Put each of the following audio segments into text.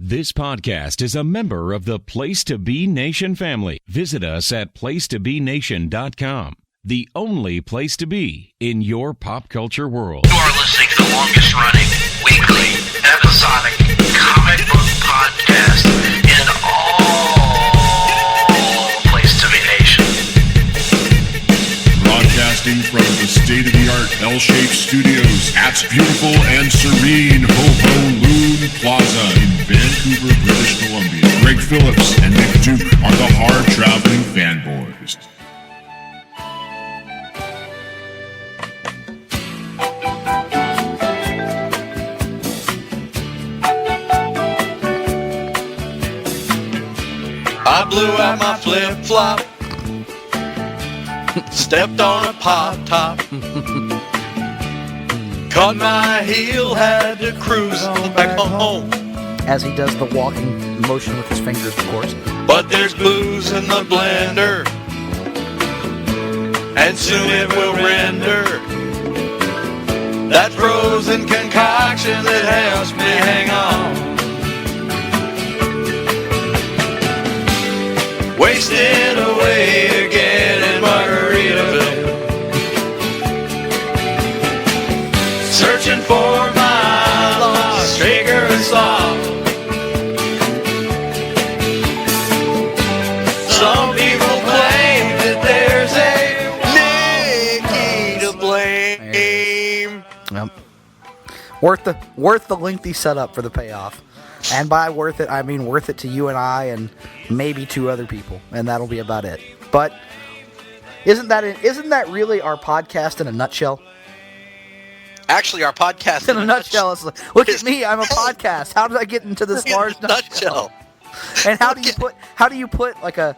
This podcast is a member of the Place to Be Nation family. Visit us at placetobenation.com, the only place to be in your pop culture world. You are listening to the longest running, weekly, episodic comic book podcast in all Place to Be Nation. Broadcasting from the state-of-the-art L-shaped studios at beautiful and serene Ho-Ho Loon Plaza in Vancouver, British Columbia. Greg Phillips and Nick Duke are the Hard-Traveling Fanboys. I blew out my flip-flop, stepped on a pop-top, caught my heel, had to cruise back home. As he does the walking motion with his fingers, of course. But there's booze in the blender, and soon it will render that frozen concoction that helps me hang on. Wasted away again in Margaritaville, searching for my lost trigger and saw. Some people claim that there's a Nicky to blame. Yep. Worth the lengthy setup for the payoff. And by worth it, I mean worth it to you and I and maybe two other people. And that'll be about it. But isn't that really our podcast in a nutshell? Actually, our podcast In a nutshell, it's like, look at me, I'm a podcast. How did I get into this large nutshell? And how do you put like an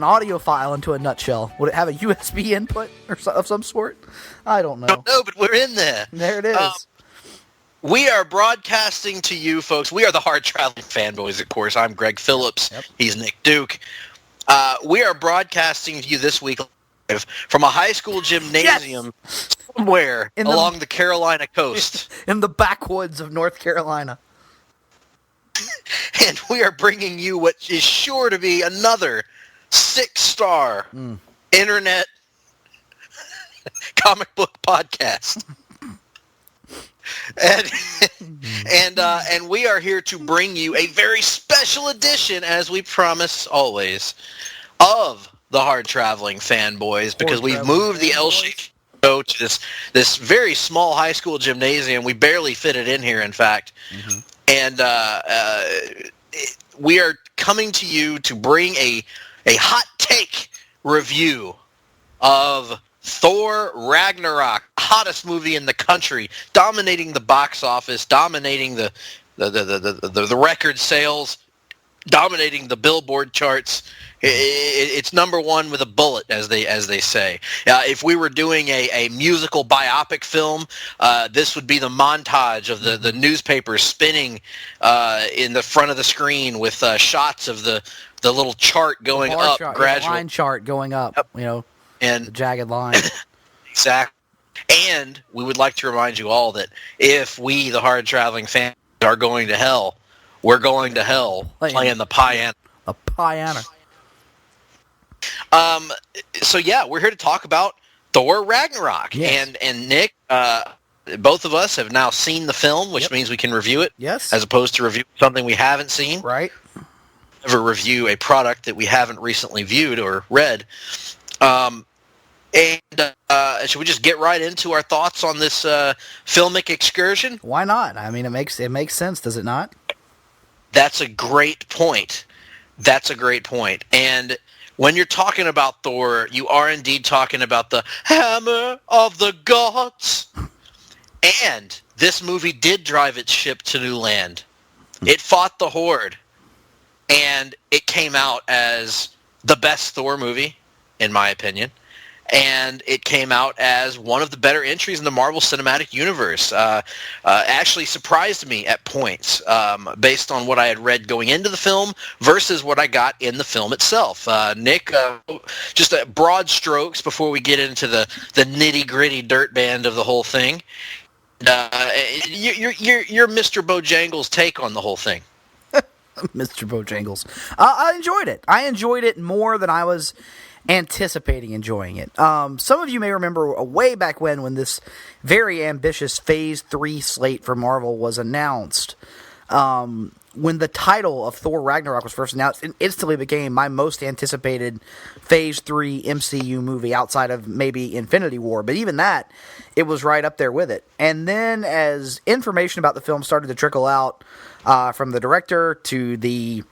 audio file into a nutshell? Would it have a USB input or of some sort? I don't know. I don't know, but we're in there. There it is. We are broadcasting to you, folks. We are the Hard-Traveling Fanboys, of course. I'm Greg Phillips. Yep. He's Nick Duke. We are broadcasting to you this week live from a high school gymnasium somewhere along the Carolina coast. In the backwoods of North Carolina. And we are bringing you what is sure to be another 6-star internet comic book podcast. And we are here to bring you a very special edition, as we promise always, of the Hard-Traveling Fanboys, because we've moved the L-shaped show to this very small high school gymnasium. We barely fit it in here, in fact. Mm-hmm. And we are coming to you to bring a hot take review of Thor Ragnarok, hottest movie in the country, dominating the box office, dominating the record sales, dominating the Billboard charts. It's number one with a bullet, as they say. If we were doing a musical biopic film, this would be the montage of the newspapers spinning in the front of the screen with shots of the little chart going up gradually. Line chart going up, Yep. And the jagged line. Exactly. And we would like to remind you all that if we, the Hard-Traveling fans, are going to hell, we're going to hell playing the piano. A piano. So yeah, we're here to talk about Thor Ragnarok. Yes. And Nick, both of us have now seen the film, which means we can review it. Yes. As opposed to review something we haven't seen. Right. Never review a product that we haven't recently viewed or read. Should we just get right into our thoughts on this filmic excursion? Why not? I mean, it makes sense, does it not? That's a great point. And when you're talking about Thor, you are indeed talking about the hammer of the gods. And this movie did drive its ship to new land. It fought the Horde. And it came out as the best Thor movie, in my opinion. And it came out as one of the better entries in the Marvel Cinematic Universe. Actually surprised me at points, based on what I had read going into the film versus what I got in the film itself. Nick, just broad strokes before we get into the nitty-gritty dirt band of the whole thing. You're Mr. Bojangles' take on the whole thing. Mr. Bojangles. I enjoyed it. I enjoyed it more than I was anticipating enjoying it. Some of you may remember way back when this very ambitious Phase 3 slate for Marvel was announced. When the title of Thor Ragnarok was first announced, it instantly became my most anticipated Phase 3 MCU movie outside of maybe Infinity War. But even that, it was right up there with it. And then as information about the film started to trickle out from the director to the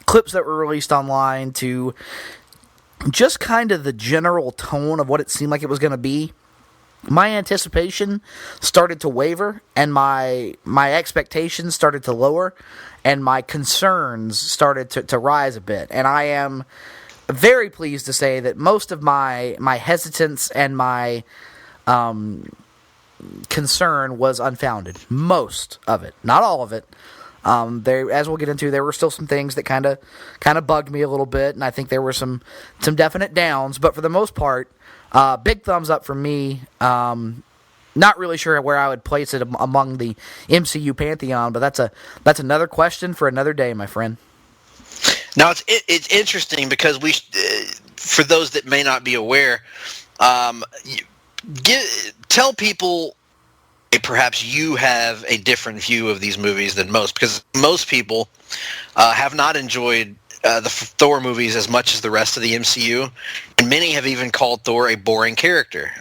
clips that were released online to just kind of the general tone of what it seemed like it was going to be, my anticipation started to waver, and my expectations started to lower, and my concerns started to rise a bit. And I am very pleased to say that most of my hesitance and my concern was unfounded. Most of it, not all of it. As we'll get into, there were still some things that kind of bugged me a little bit, and I think there were some definite downs. But for the most part, big thumbs up from me. Not really sure where I would place it among the MCU pantheon, but that's another question for another day, my friend. Now it's interesting because for those that may not be aware, tell people. Perhaps you have a different view of these movies than most, because most people have not enjoyed the Thor movies as much as the rest of the MCU, and many have even called Thor a boring character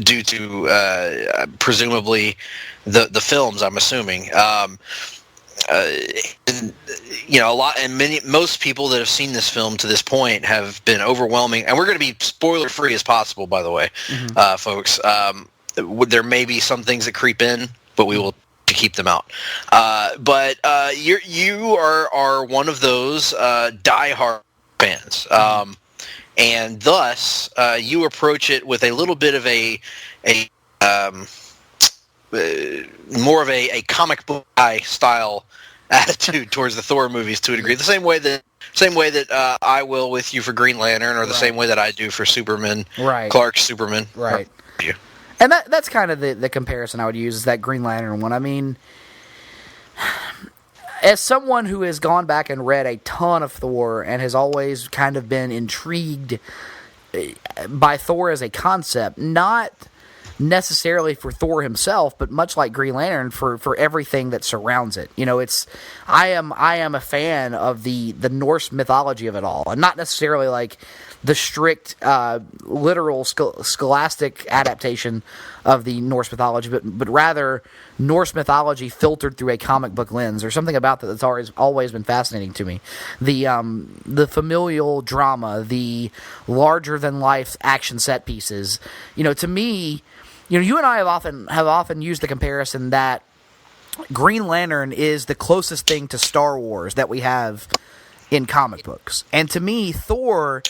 due to presumably the films. I'm assuming, and, most people that have seen this film to this point have been overwhelming, and we're going to be spoiler free as possible, by the way, folks. There may be some things that creep in, but we will keep them out. But you are one of those diehard fans, and thus you approach it with a little bit of a more of a comic book style attitude towards the Thor movies to a degree. The same way that I will with you for Green Lantern, or the same way that I do for Superman, Clark's Superman, right? And that's kind of the comparison I would use, is that Green Lantern one. I mean, as someone who has gone back and read a ton of Thor and has always kind of been intrigued by Thor as a concept, not necessarily for Thor himself, but much like Green Lantern, for everything that surrounds it. I am a fan of the Norse mythology of it all, and not necessarily like the strict, literal, scholastic adaptation of the Norse mythology, but rather Norse mythology filtered through a comic book lens, or something about that that's always been fascinating to me. The familial drama, the larger than life action set pieces. To me, you and I have often used the comparison that Green Lantern is the closest thing to Star Wars that we have in comic books, and to me, Thor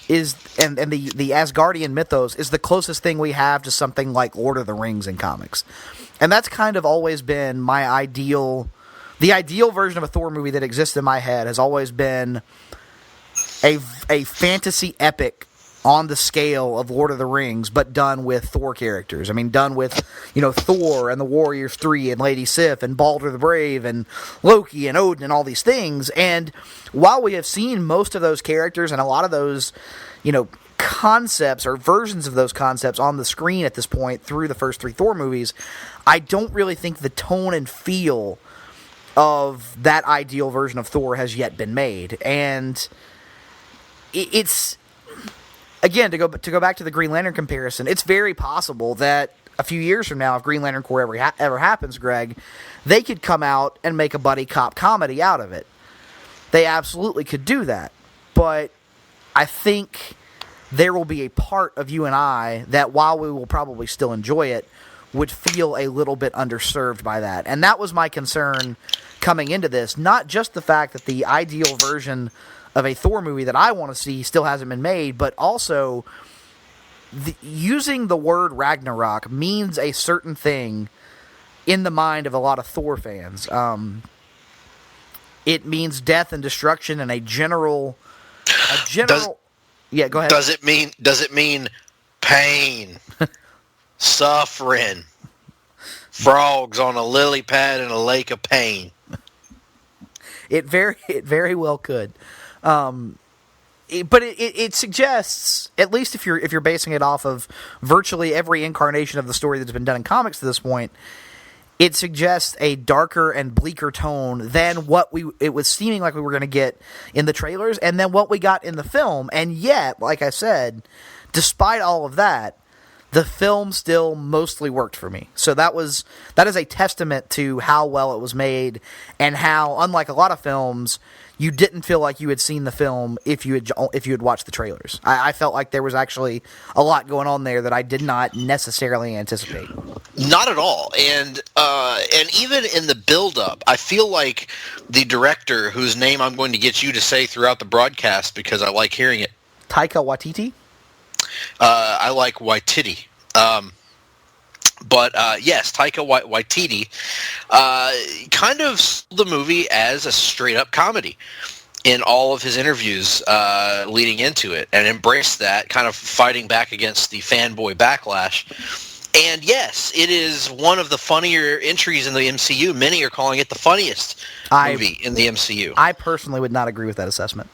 is and the Asgardian mythos is the closest thing we have to something like Lord of the Rings in comics. And that's kind of always been the ideal version of a Thor movie that exists in my head has always been a fantasy epic on the scale of Lord of the Rings, but done with Thor characters. I mean, done with, Thor and the Warriors 3 and Lady Sif and Balder the Brave and Loki and Odin and all these things. And while we have seen most of those characters and a lot of those, concepts or versions of those concepts on the screen at this point through the first 3 Thor movies, I don't really think the tone and feel of that ideal version of Thor has yet been made. And it's... Again, to go back to the Green Lantern comparison, it's very possible that a few years from now, if Green Lantern Corps ever happens, Greg, they could come out and make a buddy cop comedy out of it. They absolutely could do that. But I think there will be a part of you and I that, while we will probably still enjoy it, would feel a little bit underserved by that. And that was my concern coming into this. Not just the fact that the ideal version of a Thor movie that I want to see still hasn't been made, but also using the word Ragnarok means a certain thing in the mind of a lot of Thor fans. It means death and destruction and a general. Yeah, go ahead. Does it mean pain, suffering, frogs on a lily pad in a lake of pain? It very well could. But it suggests, at least if you're basing it off of virtually every incarnation of the story that's been done in comics to this point, it suggests a darker and bleaker tone than what it was seeming like we were going to get in the trailers, and then what we got in the film. And yet, like I said, despite all of that, the film still mostly worked for me. So that is a testament to how well it was made, and how, unlike a lot of films, you didn't feel like you had seen the film if you had watched the trailers. I felt like there was actually a lot going on there that I did not necessarily anticipate. Not at all. And even in the build-up, I feel like the director, whose name I'm going to get you to say throughout the broadcast because I like hearing it. Taika Waititi? I like Waititi. But yes, Taika Waititi kind of sold the movie as a straight-up comedy in all of his interviews leading into it, and embraced that, kind of fighting back against the fanboy backlash. And yes, it is one of the funnier entries in the MCU. Many are calling it the funniest movie in the MCU. I personally would not agree with that assessment.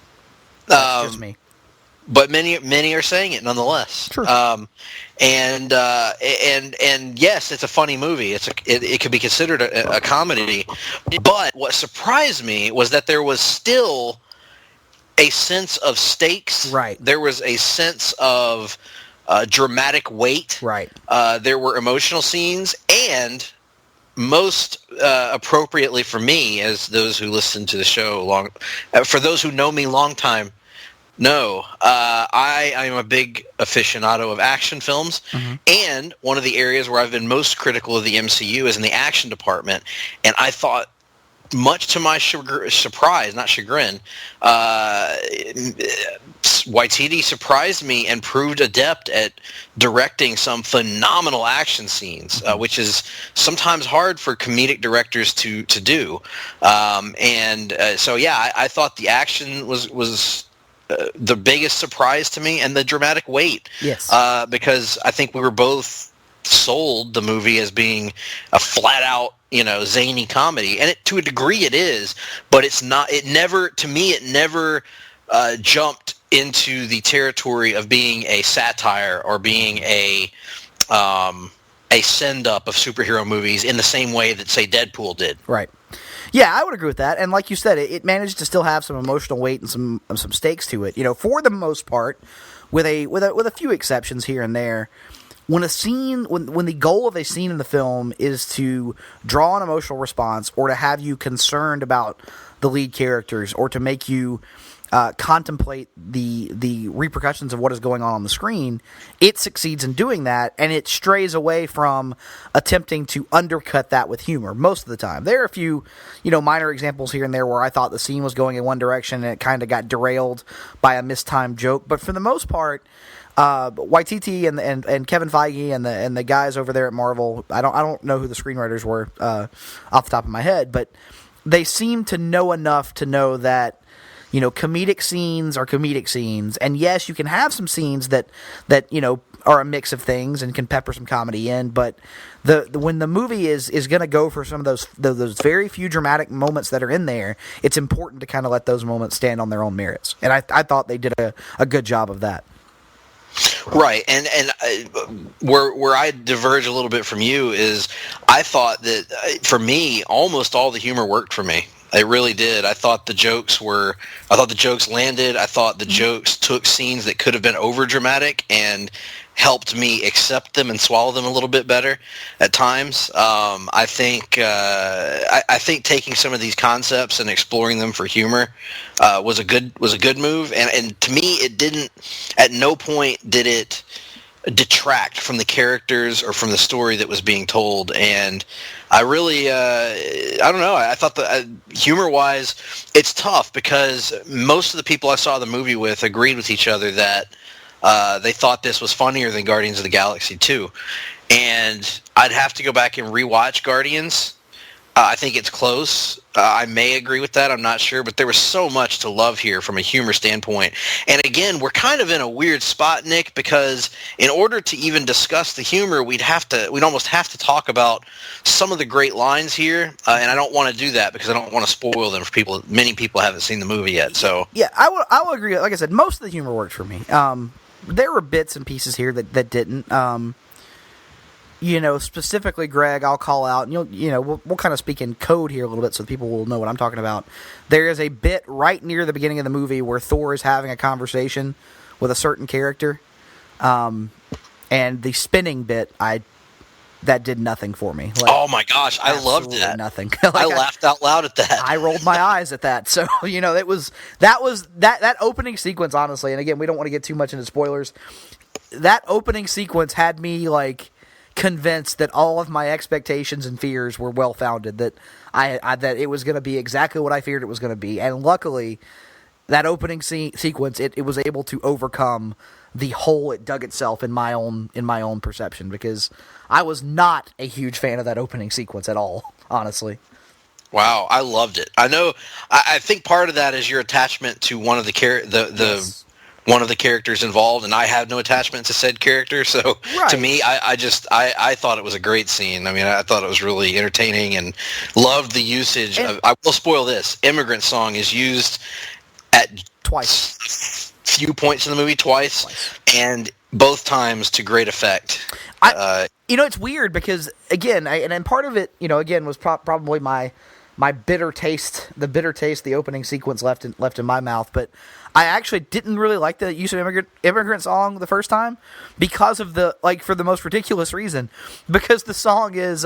That's just me. But many are saying it nonetheless. Sure. And yes, it's a funny movie. It could be considered a comedy. But what surprised me was that there was still a sense of stakes. Right. There was a sense of dramatic weight. Right. There were emotional scenes, and most appropriately for me, as those who listen to the show for those who know me long time. No, I am a big aficionado of action films, and one of the areas where I've been most critical of the MCU is in the action department, and I thought, much to my surprise, not chagrin, Waititi surprised me and proved adept at directing some phenomenal action scenes, which is sometimes hard for comedic directors to do. So yeah, I thought the action was the biggest surprise to me, and the dramatic weight. Yes. Because I think we were both sold the movie as being a flat out, zany comedy, and to a degree it is, but it's not. It never jumped into the territory of being a satire or being a send up of superhero movies in the same way that, say, Deadpool did. Right. Yeah, I would agree with that. And like you said, it managed to still have some emotional weight and some stakes to it. For the most part, with a few exceptions here and there. When the goal of a scene in the film is to draw an emotional response, or to have you concerned about the lead characters, or to make you contemplate the repercussions of what is going on the screen, it succeeds in doing that, and it strays away from attempting to undercut that with humor most of the time. There are a few, minor examples here and there where I thought the scene was going in one direction and it kind of got derailed by a mistimed joke, but for the most part, Waititi and Kevin Feige and the guys over there at Marvel, I don't know who the screenwriters were off the top of my head, but they seem to know enough to know that comedic scenes are comedic scenes, and yes, you can have some scenes that are a mix of things and can pepper some comedy in, but when the movie is going to go for some of those very few dramatic moments that are in there, it's important to kind of let those moments stand on their own merits, and I thought they did a good job of that. Right, and where I diverge a little bit from you is I thought that for me, almost all the humor worked for me. It really did. I thought the jokes landed. I thought the jokes took scenes that could have been over dramatic and helped me accept them and swallow them a little bit better at times. I think taking some of these concepts and exploring them for humor was a good move. And to me, it didn't. At no point did it detract from the characters or from the story that was being told. And I really, I don't know. I thought that humor-wise, it's tough because most of the people I saw the movie with agreed with each other that they thought this was funnier than Guardians of the Galaxy 2. And I'd have to go back and rewatch Guardians I think it's close. I may agree with that. I'm not sure, but there was so much to love here from a humor standpoint. And again, we're kind of in a weird spot, Nick, because in order to even discuss the humor, we'd almost have to talk about some of the great lines here. And I don't want to do that because I don't want to spoil them for people. Many people haven't seen the movie yet. So yeah, I will agree. Like I said, most of the humor worked for me. There were bits and pieces here that didn't. Specifically, Greg, I'll call out, and we'll kind of speak in code here a little bit so people will know what I'm talking about. There is a bit right near the beginning of the movie where Thor is having a conversation with a certain character, and the spinning bit, that did nothing for me. Oh my gosh, I loved that. Nothing. I laughed out loud at that. I rolled my eyes at that. So that opening sequence, honestly. And again, we don't want to get too much into spoilers. That opening sequence had me convinced that all of my expectations and fears were well founded. That that it was going to be exactly what I feared it was going to be. And luckily, that opening sequence it was able to overcome the hole it dug itself in my own perception, because I was not a huge fan of that opening sequence at all, honestly. Wow, I loved it. I know. I think part of that is your attachment to one of the Yes. one of the characters involved, and I have no attachment to said character. So Right. to me, I thought it was a great scene. I mean, I thought it was really entertaining and loved the usage. I will spoil this: "Immigrant Song" is used at Twice. few points in the movie twice. And both times to great effect. It's weird because, again, and part of it, again, was probably my bitter taste, the opening sequence left in my mouth. But I actually didn't really like the use of Immigrant Song the first time because of for the most ridiculous reason. Because the song is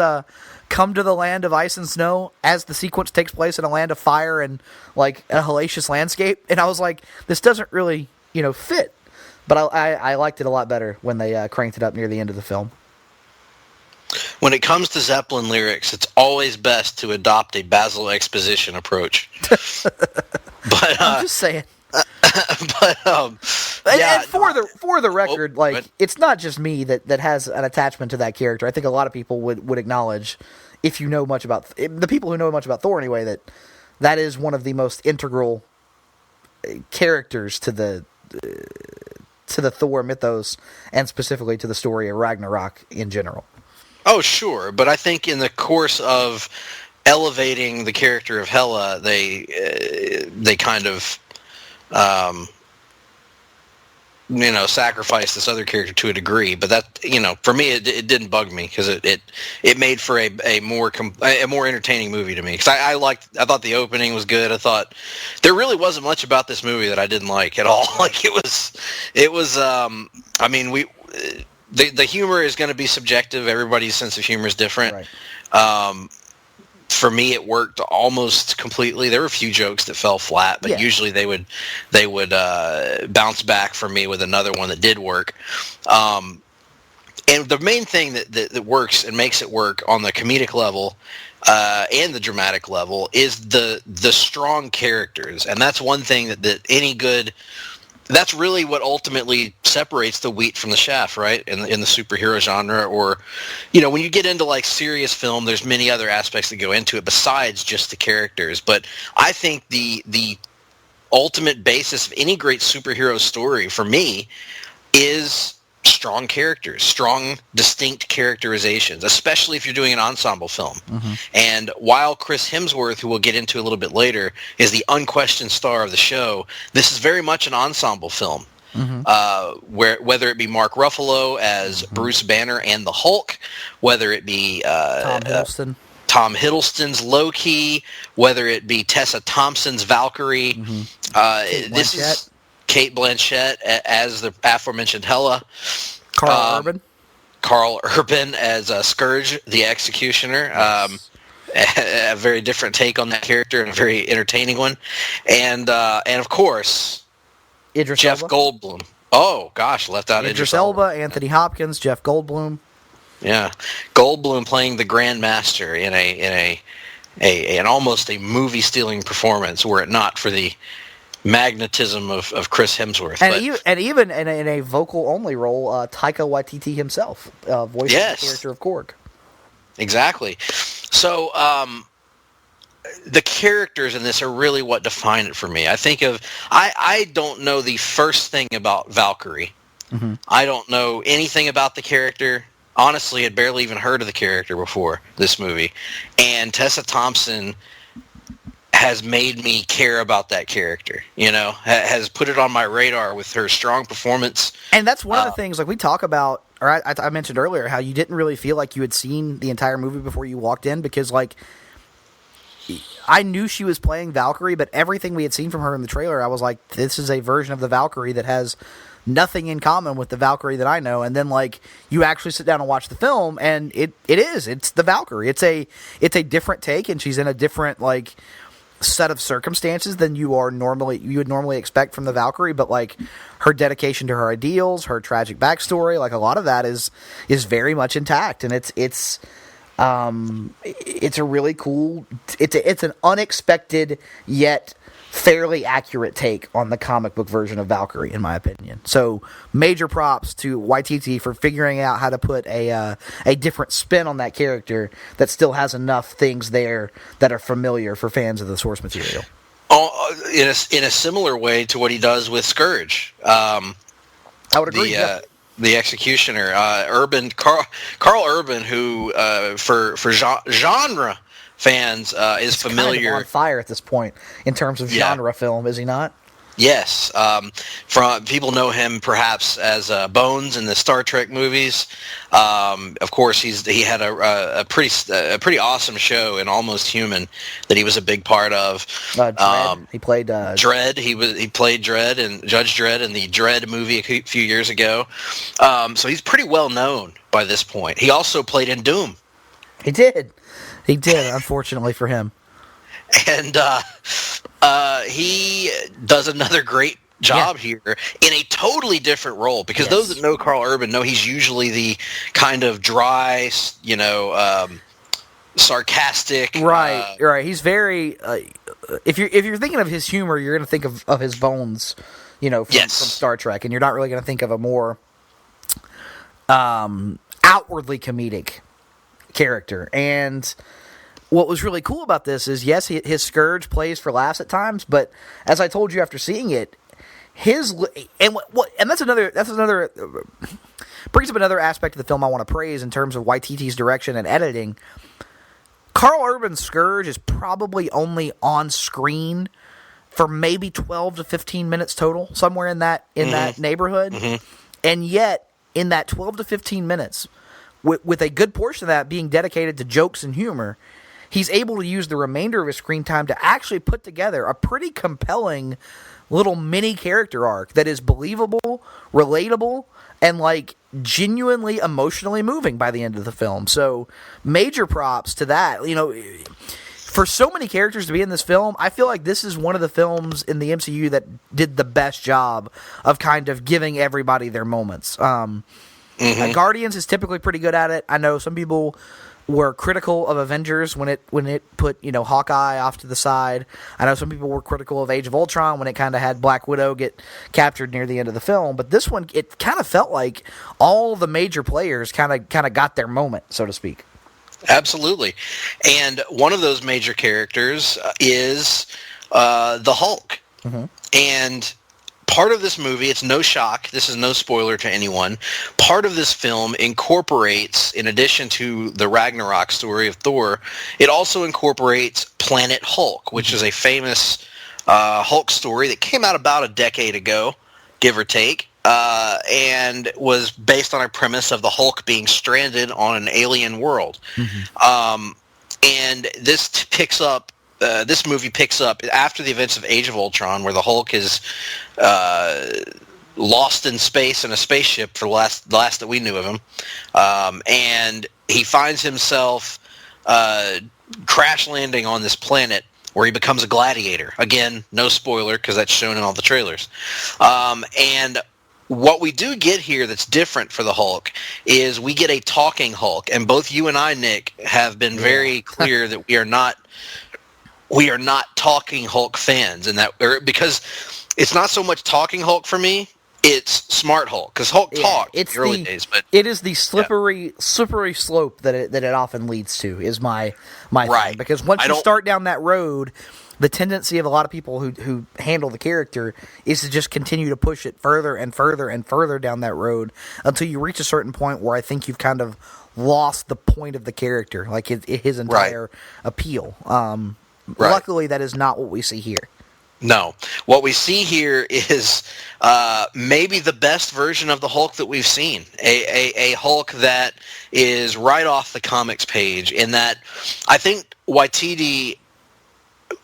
"Come to the Land of Ice and Snow" as the sequence takes place in a land of fire and a hellacious landscape. And I was like, this doesn't really, fit. But I liked it a lot better when they cranked it up near the end of the film. When it comes to Zeppelin lyrics, it's always best to adopt a Basil exposition approach. But I'm just saying. But And for the record, it's not just me that has an attachment to that character. I think a lot of people would acknowledge, if you know much about the people who know much about Thor anyway, that is one of the most integral characters to the Thor mythos, and specifically to the story of Ragnarok in general. Oh, sure, but I think in the course of elevating the character of Hela, they kind of sacrifice this other character to a degree. But that, for me, it didn't bug me because it made for a more entertaining movie to me. Because I thought the opening was good. I thought there really wasn't much about this movie that I didn't like at all. It was. I mean, the humor is going to be subjective. Everybody's sense of humor is different. Right. For me, it worked almost completely. There were a few jokes that fell flat, but usually they would bounce back for me with another one that did work. And the main thing that works and makes it work on the comedic level and the dramatic level is the strong characters, and that's one thing that any good. That's really what ultimately separates the wheat from the chaff, right? In the superhero genre, or, when you get into serious film, there's many other aspects that go into it besides just the characters. But I think the ultimate basis of any great superhero story for me is strong characters, strong, distinct characterizations, especially if you're doing an ensemble film. Mm-hmm. And while Chris Hemsworth, who we'll get into a little bit later, is the unquestioned star of the show, this is very much an ensemble film. Mm-hmm. Whether it be Mark Ruffalo as Bruce Banner and the Hulk, whether it be Tom Hiddleston's Loki, whether it be Tessa Thompson's Valkyrie, this is Cate Blanchett as the aforementioned Hela. Carl Urban as Scourge, the Executioner. Yes. A very different take on that character and a very entertaining one. And of course, Jeff Goldblum. Oh, gosh, left out Idris Elba, Anthony Hopkins, Jeff Goldblum. Yeah. Goldblum playing the Grand Master in an almost a movie-stealing performance, were it not for the magnetism of Chris Hemsworth. And even in a vocal-only role, Taika Waititi himself voicing the character of Korg. Exactly. So, the characters in this are really what define it for me. I don't know the first thing about Valkyrie. Mm-hmm. I don't know anything about the character. Honestly, I'd barely even heard of the character before this movie. And Tessa Thompson has made me care about that character, has put it on my radar with her strong performance. And that's one of the things, like we talk about, or I mentioned earlier, how you didn't really feel like you had seen the entire movie before you walked in, because, like, I knew she was playing Valkyrie, but everything we had seen from her in the trailer, I was like, this is a version of the Valkyrie that has nothing in common with the Valkyrie that I know. And then, like, you actually sit down and watch the film, and it's the Valkyrie. It's a different take, and she's in a different, like, set of circumstances than you would normally expect from the Valkyrie, but, like, her dedication to her ideals, her tragic backstory, like, a lot of that is very much intact, and it's a really cool, it's an unexpected yet fairly accurate take on the comic book version of Valkyrie, in my opinion. So major props to Waititi for figuring out how to put a different spin on that character that still has enough things there that are familiar for fans of the source material. In a similar way to what he does with Scourge. I would agree. The Executioner, Carl Urban, who for genre fans is familiar. Kind of on fire at this point in terms of genre film, is he not? Yes, from people know him perhaps as Bones in the Star Trek movies. Of course, he had a pretty awesome show in Almost Human that he was a big part of. Dredd. He played Dredd. He played Dredd and Judge Dredd in the Dredd movie a few years ago. So he's pretty well known by this point. He also played in Doom. He did. Unfortunately for him. And he does another great job here in a totally different role, because those that know Carl Urban know he's usually the kind of dry, sarcastic. Right. He's very. If you're thinking of his humor, you're going to think of his Bones, from Star Trek, and you're not really going to think of a more outwardly comedic character. And what was really cool about this is, yes, his Scourge plays for laughs at times, but as I told you after seeing it, and that's another brings up another aspect of the film I want to praise in terms of Waititi's direction and editing. Carl Urban's Scourge is probably only on screen for maybe 12 to 15 minutes total, somewhere in that neighborhood, and yet in that 12 to 15 minutes, with a good portion of that being dedicated to jokes and humor, he's able to use the remainder of his screen time to actually put together a pretty compelling little mini character arc that is believable, relatable, and, like, genuinely emotionally moving by the end of the film. So major props to that. For so many characters to be in this film, I feel like this is one of the films in the MCU that did the best job of kind of giving everybody their moments. Guardians is typically pretty good at it. I know some people were critical of Avengers when it put Hawkeye off to the side. I know some people were critical of Age of Ultron when it kind of had Black Widow get captured near the end of the film. But this one, it kind of felt like all the major players kind of got their moment, so to speak. Absolutely, and one of those major characters is the Hulk, and part of this movie, it's no shock, this is no spoiler to anyone, part of this film incorporates, in addition to the Ragnarok story of Thor, it also incorporates Planet Hulk, which is a famous Hulk story that came out about a decade ago, give or take, and was based on a premise of the Hulk being stranded on an alien world. And this picks up this movie picks up after the events of Age of Ultron, where the Hulk is lost in space in a spaceship for the last that we knew of him, and he finds himself crash landing on this planet where he becomes a gladiator. Again, no spoiler because that's shown in all the trailers. And what we do get here that's different for the Hulk is we get a talking Hulk, and both you and I, Nick, have been very clear that we are not talking Hulk fans, and that because it's not so much talking Hulk for me it's Smart Hulk, because Hulk talked in it's the early days, but it is the slippery slope that it often leads to. Is my Right. thing, because once I you don't- start down that road, the tendency of a lot of people who handle the character is to just continue to push it further and further and further down that road until you reach a certain point where I think you've kind of lost the point of the character, like his entire appeal. Luckily, that is not what we see here. No. What we see here is maybe the best version of the Hulk that we've seen. A Hulk that is right off the comics page, in that I think Waititi,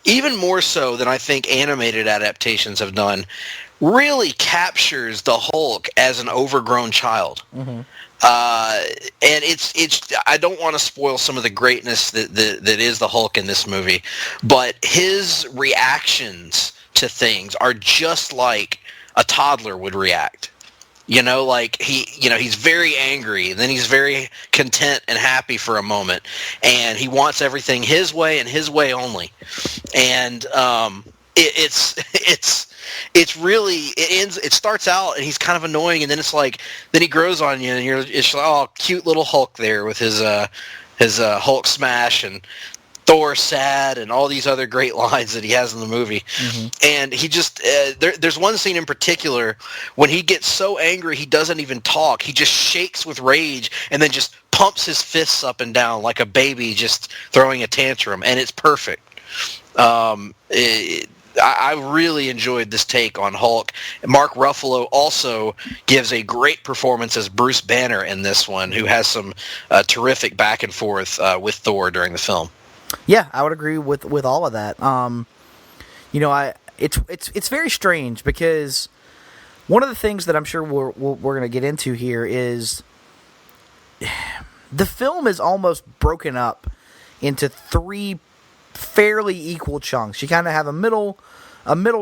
even more so than I think animated adaptations have done, really captures the Hulk as an overgrown child. Mm-hmm. And it's I don't want to spoil some of the greatness that is the Hulk in this movie, but his reactions to things are just like a toddler would react. Like he's very angry, and then he's very content and happy for a moment, and he wants everything his way and his way only. And it's really, it starts out and he's kind of annoying, and then then he grows on you, and it's like, oh, cute little Hulk there with his Hulk smash and Thor sad and all these other great lines that he has in the movie. Mm-hmm. And he just there's one scene in particular when he gets so angry he doesn't even talk. He just shakes with rage and then just pumps his fists up and down like a baby just throwing a tantrum, and it's perfect. I really enjoyed this take on Hulk. Mark Ruffalo also gives a great performance as Bruce Banner in this one, who has some terrific back and forth with Thor during the film. Yeah, I would agree with all of that. It's very strange, because one of the things that I'm sure we're going to get into here is the film is almost broken up into three fairly equal chunks. You kind of have a middle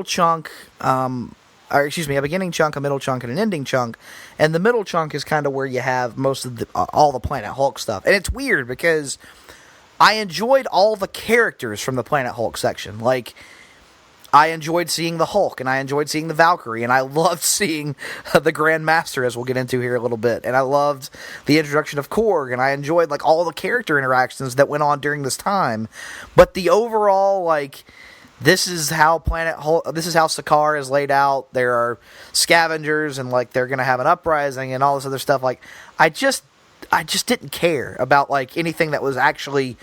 chunk, a beginning chunk, a middle chunk, and an ending chunk. And the middle chunk is kind of where you have most of all the Planet Hulk stuff. And it's weird because I enjoyed all the characters from the Planet Hulk section. Like, I enjoyed seeing the Hulk, and I enjoyed seeing the Valkyrie, and I loved seeing the Grand Master, as we'll get into here a little bit. And I loved the introduction of Korg, and I enjoyed all the character interactions that went on during this time. But the overall, this is how Sakaar is laid out. There are scavengers, and they're going to have an uprising and all this other stuff. I just didn't care about anything that was actually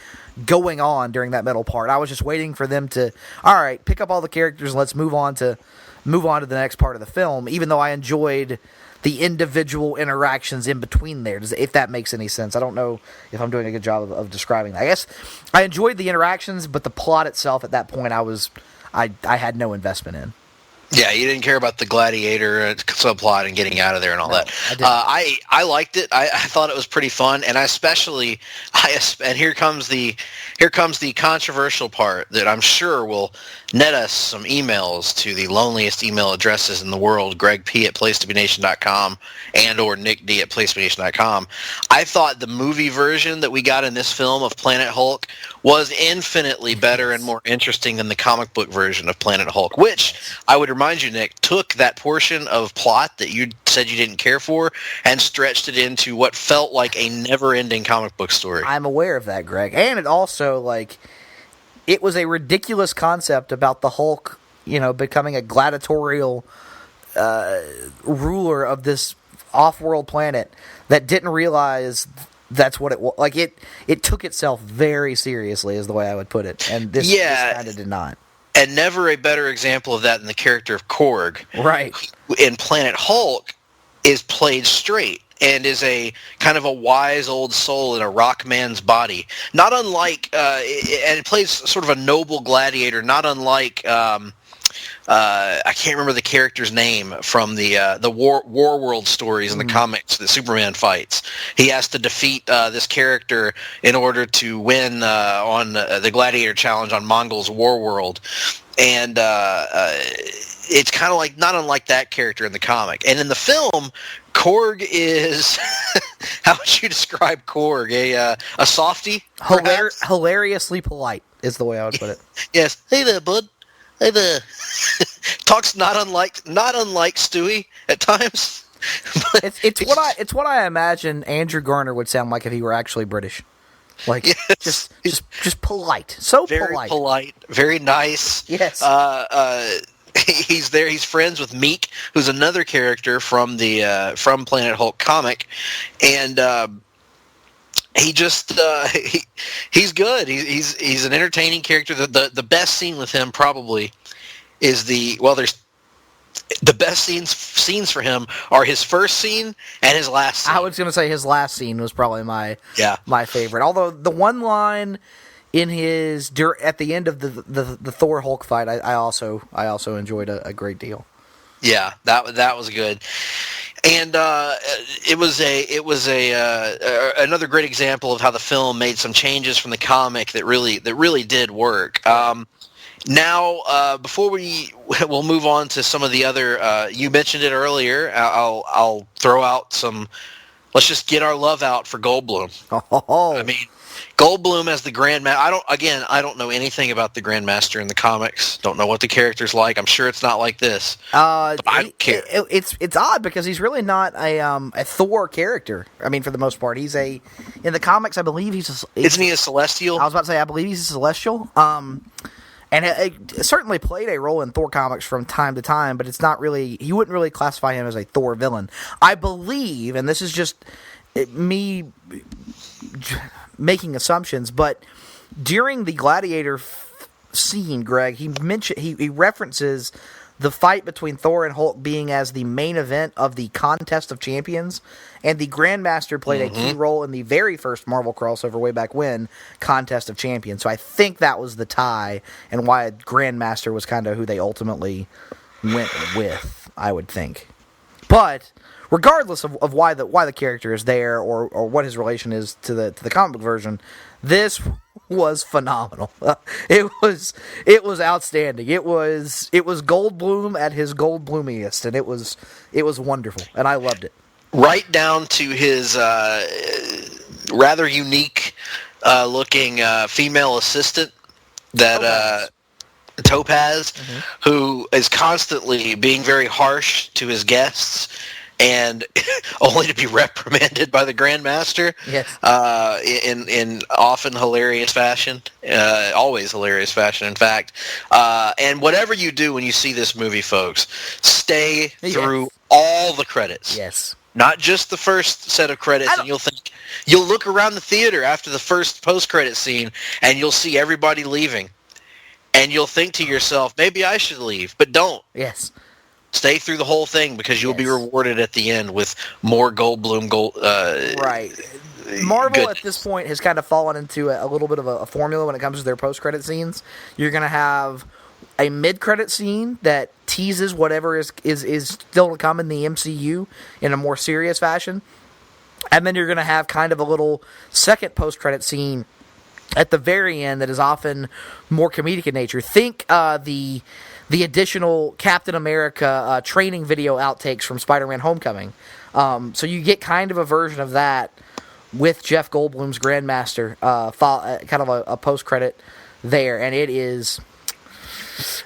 going on during that middle part. I was just waiting for them to, all right, pick up all the characters and let's move on to the next part of the film, even though I enjoyed the individual interactions in between there, if that makes any sense. I don't know if I'm doing a good job of describing that. I guess I enjoyed the interactions, but the plot itself at that point I had no investment in. Yeah, you didn't care about the gladiator subplot and getting out of there and all that. I liked it. I thought it was pretty fun, and and here comes the controversial part that I'm sure will net us some emails to the loneliest email addresses in the world, Greg P at placetobenation.com and or Nick D at placetobenation.com. I thought the movie version that we got in this film of Planet Hulk was infinitely better and more interesting than the comic book version of Planet Hulk, which I would remind you, Nick, took that portion of plot that you said you didn't care for and stretched it into what felt like a never-ending comic book story. I'm aware of that, Greg. And it also, it was a ridiculous concept about the Hulk, becoming a gladiatorial ruler of this off-world planet that didn't realize that's what it was. It took itself very seriously, is the way I would put it. And this kind of did not. And never a better example of that than the character of Korg. Right. In Planet Hulk is played straight and is a kind of a wise old soul in a rock man's body. Not unlike, and it plays sort of a noble gladiator, not unlike, I can't remember the character's name from the War World stories in the comics that Superman fights. He has to defeat this character in order to win on the Gladiator Challenge on Mongol's War World. And it's kind of not unlike that character in the comic. And in the film, Korg is, how would you describe Korg? A softie? Hilariously polite is the way I would put it. Yes. Hey there, bud. Hey there. Talks not unlike Stewie at times. But It's what I imagine Andrew Garner would sound like if he were actually British. Like Yes. just polite, so very polite, very nice. Yes. He's there. He's friends with Meek, who's another character from the from Planet Hulk comic, and he just he's good. He's an entertaining character. The best scene with him probably is there's the best scenes for him are his first scene and his last scene. I was going to say his last scene was probably my favorite. Although the one line in at the end of the Thor Hulk fight, I also enjoyed a great deal. Yeah, that was good, and it was another great example of how the film made some changes from the comic that really did work. Now, before we'll move on to some of the other, you mentioned it earlier. I'll throw out some. Let's just get our love out for Goldblum. Oh. I mean, Goldblum as the Grandmaster. I don't know anything about the Grandmaster in the comics. Don't know what the character's like. I'm sure it's not like this. But I don't care. It's odd because he's really not a Thor character. I mean, for the most part, in the comics. I believe isn't he a Celestial? I was about to say I believe he's a Celestial. And it certainly played a role in Thor comics from time to time, but it's not really. You wouldn't really classify him as a Thor villain. I believe, and this is just me making assumptions, but during the Gladiator scene, Greg, he references the fight between Thor and Hulk being as the main event of the Contest of Champions, and the Grandmaster played a key role in the very first Marvel crossover way back when, Contest of Champions. So I think that was the tie, and why Grandmaster was kind of who they ultimately went with, I would think. But regardless of why the character is there or what his relation is to the comic book version, this was phenomenal. It was outstanding. It was Goldblum at his Goldblumiest, and it was wonderful, and I loved it. Right down to his rather unique looking female assistant that Topaz, who is constantly being very harsh to his guests, and only to be reprimanded by the Grandmaster. Yes. In often hilarious fashion, always hilarious fashion, in fact. And whatever you do when you see this movie, folks, stay through all the credits. Yes. Not just the first set of credits, and you'll look around the theater after the first post-credit scene, and you'll see everybody leaving. And you'll think to yourself, maybe I should leave, but don't. Yes. Stay through the whole thing because you'll be rewarded at the end with more Goldblum. Right. Marvel at this point has kind of fallen into a little bit of a formula when it comes to their post-credit scenes. You're going to have a mid-credit scene that teases whatever is still to come in the MCU in a more serious fashion. And then you're going to have kind of a little second post-credit scene at the very end that is often more comedic in nature. Think the additional Captain America training video outtakes from Spider-Man Homecoming. So you get kind of a version of that with Jeff Goldblum's Grandmaster, kind of a post-credit there, and it is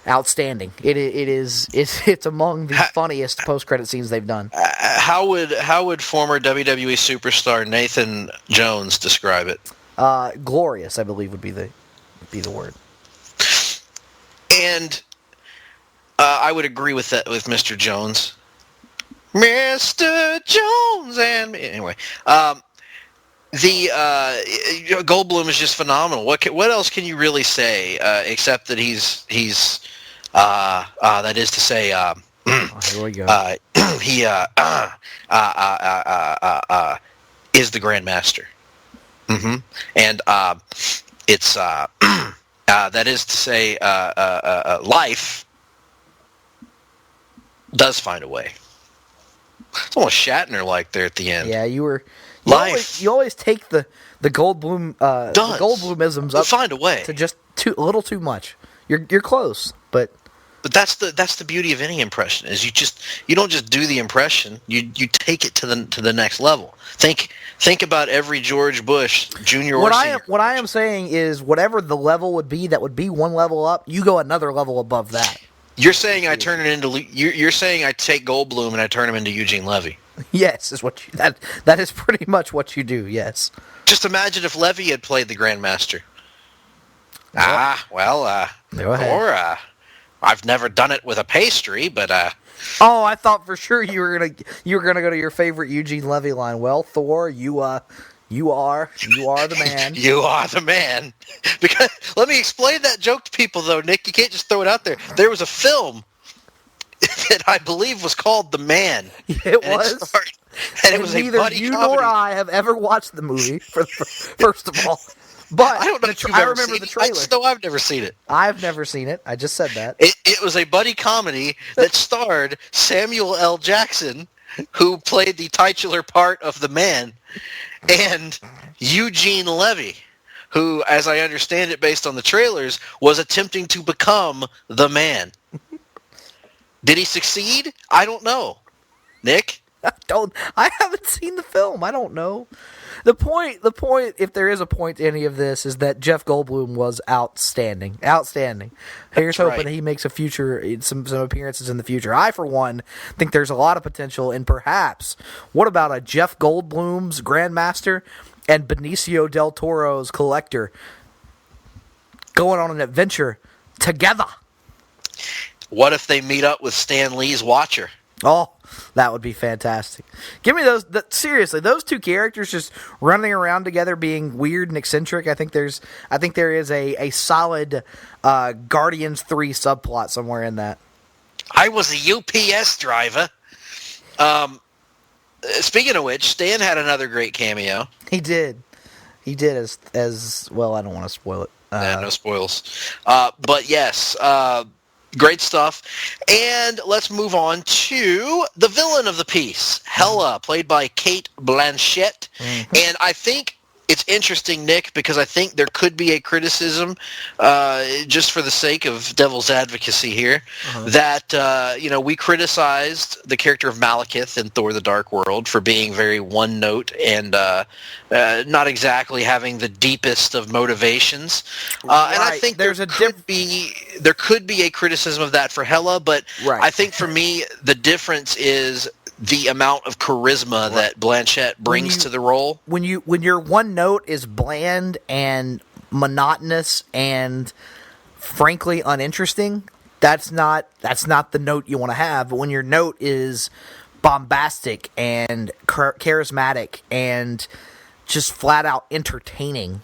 outstanding. It's among the funniest post-credit scenes they've done. How would former WWE superstar Nathan Jones describe it? Glorious, I believe, would be the word. And I would agree with that with Mr. Jones. Mr. Jones and anyway, the Goldblum is just phenomenal. What else can you really say except that he's that is to say here we go. He is the Grandmaster. And it's that is to say life does find a way. It's almost Shatner-like there at the end. Yeah, you Life. You always take the Goldblum the Goldblumisms up find a way to just a little too much. You're close, but that's the beauty of any impression is you don't just do the impression, you take it to the next level. Think about every George Bush Jr. or Senior. What I am saying is whatever the level would be, that would be one level up. You go another level above that. You're saying I turn it into you're saying I take Goldblum and I turn him into Eugene Levy. Yes, is what you, that is pretty much what you do. Yes. Just imagine if Levy had played the Grandmaster. Go ahead. Thor, I've never done it with a pastry, but Oh, I thought for sure you were gonna go to your favorite Eugene Levy line. Well, Thor, you are the man. You are the man. Because let me explain that joke to people, though, Nick. You can't just throw it out there. There was a film that I believe was called The Man. It was. And it was neither a buddy you comedy. nor I have ever watched the movie. First of all, but I don't know if you've I ever remember seen the it. trailer. I just know I've never seen it. I've never seen it. I just said that. It was a buddy comedy that starred Samuel L. Jackson, who played the titular part of the man, and Eugene Levy, who, as I understand it based on the trailers, was attempting to become the man. Did he succeed? I don't know. Nick? I haven't seen the film. I don't know. The point, if there is a point to any of this, is that Jeff Goldblum was outstanding. Here's hoping he makes some appearances in the future. I, for one, think there's a lot of potential, and perhaps, what about a Jeff Goldblum's Grandmaster and Benicio del Toro's Collector going on an adventure together? What if they meet up with Stan Lee's Watcher? Oh, that would be fantastic. Give me those. Seriously, those two characters just running around together, being weird and eccentric. I think there is a solid Guardians 3 subplot somewhere in that. I was a UPS driver. Speaking of which, Stan had another great cameo. He did as well. I don't want to spoil it. No spoils. But yes. Great stuff. And let's move on to the villain of the piece, Hela, played by Cate Blanchett. Mm-hmm. And I think it's interesting, Nick, because I think there could be a criticism, just for the sake of devil's advocacy here, that, we criticized the character of Malekith in Thor: The Dark World for being very one-note and not exactly having the deepest of motivations. Right. And I think there could be a criticism of that for Hela, but I think for me, the difference is the amount of charisma that Blanchett brings to the role. When your one note is bland and monotonous and frankly uninteresting, that's not the note you want to have. But when your note is bombastic and charismatic and just flat out entertaining,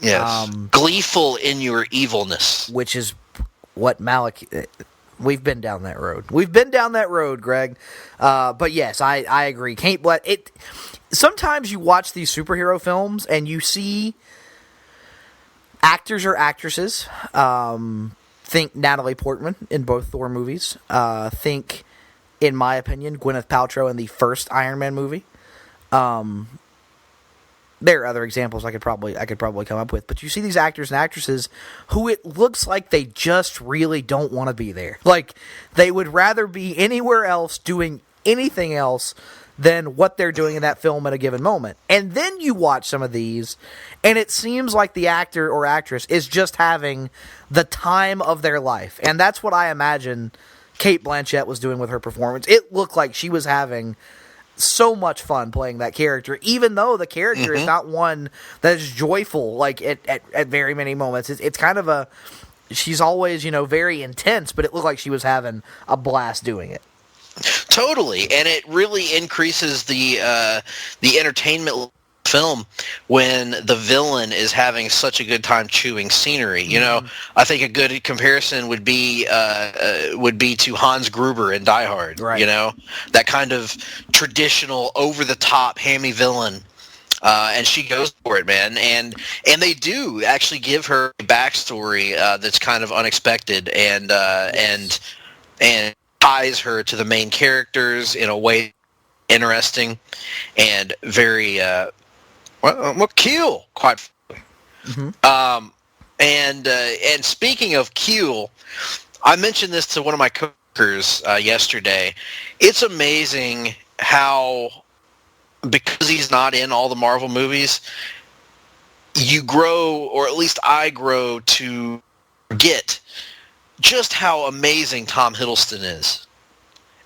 yes, gleeful in your evilness, which is what Malik. We've been down that road. Greg. But yes, I agree. Kate Blanchett. Sometimes you watch these superhero films and you see actors or actresses. Think Natalie Portman in both Thor movies. Think, in my opinion, Gwyneth Paltrow in the first Iron Man movie. There are other examples I could probably come up with, but you see these actors and actresses who it looks like they just really don't want to be there. Like, they would rather be anywhere else doing anything else than what they're doing in that film at a given moment. And then you watch some of these, and it seems like the actor or actress is just having the time of their life. And that's what I imagine Cate Blanchett was doing with her performance. It looked like she was having so much fun playing that character, even though the character is not one that is joyful, like at very many moments. It's kind of she's always, very intense, but it looked like she was having a blast doing it. Totally, and it really increases the entertainment film when the villain is having such a good time chewing scenery. I think a good comparison would be to Hans Gruber in Die Hard. Right. That kind of traditional, over the top, hammy villain. And she goes for it, man. And they do actually give her a backstory that's kind of unexpected and ties her to the main characters in a way interesting and very cool, quite frankly. Mm-hmm. And speaking of cool, I mentioned this to one of my coworkers yesterday. It's amazing how, because he's not in all the Marvel movies, you grow, or at least I grow, to forget just how amazing Tom Hiddleston is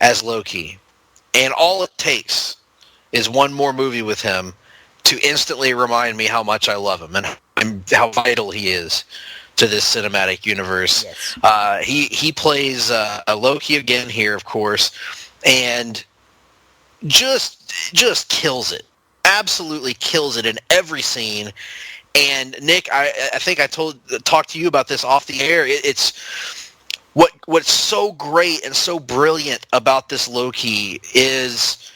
as Loki. And all it takes is one more movie with him to instantly remind me how much I love him and how vital he is to this cinematic universe. Yes. He plays a Loki again here, of course, and just kills it. Absolutely kills it in every scene. And Nick, I think I talked to you about this off the air. It's what's so great and so brilliant about this Loki is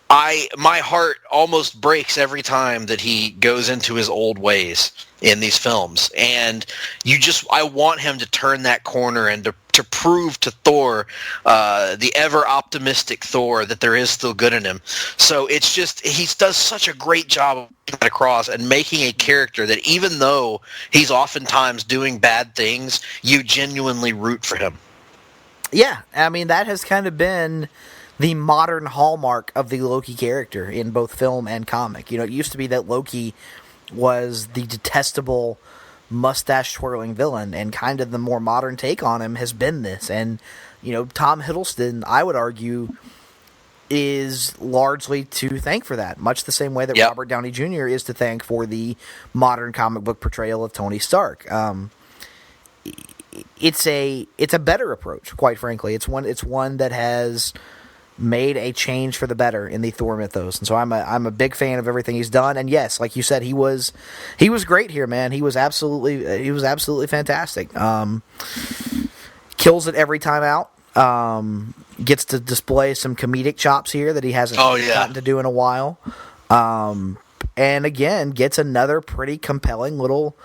my heart almost breaks every time that he goes into his old ways in these films. And I want him to turn that corner and to prove to Thor, the ever optimistic Thor, that there is still good in him. So it's just, he does such a great job of getting that across and making a character that even though he's oftentimes doing bad things, you genuinely root for him. Yeah, I mean, that has kind of been the modern hallmark of the Loki character in both film and comic. It used to be that Loki was the detestable mustache-twirling villain, and kind of the more modern take on him has been this. And, Tom Hiddleston, I would argue, is largely to thank for that, much the same way that Robert Downey Jr. is to thank for the modern comic book portrayal of Tony Stark. It's a better approach, quite frankly. It's one that has made a change for the better in the Thor mythos, and so I'm a big fan of everything he's done. And yes, like you said, he was great here, man. He was absolutely fantastic. Kills it every time out. Gets to display some comedic chops here that he hasn't gotten to do in a while. And again, gets another pretty compelling little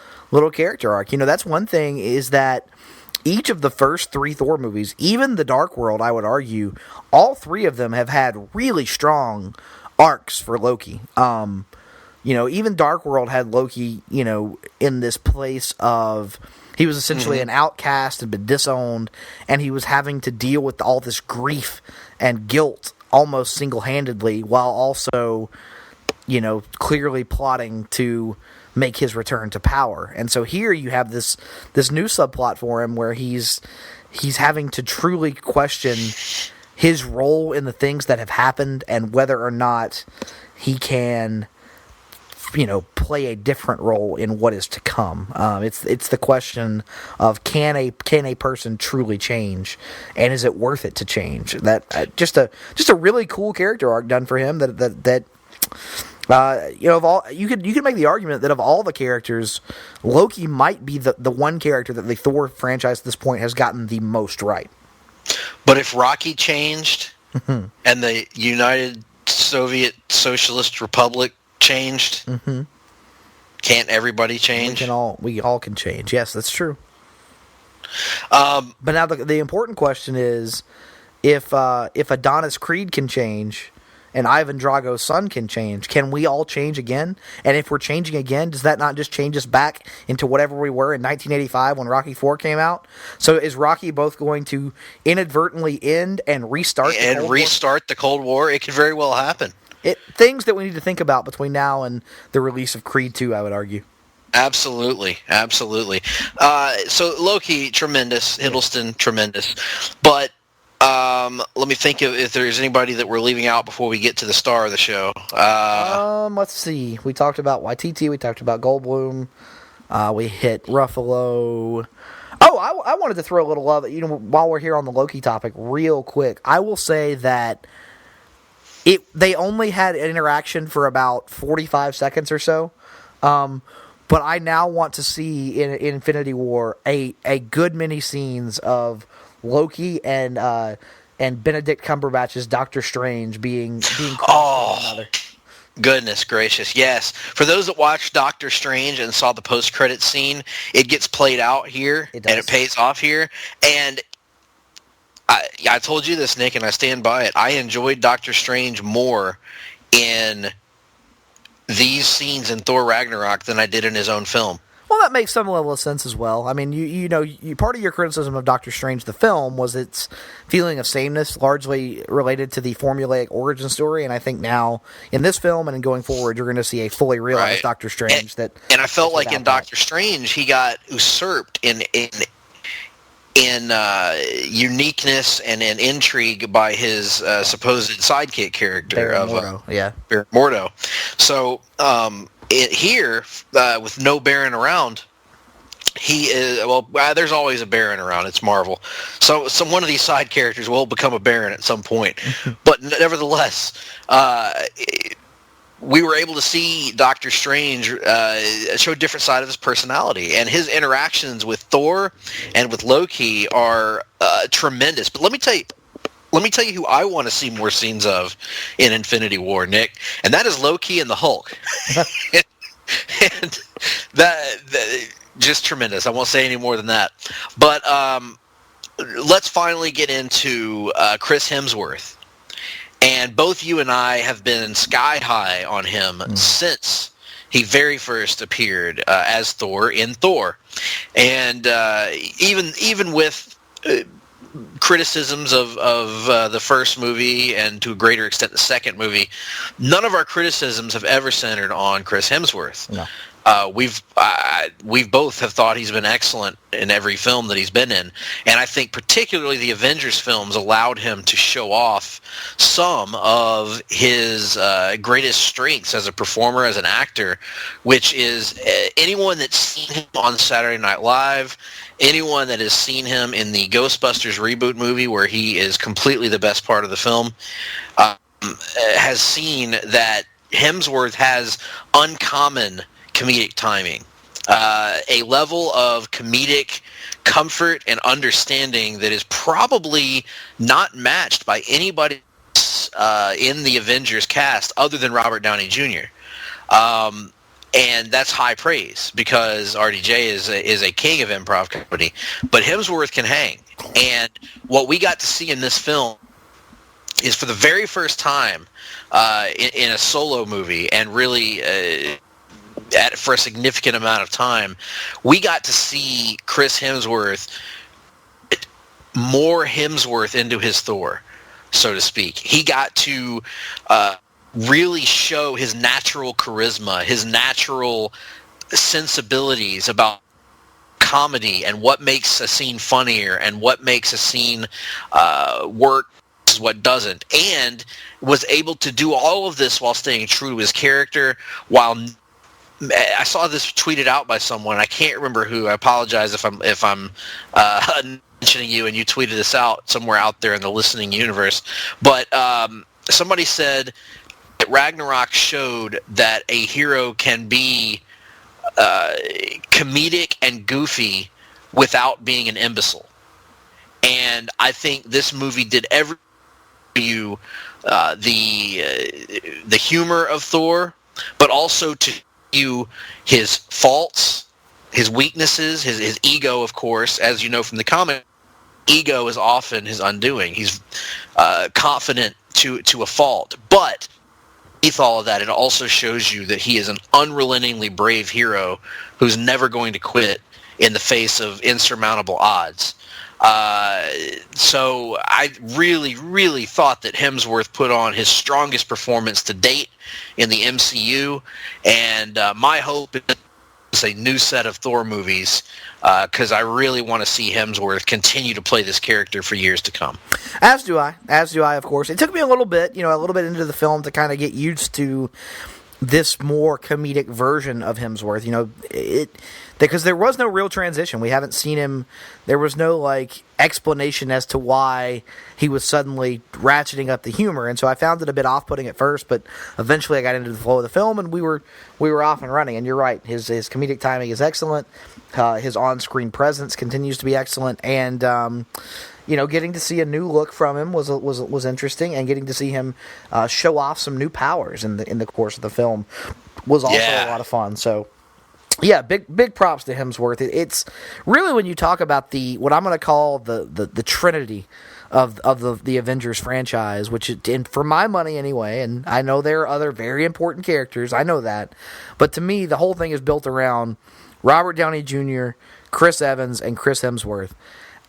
character arc. That's one thing, is that each of the first 3 Thor movies, even The Dark World, I would argue, all 3 of them have had really strong arcs for Loki. Even Dark World had Loki, in this place of, he was essentially an outcast and been disowned, and he was having to deal with all this grief and guilt almost single-handedly, while also, clearly plotting to make his return to power. And so here you have this new subplot for him where he's having to truly question his role in the things that have happened and whether or not he can, play a different role in what is to come. It's the question of can a person truly change, and is it worth it to change? That just a really cool character arc done for him. Of all, you could make the argument that of all the characters, Loki might be the one character that the Thor franchise at this point has gotten the most right. But if Rocky changed and the United Soviet Socialist Republic changed, can't everybody change? We all can change. Yes, that's true. But now the important question is, if Adonis Creed can change, and Ivan Drago's son can change, can we all change again? And if we're changing again, does that not just change us back into whatever we were in 1985 when Rocky IV came out? So is Rocky both going to inadvertently end and restart the Cold War? It could very well happen. Things that we need to think about between now and the release of Creed 2, I would argue. Absolutely. So Loki, tremendous. Hiddleston, tremendous. But let me think if there's anybody that we're leaving out before we get to the star of the show. Let's see. We talked about YTT. We talked about Goldblum. We hit Ruffalo. Oh, I wanted to throw a little love. While we're here on the Loki topic, real quick, I will say that they only had an interaction for about 45 seconds or so. But I now want to see in Infinity War a good many scenes of Loki and Benedict Cumberbatch's Doctor Strange being one another. Goodness gracious, yes. For those that watched Doctor Strange and saw the post-credit scene, it gets played out here, and it pays off here. And I told you this, Nick, and I stand by it. I enjoyed Doctor Strange more in these scenes in Thor Ragnarok than I did in his own film. Well, that makes some level of sense as well. I mean, you part of your criticism of Doctor Strange, the film, was its feeling of sameness, largely related to the formulaic origin story. And I think now, in this film and in going forward, you're going to see a fully realized Doctor Strange. And I felt like in Doctor Strange, he got usurped uniqueness and in intrigue by his supposed sidekick character Baron of Mordo, yeah. Baron Mordo. So here, with no Baron around, he is there's always a Baron around. It's Marvel, so one of these side characters will become a Baron at some point. But nevertheless, we were able to see Doctor Strange show a different side of his personality, and his interactions with Thor and with Loki are tremendous. But let me tell you who I want to see more scenes of in Infinity War, Nick, and that is Loki and the Hulk. And that just tremendous. I won't say any more than that. But let's finally get into Chris Hemsworth. And both you and I have been sky high on him since he very first appeared as Thor in Thor. And even with criticisms of the first movie and to a greater extent the second movie, none of our criticisms have ever centered on Chris Hemsworth. No. We've both have thought he's been excellent in every film that he's been in, and I think particularly the Avengers films allowed him to show off some of his greatest strengths as a performer, as an actor, which is anyone that's seen him on Saturday Night Live, anyone that has seen him in the Ghostbusters reboot movie where he is completely the best part of the film, has seen that Hemsworth has uncommon comedic timing, a level of comedic comfort and understanding that is probably not matched by anybody in the Avengers cast other than Robert Downey Jr. And that's high praise because RDJ is a king of improv comedy, but Hemsworth can hang. And what we got to see in this film is for the very first time in a solo movie, and really for a significant amount of time, we got to see Chris Hemsworth, more Hemsworth into his Thor, so to speak. He got to really show his natural charisma, his natural sensibilities about comedy and what makes a scene funnier and what makes a scene work versus what doesn't, and was able to do all of this while staying true to his character. While I saw this tweeted out by someone, I can't remember who. I apologize if I'm mentioning you and you tweeted this out somewhere out there in the listening universe. But somebody said that Ragnarok showed that a hero can be comedic and goofy without being an imbecile. And I think this movie did everything for you, the humor of Thor, but also to you his faults, his weaknesses, his ego, of course. As you know from the comic, ego is often his undoing. He's confident to a fault. But beneath all of that, it also shows you that he is an unrelentingly brave hero who's never going to quit in the face of insurmountable odds. So I really, really thought that Hemsworth put on his strongest performance to date in the MCU, and my hope is a new set of Thor movies, because I really want to see Hemsworth continue to play this character for years to come. As do I, of course. It took me a little bit into the film to kind of get used to this more comedic version of Hemsworth, because there was no real transition. We haven't seen him. There was no explanation as to why he was suddenly ratcheting up the humor, and so I found it a bit off-putting at first. But eventually, I got into the flow of the film, and we were off and running. And you're right, his comedic timing is excellent. His on-screen presence continues to be excellent, and getting to see a new look from him was interesting, and getting to see him show off some new powers in the course of the film was also a lot of fun. So, yeah, big props to Hemsworth. It's really, when you talk about what I'm going to call the trinity of the Avengers franchise, which, for my money anyway, and I know there are other very important characters, I know that, but to me, the whole thing is built around Robert Downey Jr., Chris Evans, and Chris Hemsworth.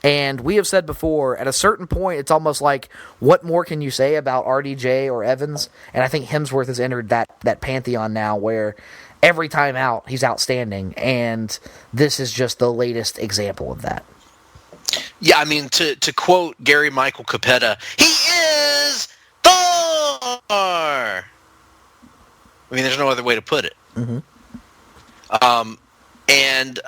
And we have said before, at a certain point, it's almost like, what more can you say about RDJ or Evans? And I think Hemsworth has entered that pantheon now, where every time out, he's outstanding. And this is just the latest example of that. Yeah, I mean, to quote Gary Michael Capetta, he is Thor! I mean, there's no other way to put it. Mm-hmm. And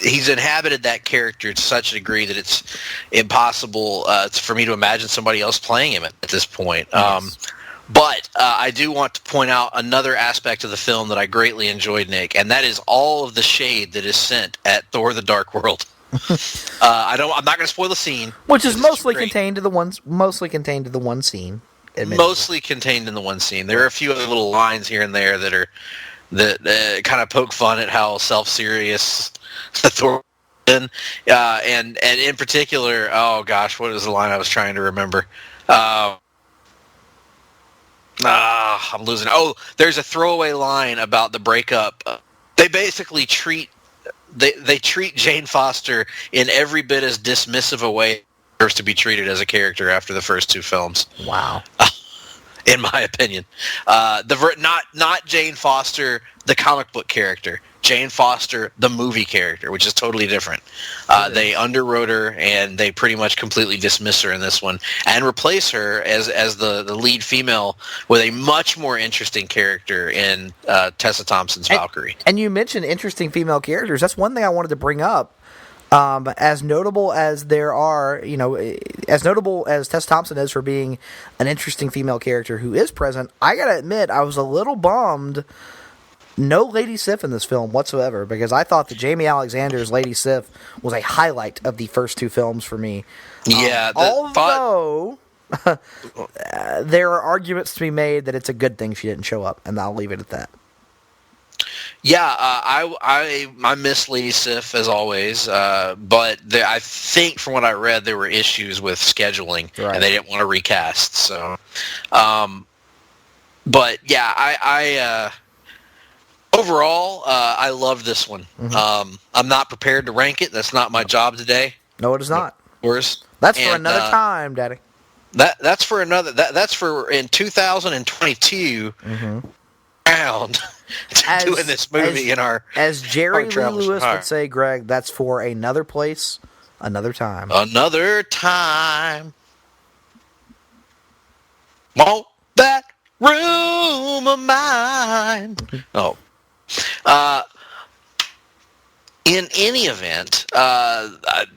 he's inhabited that character to such a degree that it's impossible for me to imagine somebody else playing him at this point. Yes. But I do want to point out another aspect of the film that I greatly enjoyed, Nick, and that is all of the shade that is sent at Thor: The Dark World. I'm not going to spoil the scene, which is mostly contained to the one scene. Admittedly. Mostly contained in the one scene. There are a few other little lines here and there that kind of poke fun at how self-serious Thor is. And in particular, oh gosh, what is the line I was trying to remember? I'm losing. Oh, there's a throwaway line about the breakup. They basically treat Jane Foster in every bit as dismissive a way deserves to be treated as a character after the first two films. Wow. In my opinion, not Jane Foster, the comic book character, Jane Foster, the movie character, which is totally different. They underwrote her, and they pretty much completely dismiss her in this one, and replace her as the lead female with a much more interesting character in Tessa Thompson's Valkyrie. And you mentioned interesting female characters. That's one thing I wanted to bring up. As notable as there are, as notable as Tessa Thompson is for being an interesting female character who is present, I gotta admit, I was a little bummed no Lady Sif in this film whatsoever, because I thought that Jamie Alexander's Lady Sif was a highlight of the first two films for me. Yeah, although there are arguments to be made that it's a good thing she didn't show up, and I'll leave it at that. Yeah, I miss Lady Sif as always, but I think from what I read, there were issues with scheduling, and they didn't want to recast. So, but yeah, I overall I love this one. Mm-hmm. I'm not prepared to rank it. That's not my job today. No, it is not. Of course, that's for another time, Daddy. That's for another. That's for in 2022. Mm-hmm. Round. Doing this movie in our as Jerry Lee Lewis would say, Greg, that's for another place, another time. Another time. Want that room of mine. Oh. In any event,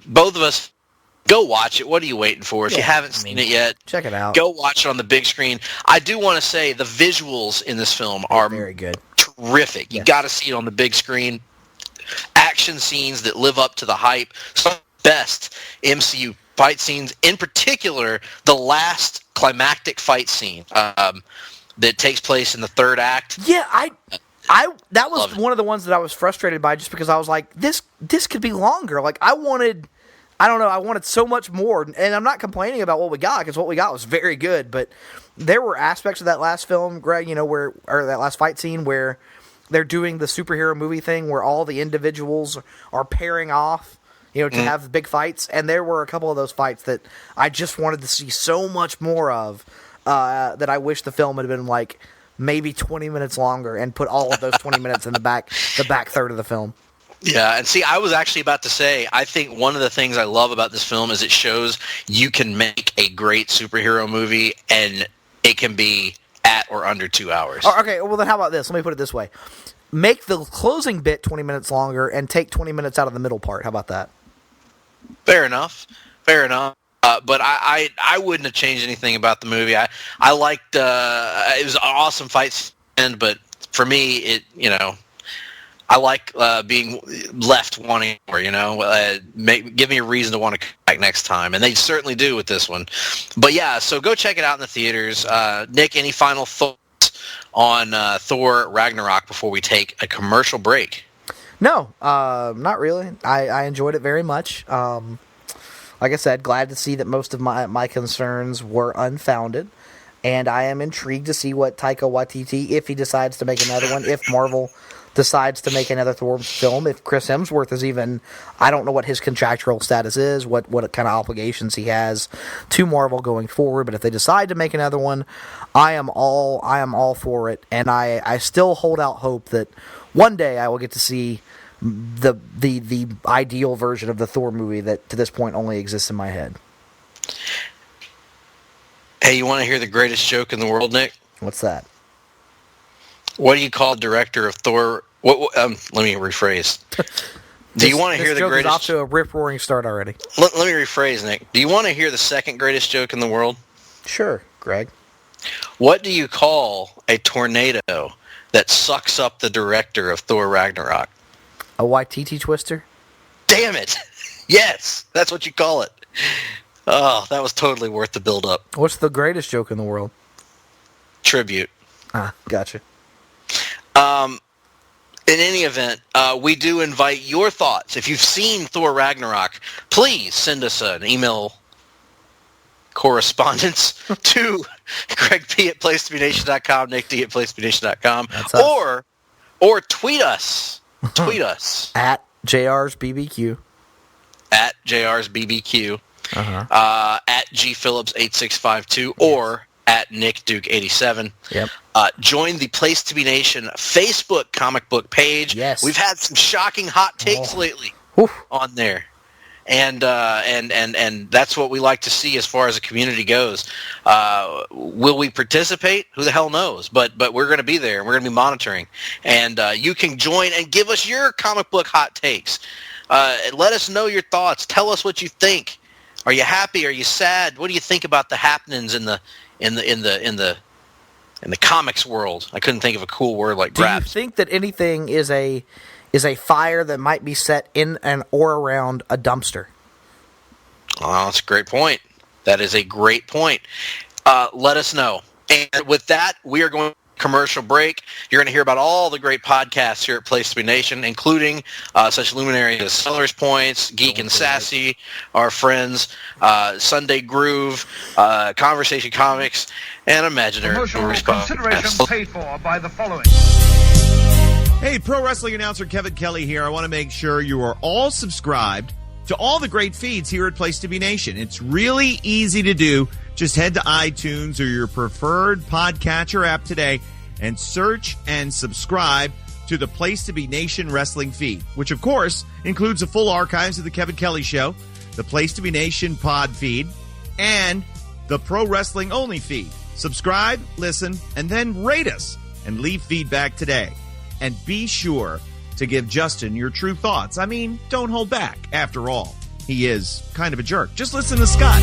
both of us go watch it. What are you waiting for? If you haven't seen it yet, check it out. Go watch it on the big screen. I do want to say the visuals in this film are very good. Terrific. You got to see it on the big screen. Action scenes that live up to the hype. Some of the best MCU fight scenes. In particular, the last climactic fight scene that takes place in the third act. Yeah, that was one of the ones that I was frustrated by, just because I was like, this could be longer. Like, I wanted so much more, and I'm not complaining about what we got, because what we got was very good, but there were aspects of that last film, Greg, or that last fight scene where they're doing the superhero movie thing where all the individuals are pairing off, to have the big fights, and there were a couple of those fights that I just wanted to see so much more of, that I wish the film had been like maybe 20 minutes longer and put all of those 20 minutes in the back third of the film. Yeah, and see, I was actually about to say, I think one of the things I love about this film is it shows you can make a great superhero movie, and it can be at or under 2 hours. Okay, well then how about this? Let me put it this way. Make the closing bit 20 minutes longer and take 20 minutes out of the middle part. How about that? Fair enough. But I wouldn't have changed anything about the movie. I liked, it was an awesome fight scene, but for me, I like being left wanting more, give me a reason to want to come back next time. And they certainly do with this one. But yeah, so go check it out in the theaters. Nick, any final thoughts on Thor Ragnarok before we take a commercial break? No, not really. I enjoyed it very much. Like I said, glad to see that most of my concerns were unfounded. And I am intrigued to see what Taika Waititi, if he decides to make another one, if Marvel decides to make another Thor film, if Chris Hemsworth is even, I don't know what his contractual status is, what kind of obligations he has to Marvel going forward, but if they decide to make another one, I am all for it, and I still hold out hope that one day I will get to see the ideal version of the Thor movie that to this point only exists in my head. Hey, you want to hear the greatest joke in the world, Nick? What's that? What do you call director of Thor? Let me rephrase. Do you want to hear the greatest? This joke is off to a rip-roaring start already. Let me rephrase, Nick. Do you want to hear the second greatest joke in the world? Sure, Greg. What do you call a tornado that sucks up the director of Thor Ragnarok? A Waititi twister? Damn it! Yes, that's what you call it. Oh, that was totally worth the build-up. What's the greatest joke in the world? Tribute. Ah, gotcha. In any event, we do invite your thoughts. If you've seen Thor Ragnarok, please send us an email correspondence to Greg P at placetobenation.com, Nick D at placetobenation.com, or tweet us. Tweet us. At JR's BBQ. At JR's BBQ. At G Phillips 8652 or at Nick Duke 87. Yep. Join the Place to Be Nation Facebook comic book page. Yes. We've had some shocking hot takes lately on there. And that's what we like to see as far as the community goes. Will we participate? Who the hell knows? But we're going to be there, and we're going to be monitoring. And you can join and give us your comic book hot takes. Let us know your thoughts. Tell us what you think. Are you happy? Are you sad? What do you think about the happenings in the comics world? I couldn't think of a cool word like grabs. Do you think that anything is a fire that might be set in and or around a dumpster? Oh, that's a great point. That is a great point. Let us know. And with that, we are going to commercial break. You're going to hear about all the great podcasts here at Place to Be Nation, including such luminaries as Sellers Points, Geek and Sassy, our friends, Sunday Groove, Conversation Comics, and Imaginary Consideration paid for by the following. Hey, pro wrestling announcer Kevin Kelly here. I want to make sure you are all subscribed to all the great feeds here at Place to Be Nation. It's really easy to do. Just head to iTunes or your preferred podcatcher app today and search and subscribe to the Place to Be Nation wrestling feed, which, of course, includes the full archives of the Kevin Kelly Show, the Place to Be Nation pod feed, and the Pro Wrestling Only feed. Subscribe, listen, and then rate us and leave feedback today. And be sure to give Justin your true thoughts. I mean, don't hold back. After all, he is kind of a jerk. Just listen to Scott.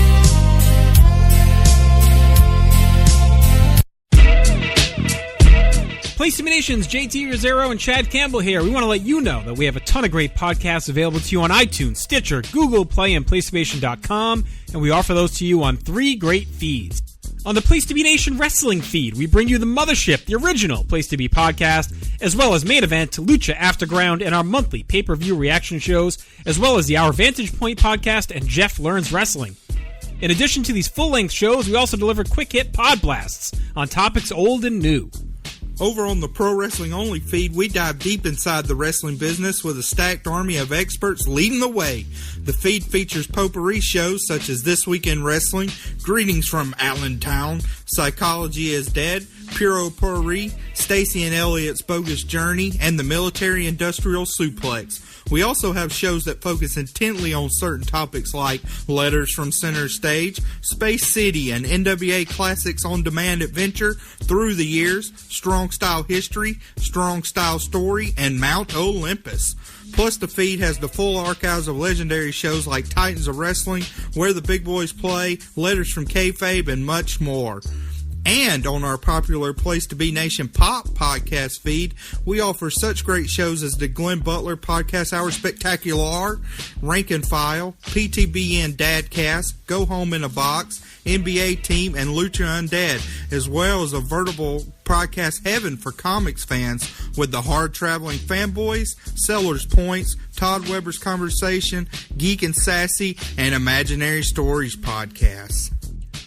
Place to Be Nation's JT Rosero and Chad Campbell here. We want to let you know that we have a ton of great podcasts available to you on iTunes, Stitcher, Google Play, and PlayStation.com, and we offer those to you on 3 great feeds. On the Place to Be Nation wrestling feed, we bring you the Mothership, the original Place to Be podcast, as well as Main Event, Lucha Afterground, and our monthly pay-per-view reaction shows, as well as the Our Vantage Point podcast and Jeff Learns Wrestling. In addition to these full-length shows, we also deliver quick-hit pod blasts on topics old and new. Over on the Pro Wrestling Only feed, we dive deep inside the wrestling business with a stacked army of experts leading the way. The feed features potpourri shows such as This Week in Wrestling, Greetings from Allentown, Psychology is Dead, Puro Potpourri, Stacy and Elliot's Bogus Journey, and the Military Industrial Suplex. We also have shows that focus intently on certain topics like Letters from Center Stage, Space City, and NWA Classics On Demand Adventure, Through the Years, Strong Style History, Strong Style Story, and Mount Olympus. Plus, the feed has the full archives of legendary shows like Titans of Wrestling, Where the Big Boys Play, Letters from Kayfabe, and much more. And on our popular Place to Be Nation Pop podcast feed, we offer such great shows as the Glenn Butler Podcast Hour Spectacular, Rank and File, PTBN Dadcast, Go Home in a Box, NBA Team, and Lucha Undead, as well as a veritable podcast heaven for comics fans with the Hard-Traveling Fanboys, Sellers Points, Todd Weber's Conversation, Geek and Sassy, and Imaginary Stories podcasts.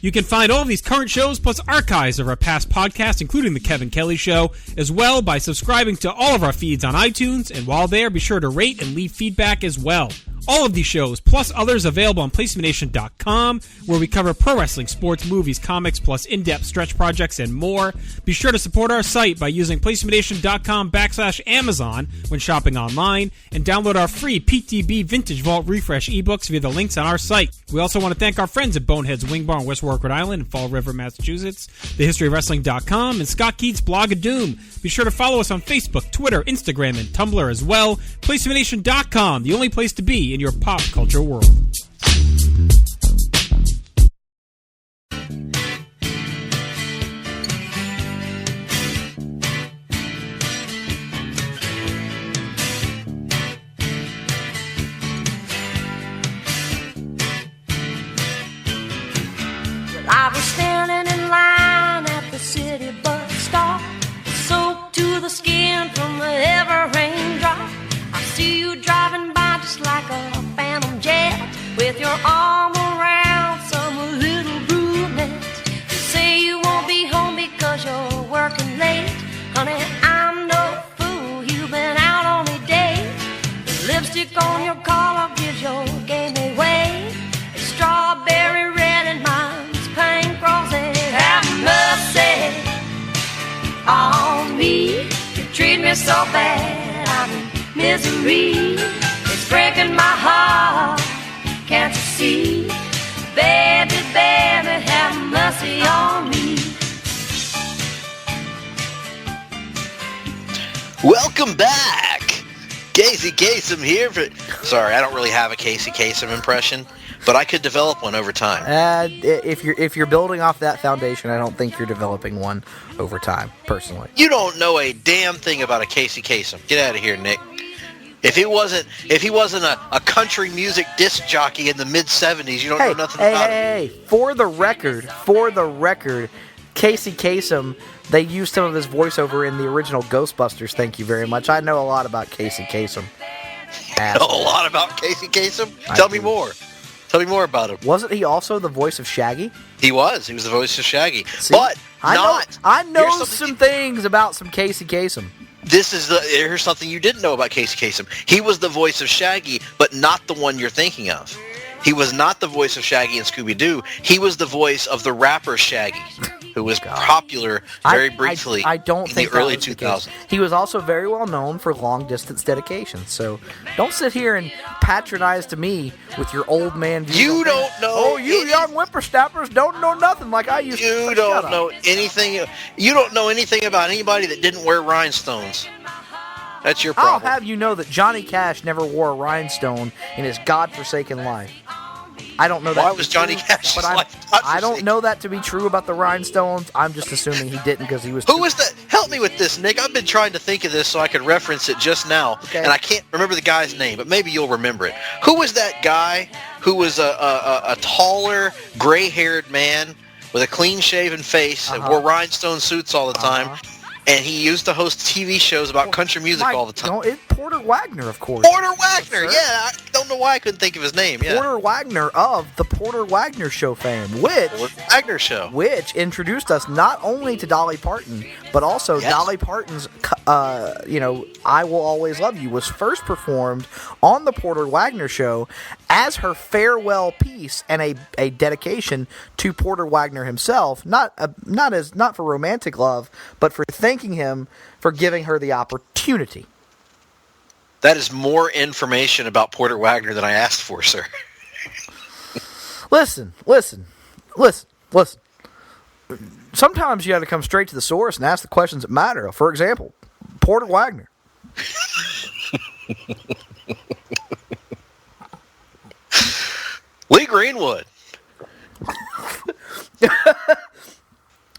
You can find all of these current shows plus archives of our past podcasts, including The Kevin Kelly Show, as well by subscribing to all of our feeds on iTunes, and while there, be sure to rate and leave feedback as well. All of these shows, plus others, available on PlaceToBeNation.com, where we cover pro wrestling, sports, movies, comics, plus in-depth stretch projects and more. Be sure to support our site by using PlaceToBeNation.com/Amazon when shopping online, and download our free PTB Vintage Vault Refresh ebooks via the links on our site. We also want to thank our friends at Bonehead's Wing Bar in West Warwick, Rhode Island, and Fall River, Massachusetts, TheHistoryOfWrestling.com, and Scott Keats' blog of Doom. Be sure to follow us on Facebook, Twitter, Instagram, and Tumblr as well. PlaceToBeNation.com, the only place to be in your pop culture world. I was standing in line at the city bus stop, soaked to the skin from the ever raindrop. I see you driving by just like a phantom jet, with your arm around some little brunette. You say you won't be home because you're working late. Honey, I'm no fool, you've been out on a date. The lipstick on your collar gives your game away. It's strawberry red and mine's pink rosy. Have mercy on me, you treat me so bad, I'm in misery. It's breaking my heart, can't you see? Baby, baby, have mercy on me. Welcome back. Casey Kasem here. Sorry, I don't really have a Casey Kasem impression, but I could develop one over time. If you're building off that foundation, I don't think you're developing one over time, personally. You don't know a damn thing about a Casey Kasem. Get out of here, Nick. If he wasn't a country music disc jockey in the mid-'70s, you don't know nothing about him. Hey, for the record, Casey Kasem, they used some of his voiceover in the original Ghostbusters. Thank you very much. I know a lot about Casey Kasem. Know a lot about Casey Kasem? Tell me more. Tell me more about him. Wasn't he also the voice of Shaggy? He was. He was the voice of Shaggy. See, but I know some things about some Casey Kasem. Here's something you didn't know about Casey Kasem. He was the voice of Shaggy, but not the one you're thinking of. He was not the voice of Shaggy and Scooby-Doo. He was the voice of the rapper Shaggy, who was popular very briefly in the early 2000s. He was also very well known for long-distance dedications. So don't sit here and patronize to me with your old man views. You don't know. Oh, you young whippersnappers don't know nothing like I used to. You don't know anything. You don't know anything about anybody that didn't wear rhinestones. That's your problem. I'll have you know that Johnny Cash never wore a rhinestone in his godforsaken life. I don't know that. Why was Johnny Cash's life I don't know that to be true about the rhinestones. I'm just assuming he didn't because he was. Who was that? Help me with this, Nick. I've been trying to think of this so I could reference it just now, and I can't remember the guy's name, but maybe you'll remember it. Who was that guy who was a taller, gray-haired man with a clean-shaven face and wore rhinestone suits all the time? And he used to host TV shows about country music all the time. No, it's Porter Wagoner, of course. Porter Wagoner, yeah. I don't know why I couldn't think of his name. Yeah. Porter Wagoner of the Porter Wagoner Show fame, which introduced us not only to Dolly Parton, but also Dolly Parton's, I Will Always Love You was first performed on the Porter Wagoner Show as her farewell piece and a dedication to Porter Wagoner himself, not for romantic love, but for thanking him for giving her the opportunity. That is more information about Porter Wagoner than I asked for, sir. Listen. Sometimes you got to come straight to the source and ask the questions that matter. For example, Porter Wagoner. Lee Greenwood.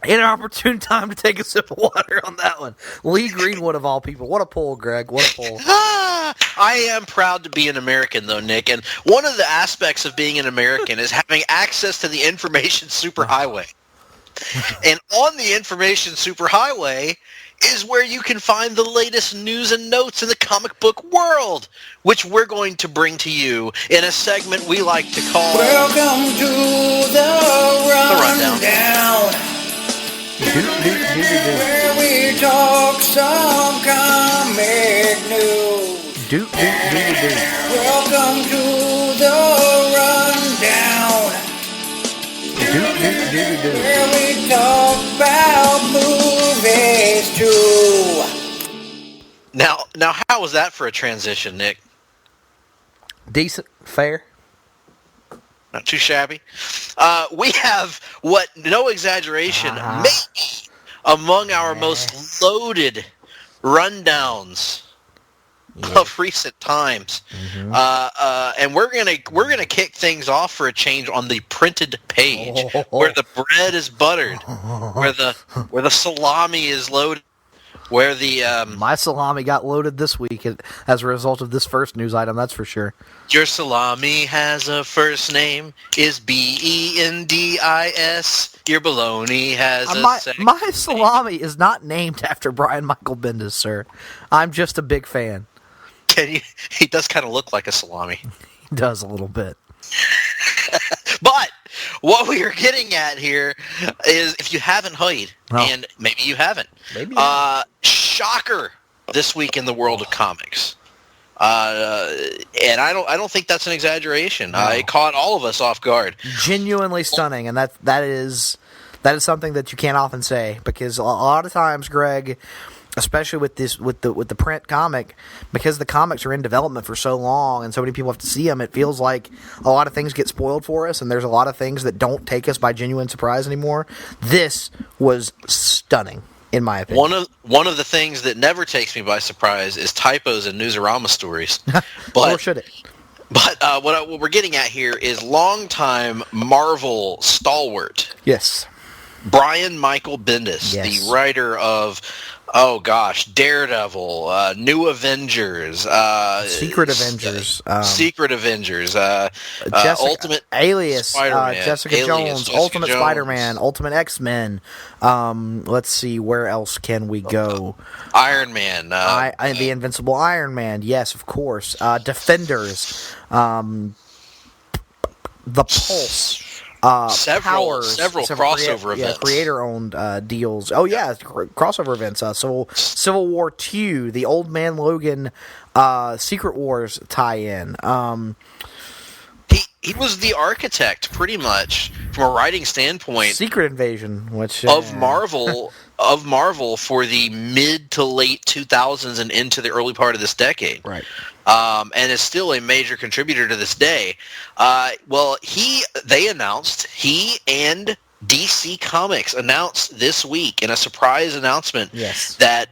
Inopportune time to take a sip of water on that one. Lee Greenwood of all people. What a pull, Greg. What a pull. I am proud to be an American, though, Nick. And one of the aspects of being an American is having access to the information superhighway. And on the information superhighway is where you can find the latest news and notes in the comic book world, which we're going to bring to you in a segment we like to call Welcome to the Rundown. Where we talk some comic news. Welcome to the Rundown. Where we talk about movies too. Now, how was that for a transition, Nick? Decent, fair. Not too shabby. We have what, no exaggeration, maybe among our most loaded rundowns of recent times, and we're gonna kick things off for a change on the printed page, where the bread is buttered, where the salami is loaded. Where the my salami got loaded this week as a result of this first news item, that's for sure. Your salami has a first name, is Bendis. Your bologna has a second my salami is not named after Brian Michael Bendis, sir. I'm just a big fan. He does kind of look like a salami. He does a little bit. But what we are getting at here is, if you haven't heard, and maybe you haven't, shocker this week in the world of comics. And I don't think that's an exaggeration. No. It caught all of us off guard. Genuinely stunning, and that is something that you can't often say, because a lot of times, Greg, especially with the print comic, because the comics are in development for so long and so many people have to see them, it feels like a lot of things get spoiled for us, and there's a lot of things that don't take us by genuine surprise anymore. This was stunning, in my opinion. One of the things that never takes me by surprise is typos in Newsarama stories. But, or should it? But what we're getting at here is longtime Marvel stalwart. Yes. Brian Michael Bendis, the writer of, Daredevil, New Avengers, Secret Avengers, Ultimate Alias, Spider-Man, Jessica Jones, Ultimate Spider-Man, Ultimate X-Men. Let's see, where else can we go? Iron Man, the Invincible Iron Man. Yes, of course. Defenders, The Pulse. Several crossover events. Yeah, creator-owned deals. Oh, yeah, crossover events. Civil War II, the Old Man Logan Secret Wars tie-in. He was the architect, pretty much, from a writing standpoint. Secret Invasion, which of Marvel for the mid to late 2000s and into the early part of this decade. Right. And is still a major contributor to this day. They announced, he and DC Comics announced this week in a surprise announcement that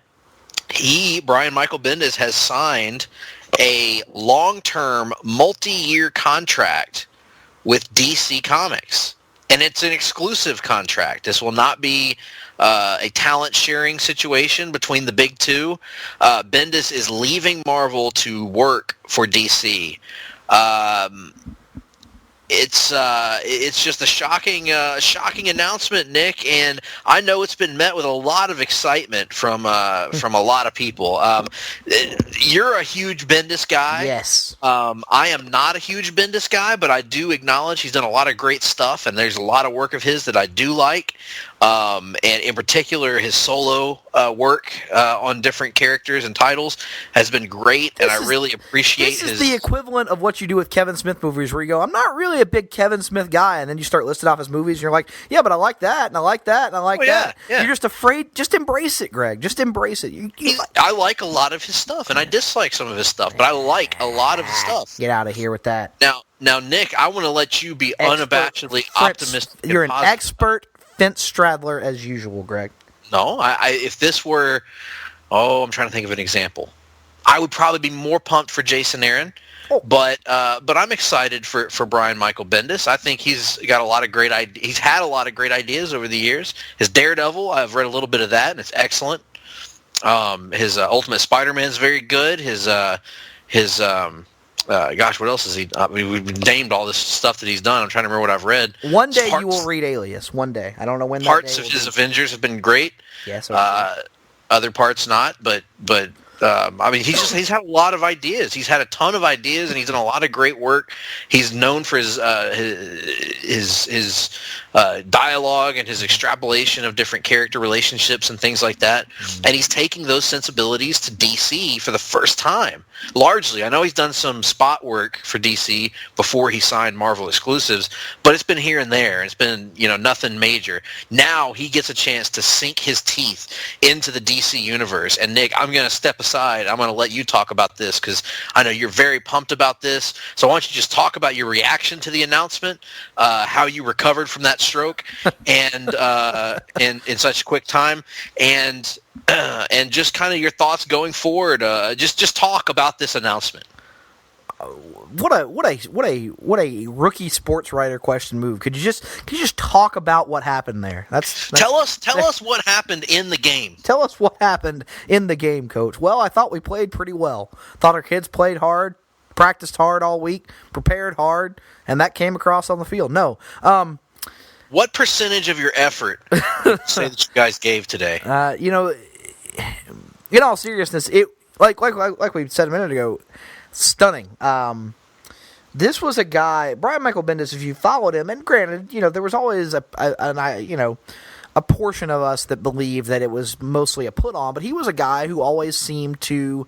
Brian Michael Bendis, has signed a long-term, multi-year contract with DC Comics. And it's an exclusive contract. This will not be a talent-sharing situation between the big two. Bendis is leaving Marvel to work for DC. It's just a shocking announcement, Nick, and I know it's been met with a lot of excitement from a lot of people. You're a huge Bendis guy. Yes. I am not a huge Bendis guy, but I do acknowledge he's done a lot of great stuff, and there's a lot of work of his that I do like. And in particular, his solo work on different characters and titles has been great, and I really appreciate This is the equivalent of what you do with Kevin Smith movies, where you go, I'm not really a big Kevin Smith guy, and then you start listing off his movies, and you're like, yeah, but I like that, and I like that, and I like that. Yeah. You're just afraid. Just embrace it, Greg. Just embrace it. I like a lot of his stuff, and I dislike some of his stuff, but I like a lot of his stuff. Get out of here with that. Now, Nick, I want to let you be unabashedly optimistic. You're an expert fence straddler as usual, Greg. No, if this were, I'm trying to think of an example. I would probably be more pumped for Jason Aaron, but I'm excited for Brian Michael Bendis. I think he's got a lot of great ideas. He's had a lot of great ideas over the years. His Daredevil, I've read a little bit of that, and it's excellent. His Ultimate Spider-Man is very good. His Gosh, what else is he? I mean, we've named all this stuff that he's done. I'm trying to remember what I've read. One day you will read Alias. One day. I don't know when. Parts of his Avengers have been great. Yes. Other parts not, but I mean, he's had a lot of ideas. He's had a ton of ideas, and he's done a lot of great work. He's known for his dialogue and his extrapolation of different character relationships and things like that. And he's taking those sensibilities to DC for the first time. Largely, I know he's done some spot work for DC before he signed Marvel exclusives, but it's been here and there. It's been, nothing major. Now he gets a chance to sink his teeth into the DC universe. And Nick, I'm going to step aside. I'm going to let you talk about this because I know you're very pumped about this. So why don't you just talk about your reaction to the announcement, how you recovered from that stroke, and in such a quick time, and just kind of your thoughts going forward. Just talk about this announcement. What a rookie sports writer question move. Could you just talk about what happened there? Tell us what happened in the game. Tell us what happened in the game, Coach. Well, I thought we played pretty well. Thought our kids played hard, practiced hard all week, prepared hard, and that came across on the field. No. What percentage of your effort would you say that you guys gave today? In all seriousness, it like we said a minute ago, stunning. This was a guy, Brian Michael Bendis. If you followed him, and granted, there was always a portion of us that believed that it was mostly a put on, but he was a guy who always seemed to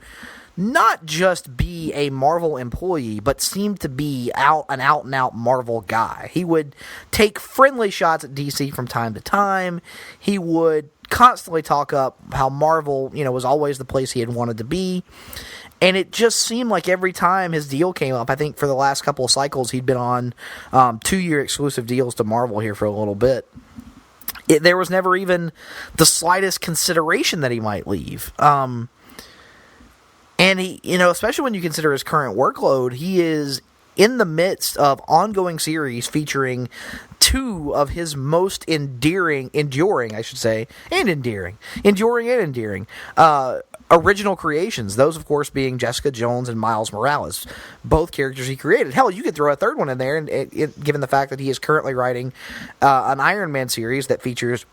not just be a Marvel employee, but seemed to be an out-and-out Marvel guy. He would take friendly shots at DC from time to time. He would constantly talk up how Marvel, was always the place he had wanted to be. And it just seemed like every time his deal came up, I think for the last couple of cycles, he'd been on 2-year exclusive deals to Marvel here for a little bit. There was never even the slightest consideration that he might leave. And he, especially when you consider his current workload, he is in the midst of ongoing series featuring 2 of his most enduring original creations. Those, of course, being Jessica Jones and Miles Morales, both characters he created. Hell, you could throw a third one in there, and given the fact that he is currently writing an Iron Man series that features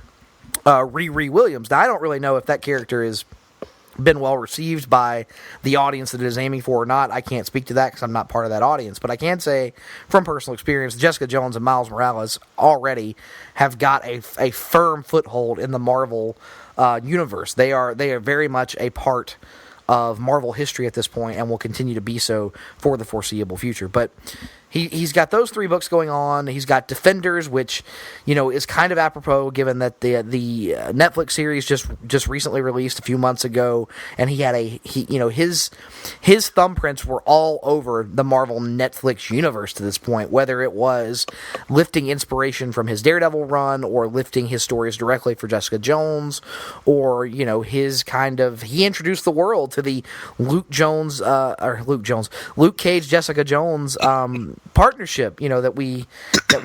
Riri Williams. Now, I don't really know if that character is been well received by the audience that it is aiming for or not. I can't speak to that because I'm not part of that audience, but I can say from personal experience, Jessica Jones and Miles Morales already have got a firm foothold in the Marvel universe. They are very much a part of Marvel history at this point and will continue to be so for the foreseeable future. But he's got those 3 books going on. He's got Defenders, which is kind of apropos given that the Netflix series just recently released a few months ago, and he had his thumbprints were all over the Marvel Netflix universe to this point, whether it was lifting inspiration from his Daredevil run or lifting his stories directly for Jessica Jones, or his he introduced the world to the Luke Cage Jessica Jones partnership, that we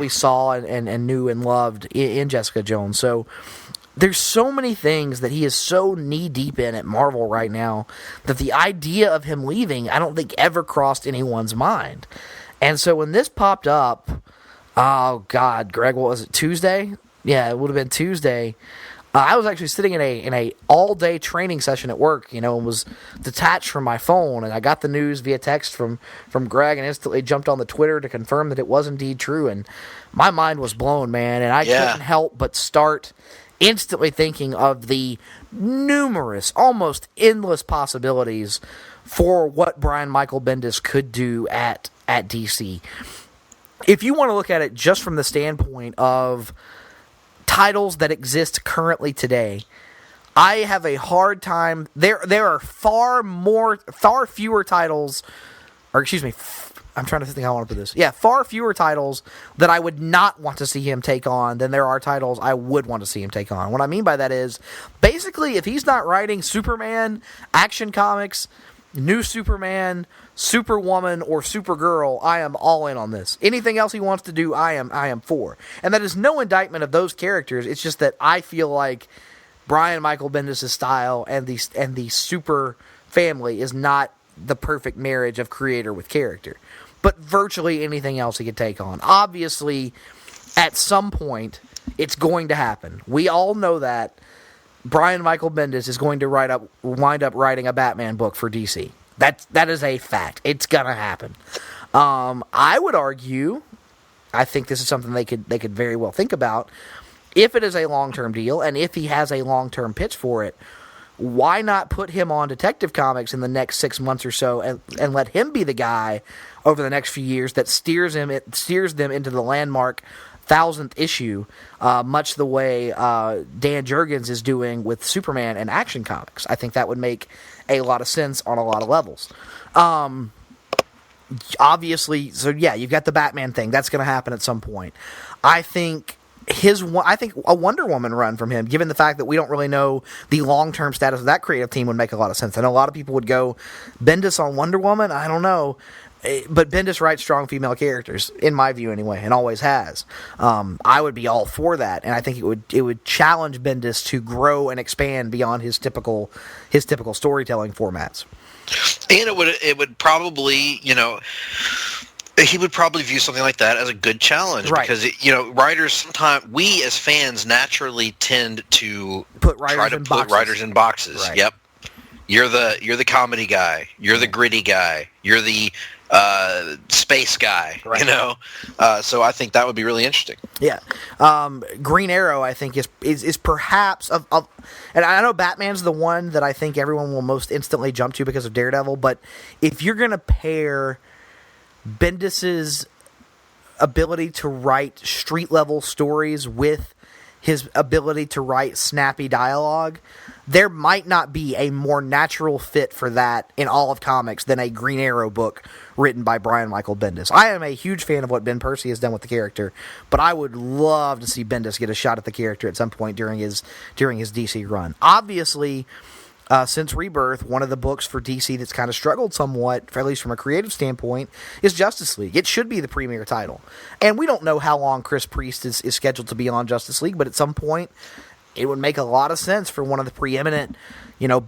saw and knew and loved in Jessica Jones. So there's so many things that he is so knee deep in at Marvel right now that the idea of him leaving, I don't think ever crossed anyone's mind. And so when this popped up, oh God, Greg, what was it, Tuesday? Yeah, it would have been Tuesday. I was actually sitting in a all-day training session at work, and was detached from my phone, and I got the news via text from Greg and instantly jumped on the Twitter to confirm that it was indeed true, and my mind was blown, man, and I couldn't help but start instantly thinking of the numerous, almost endless possibilities for what Brian Michael Bendis could do at DC. If you want to look at it just from the standpoint of titles that exist currently today, I have a hard time. There are far fewer titles, or excuse me, I'm trying to think how I want to put this. Yeah, far fewer titles that I would not want to see him take on than there are titles I would want to see him take on. What I mean by that is, basically, if he's not writing Superman, Action Comics, New Superman, Superwoman, or Supergirl, I am all in on this. Anything else he wants to do, I am for. And that is no indictment of those characters. It's just that I feel like Brian Michael Bendis' style and the super family is not the perfect marriage of creator with character. But virtually anything else he could take on. Obviously, at some point, it's going to happen. We all know that Brian Michael Bendis is going to wind up writing a Batman book for DC. That is a fact. It's gonna happen. I would argue, I think this is something they could very well think about. If it is a long-term deal, and if he has a long-term pitch for it, why not put him on Detective Comics in the next 6 months or so, and let him be the guy over the next few years that steers them into the landmark 1,000th issue, much the way Dan Jurgens is doing with Superman and Action Comics. I think that would make a lot of sense on a lot of levels. Obviously, so yeah, you've got the Batman thing. That's going to happen at some point. I think a Wonder Woman run from him, given the fact that we don't really know the long-term status of that creative team, would make a lot of sense. I know a lot of people would go, Bendis on Wonder Woman? I don't know. But Bendis writes strong female characters, in my view anyway, and always has. I would be all for that, and I think it would challenge Bendis to grow and expand beyond his typical storytelling formats. And it would probably, he would probably view something like that as a good challenge, right? Because writers sometimes, we as fans naturally tend to put writers in boxes. Right. Yep. You're the comedy guy. You're the gritty guy. You're the space guy. Right. So I think that would be really interesting. Yeah. Green Arrow, I think, is perhaps and I know Batman's the one that I think everyone will most instantly jump to because of Daredevil, but if you're going to pair Bendis's ability to write street-level stories with his ability to write snappy dialogue, there might not be a more natural fit for that in all of comics than a Green Arrow book written by Brian Michael Bendis. I am a huge fan of what Ben Percy has done with the character, but I would love to see Bendis get a shot at the character at some point during his DC run. Obviously, since Rebirth, one of the books for DC that's kind of struggled somewhat, at least from a creative standpoint, is Justice League. It should be the premier title. And we don't know how long Chris Priest is scheduled to be on Justice League, but at some point, it would make a lot of sense for one of the preeminent,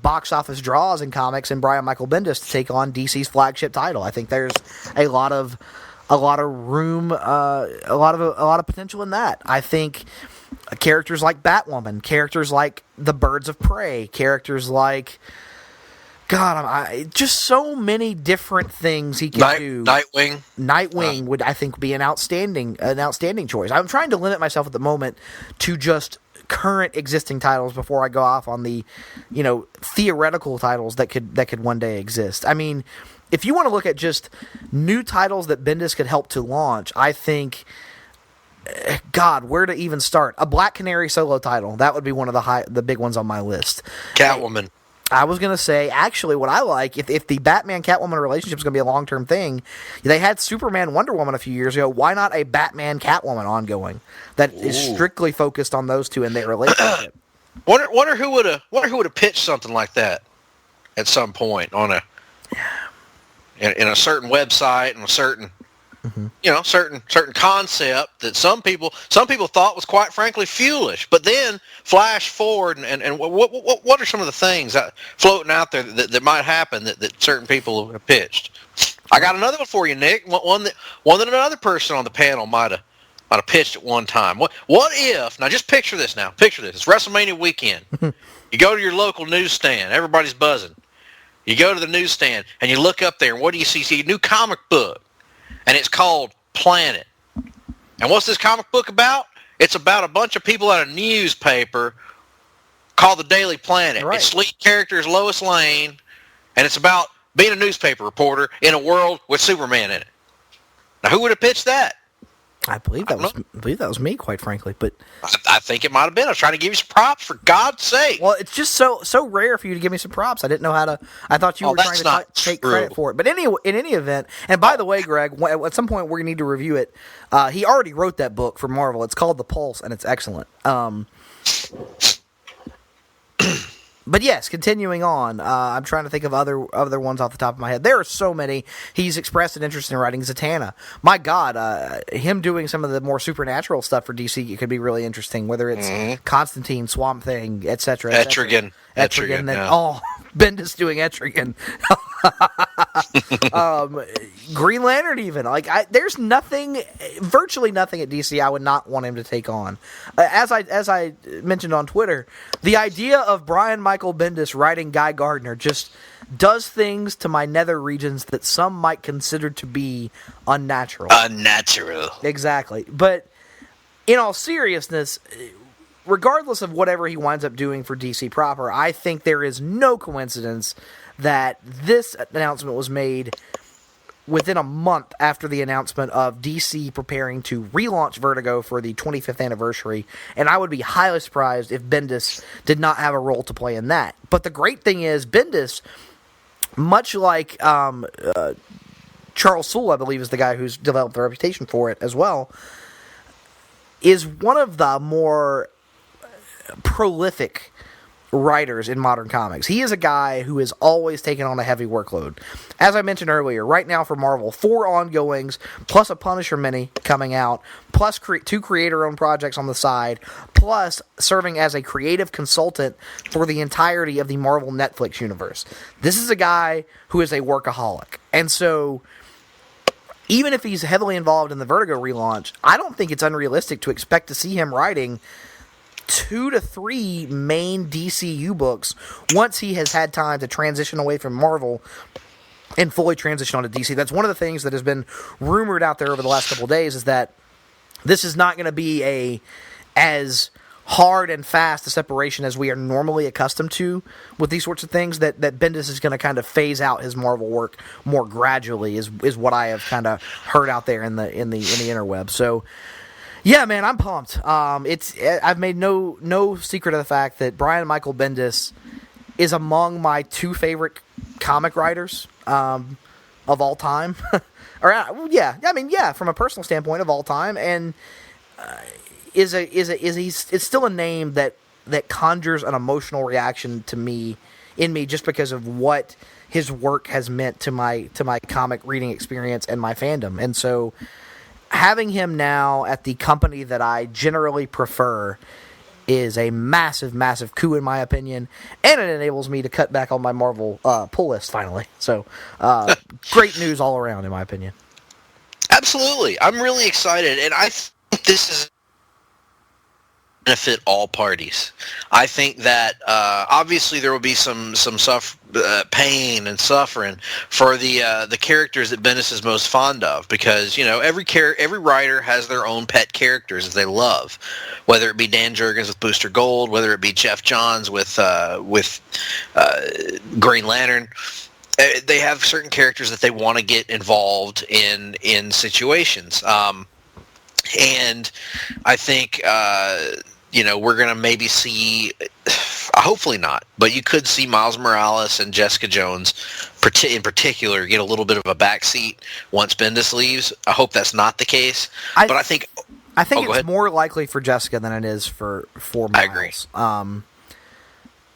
box office draws in comics and Brian Michael Bendis to take on DC's flagship title. I think there's a lot of room, a lot of potential in that. I think characters like Batwoman, characters like the Birds of Prey, characters like just so many different things he can do. Nightwing would, I think, be an outstanding choice. I'm trying to limit myself at the moment to just current existing titles before I go off on the, theoretical titles that could one day exist. I mean, if you want to look at just new titles that Bendis could help to launch, I think, God, where to even start? A Black Canary solo title, that would be one of the big ones on my list. Catwoman. I was going to say, actually, what I like, if the Batman-Catwoman relationship is going to be a long-term thing, they had Superman-Wonder Woman a few years ago. Why not a Batman-Catwoman ongoing that is strictly focused on those two and their relationship? Wonder who would have pitched something like that at some point on in a certain website and a certain certain concept that some people thought was quite frankly foolish. But then flash forward and what are some of the things that floating out there that might happen that certain people have pitched? I got another one for you, Nick. One that another person on the panel might have pitched at one time. What if, now just picture this now. Picture this. It's WrestleMania weekend. You go to your local newsstand. Everybody's buzzing. You go to the newsstand and you look up there and what do you see? You see a new comic book. And it's called Planet. And what's this comic book about? It's about a bunch of people at a newspaper called the Daily Planet. Right. Its lead character is Lois Lane, and it's about being a newspaper reporter in a world with Superman in it. Now, who would have pitched that? I believe that was me, quite frankly. But I think it might have been. I was trying to give you some props, for God's sake. Well, it's just so rare for you to give me some props. I didn't know how to. I thought you were trying to take credit for it. But in any event, and by the way, Greg, at some point we're going to need to review it. He already wrote that book for Marvel. It's called The Pulse, and it's excellent. But yes, continuing on, I'm trying to think of other ones off the top of my head. There are so many. He's expressed an interest in writing Zatanna. My God, him doing some of the more supernatural stuff for DC, it could be really interesting, whether it's Constantine, Swamp Thing, etc. Etrigan. Bendis doing Etrigan. Green Lantern, even there's virtually nothing at DC I would not want him to take on. As I mentioned on Twitter, the idea of Brian Michael Bendis writing Guy Gardner just does things to my nether regions that some might consider to be unnatural. Unnatural. Exactly. But in all seriousness, regardless of whatever he winds up doing for DC proper, I think there is no coincidence that this announcement was made within a month after the announcement of DC preparing to relaunch Vertigo for the 25th anniversary, and I would be highly surprised if Bendis did not have a role to play in that. But the great thing is, Bendis, much like Charles Soule, I believe, is the guy who's developed the reputation for it as well, is one of the more prolific writers in modern comics. He is a guy who is always taking on a heavy workload. As I mentioned earlier, right now for Marvel, 4 ongoings, plus a Punisher mini coming out, plus 2 creator-owned projects on the side, plus serving as a creative consultant for the entirety of the Marvel Netflix universe. This is a guy who is a workaholic. And so, even if he's heavily involved in the Vertigo relaunch, I don't think it's unrealistic to expect to see him writing 2 to 3 main DCU books once he has had time to transition away from Marvel and fully transition onto DC. That's one of the things that has been rumored out there over the last couple of days, is that this is not going to be as hard and fast a separation as we are normally accustomed to with these sorts of things, that Bendis is going to kind of phase out his Marvel work more gradually, is what I have kind of heard out there in the interweb. So yeah, man, I'm pumped. I've made no secret of the fact that Brian Michael Bendis is among my 2 favorite comic writers of all time. From a personal standpoint, of all time, and it's still a name that conjures an emotional reaction in me just because of what his work has meant to my comic reading experience and my fandom. And so, having him now at the company that I generally prefer is a massive, massive coup in my opinion, and it enables me to cut back on my Marvel pull list finally. So, great news all around in my opinion. Absolutely. I'm really excited, and I think this is benefit all parties. I think that obviously there will be some pain and suffering for the characters that Bendis is most fond of, because every writer has their own pet characters that they love, whether it be Dan Jurgens with Booster Gold, whether it be Jeff Johns with Green Lantern. They have certain characters that they want to get involved in situations, and I think we're going to maybe see, hopefully not, but you could see Miles Morales and Jessica Jones in particular get a little bit of a backseat once Bendis leaves. I hope that's not the case, but I think it's more likely for Jessica than it is for Miles. I agree.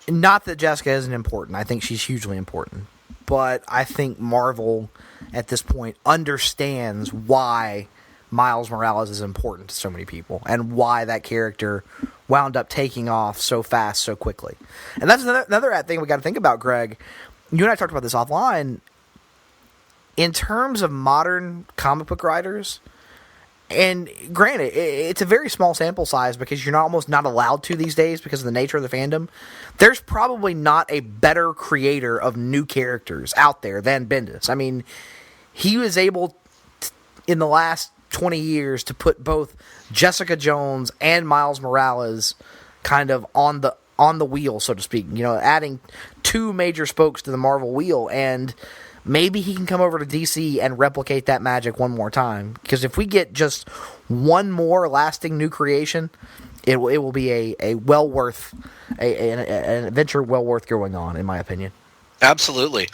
Not that Jessica isn't important. I think she's hugely important. But I think Marvel, at this point, understands why Miles Morales is important to so many people, and why that character wound up taking off so fast, so quickly. And that's another thing we got to think about, Greg. You and I talked about this offline. In terms of modern comic book writers, and granted, it's a very small sample size because you're almost not allowed to these days because of the nature of the fandom, there's probably not a better creator of new characters out there than Bendis. I mean, he was able in the last 20 years to put both Jessica Jones and Miles Morales kind of on the wheel, so to speak, adding 2 major spokes to the Marvel wheel, and maybe he can come over to DC and replicate that magic one more time, because if we get just one more lasting new creation, it will be an adventure well worth going on, in my opinion. Absolutely.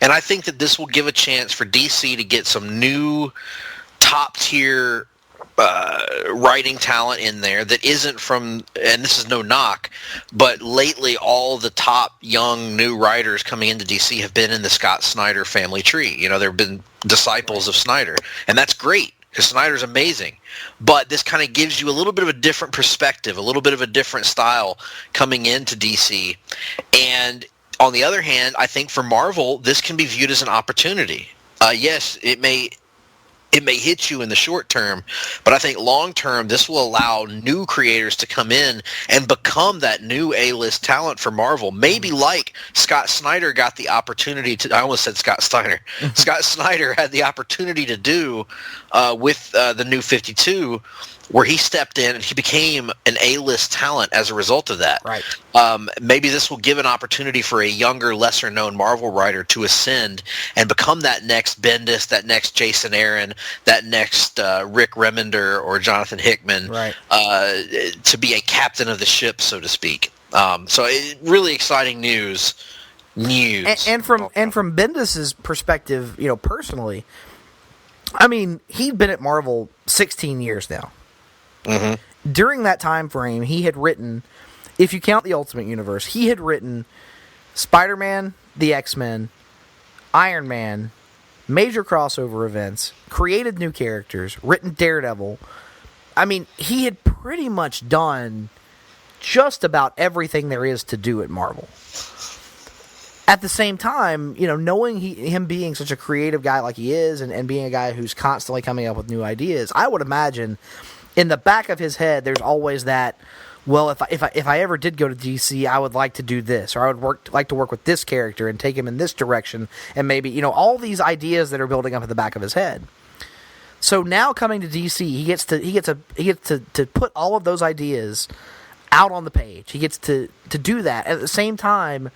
And I think that this will give a chance for DC to get some new top-tier writing talent in there that isn't from, and this is no knock, but lately all the top young new writers coming into DC have been in the Scott Snyder family tree. There have been disciples of Snyder, and that's great because Snyder's amazing. But this kind of gives you a little bit of a different perspective, a little bit of a different style coming into DC, and On the other hand, I think for Marvel, this can be viewed as an opportunity. Yes, it may hit you in the short term, but I think long term, this will allow new creators to come in and become that new A-list talent for Marvel. Maybe like Scott Snyder got the opportunity to, I almost said Scott Steiner. Scott Snyder had the opportunity to do with the New 52, where he stepped in and he became an A-list talent as a result of that. Right. Maybe this will give an opportunity for a younger, lesser-known Marvel writer to ascend and become that next Bendis, that next Jason Aaron, that next Rick Remender or Jonathan Hickman, right. To be a captain of the ship, so to speak. So really exciting news. And from Bendis's perspective, personally, I mean, he'd been at Marvel 16 years now. Mm-hmm. During that time frame, he had written, if you count the Ultimate Universe, he had written Spider-Man, the X-Men, Iron Man, major crossover events, created new characters, written Daredevil. I mean, he had pretty much done just about everything there is to do at Marvel. At the same time, knowing him being such a creative guy like he is and being a guy who's constantly coming up with new ideas, I would imagine in the back of his head, there's always that, well, if I ever did go to DC, I would like to do this, or I would like to work with this character and take him in this direction, and maybe, all these ideas that are building up at the back of his head. So now coming to DC, he gets to put all of those ideas out on the page. He gets to do that. At the same time,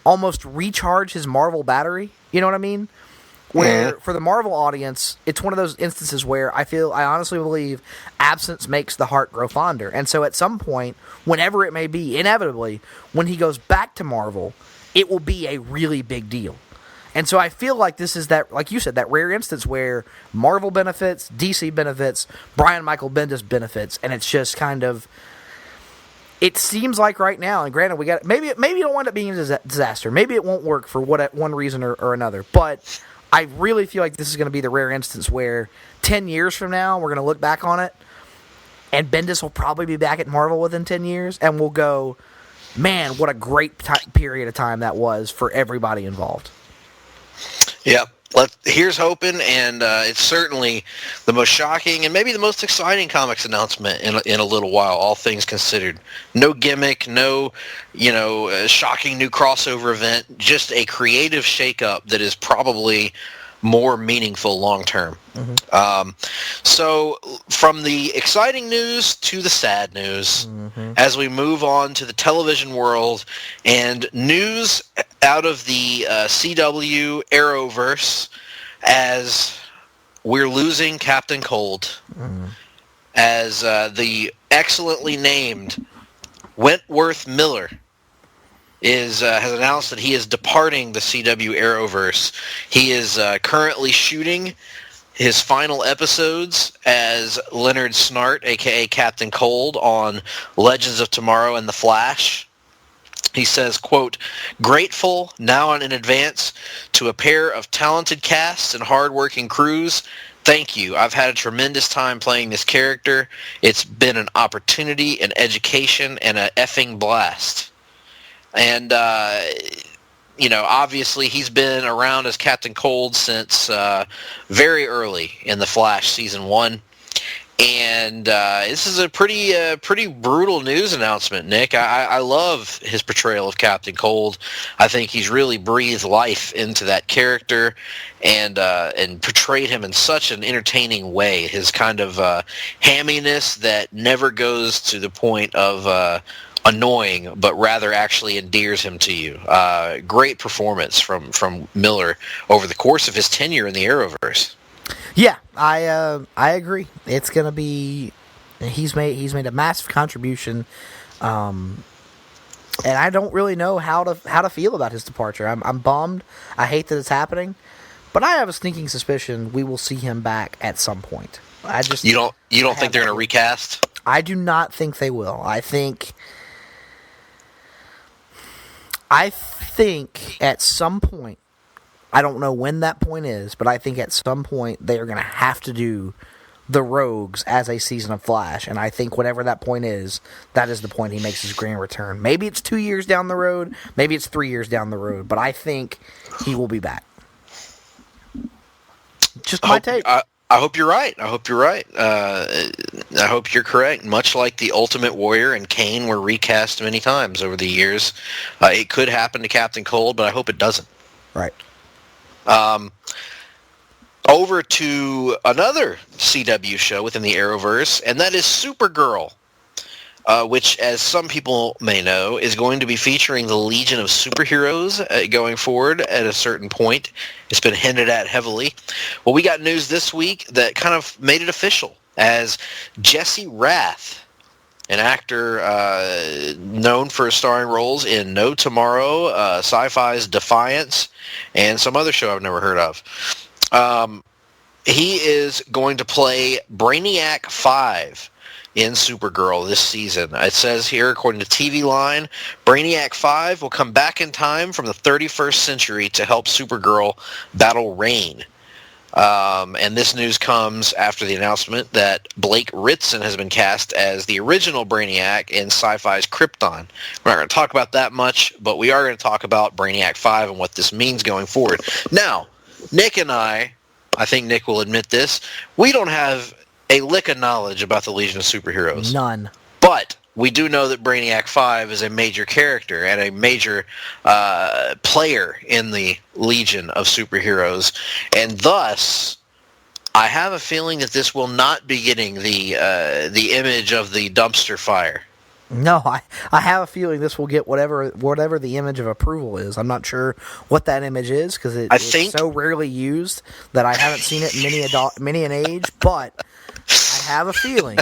almost recharge his Marvel battery. You know what I mean? Where, for the Marvel audience, it's one of those instances where I honestly believe absence makes the heart grow fonder. And so at some point, whenever it may be, inevitably, when he goes back to Marvel, it will be a really big deal. And so I feel like this is that, like you said, that rare instance where Marvel benefits, DC benefits, Brian Michael Bendis benefits, and it's just kind of, it seems like right now, and granted, maybe it'll wind up being a disaster. Maybe it won't work for one reason or another, but I really feel like this is going to be the rare instance where 10 years from now, we're going to look back on it, and Bendis will probably be back at Marvel within 10 years, and we'll go, man, what a great period of time that was for everybody involved. Yep. Here's hoping, and it's certainly the most shocking and maybe the most exciting comics announcement in a little while, all things considered. No gimmick, no, shocking new crossover event, just a creative shakeup that is probably more meaningful long term. Mm-hmm. So from the exciting news to the sad news, as we move on to the television world and news out of the CW Arrowverse, as we're losing Captain Cold, as the excellently named Wentworth Miller has announced that he is departing the CW Arrowverse. He is currently shooting his final episodes as Leonard Snart, a.k.a. Captain Cold, on Legends of Tomorrow and The Flash. He says, quote, "Grateful now and in advance to a pair of talented casts and hard-working crews. Thank you. I've had a tremendous time playing this character. It's been an opportunity, an education, and an effing blast." And, obviously he's been around as Captain Cold since very early in The Flash Season 1. And this is a pretty brutal news announcement, Nick. I love his portrayal of Captain Cold. I think he's really breathed life into that character and portrayed him in such an entertaining way. His kind of hamminess that never goes to the point of annoying, but rather actually endears him to you. Great performance from Miller over the course of his tenure in the Arrowverse. Yeah, I agree. It's gonna be. He's made a massive contribution, and I don't really know how to feel about his departure. I'm bummed. I hate that it's happening, but I have a sneaking suspicion we will see him back at some point. You don't think they're gonna recast? I do not think they will. I think at some point. I don't know when that point is, but I think at some point they are going to have to do the Rogues as a season of Flash, and I think whatever that point is, that is the point he makes his grand return. Maybe it's 2 years down the road, maybe it's 3 years down the road, but I think he will be back. Just my take. I hope you're right. I hope you're right. I hope you're correct. Much like the Ultimate Warrior and Kane were recast many times over the years, it could happen to Captain Cold, but I hope it doesn't. Right. Over to another CW show within the Arrowverse, and that is Supergirl, which, as some people may know, is going to be featuring the Legion of Superheroes going forward at a certain point. It's been hinted at heavily. Well, we got news this week that kind of made it official, as Jesse Rath, an actor known for starring roles in No Tomorrow, Sci-Fi's Defiance, and some other show I've never heard of. He is going to play Brainiac 5 in Supergirl this season. It says here, according to TV Line, Brainiac 5 will come back in time from the 31st century to help Supergirl battle Rain. And this news comes after the announcement that Blake Ritson has been cast as the original Brainiac in Sci-Fi's Krypton. We're not going to talk about that much, but we are going to talk about Brainiac 5 and what this means going forward. Now, Nick and I think Nick will admit this, we don't have a lick of knowledge about the Legion of Superheroes. None. But we do know that Brainiac 5 is a major character and a major player in the Legion of Superheroes. And thus, I have a feeling that this will not be getting the image of the dumpster fire. No, I have a feeling this will get whatever the image of approval is. I'm not sure what that image is because it's so rarely used that I haven't seen it in many an age, but I have a feeling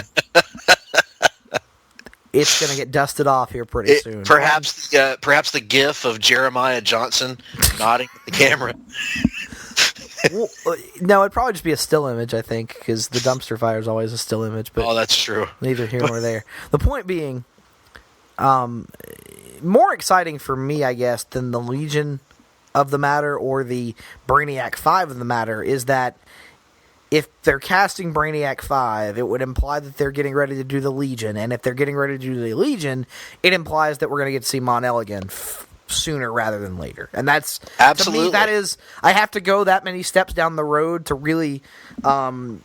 it's going to get dusted off here pretty soon. Perhaps the gif of Jeremiah Johnson nodding at the camera. Well, no, it'd probably just be a still image, I think, because the dumpster fire is always a still image. But that's true. Neither here nor there. The point being, more exciting for me, I guess, than the Legion of the matter or the Brainiac 5 of the matter is that if they're casting Brainiac 5, it would imply that they're getting ready to do the Legion. And if they're getting ready to do the Legion, it implies that we're going to get to see Mon-El again sooner rather than later. And that's, absolutely, to me, that is, I have to go that many steps down the road to really find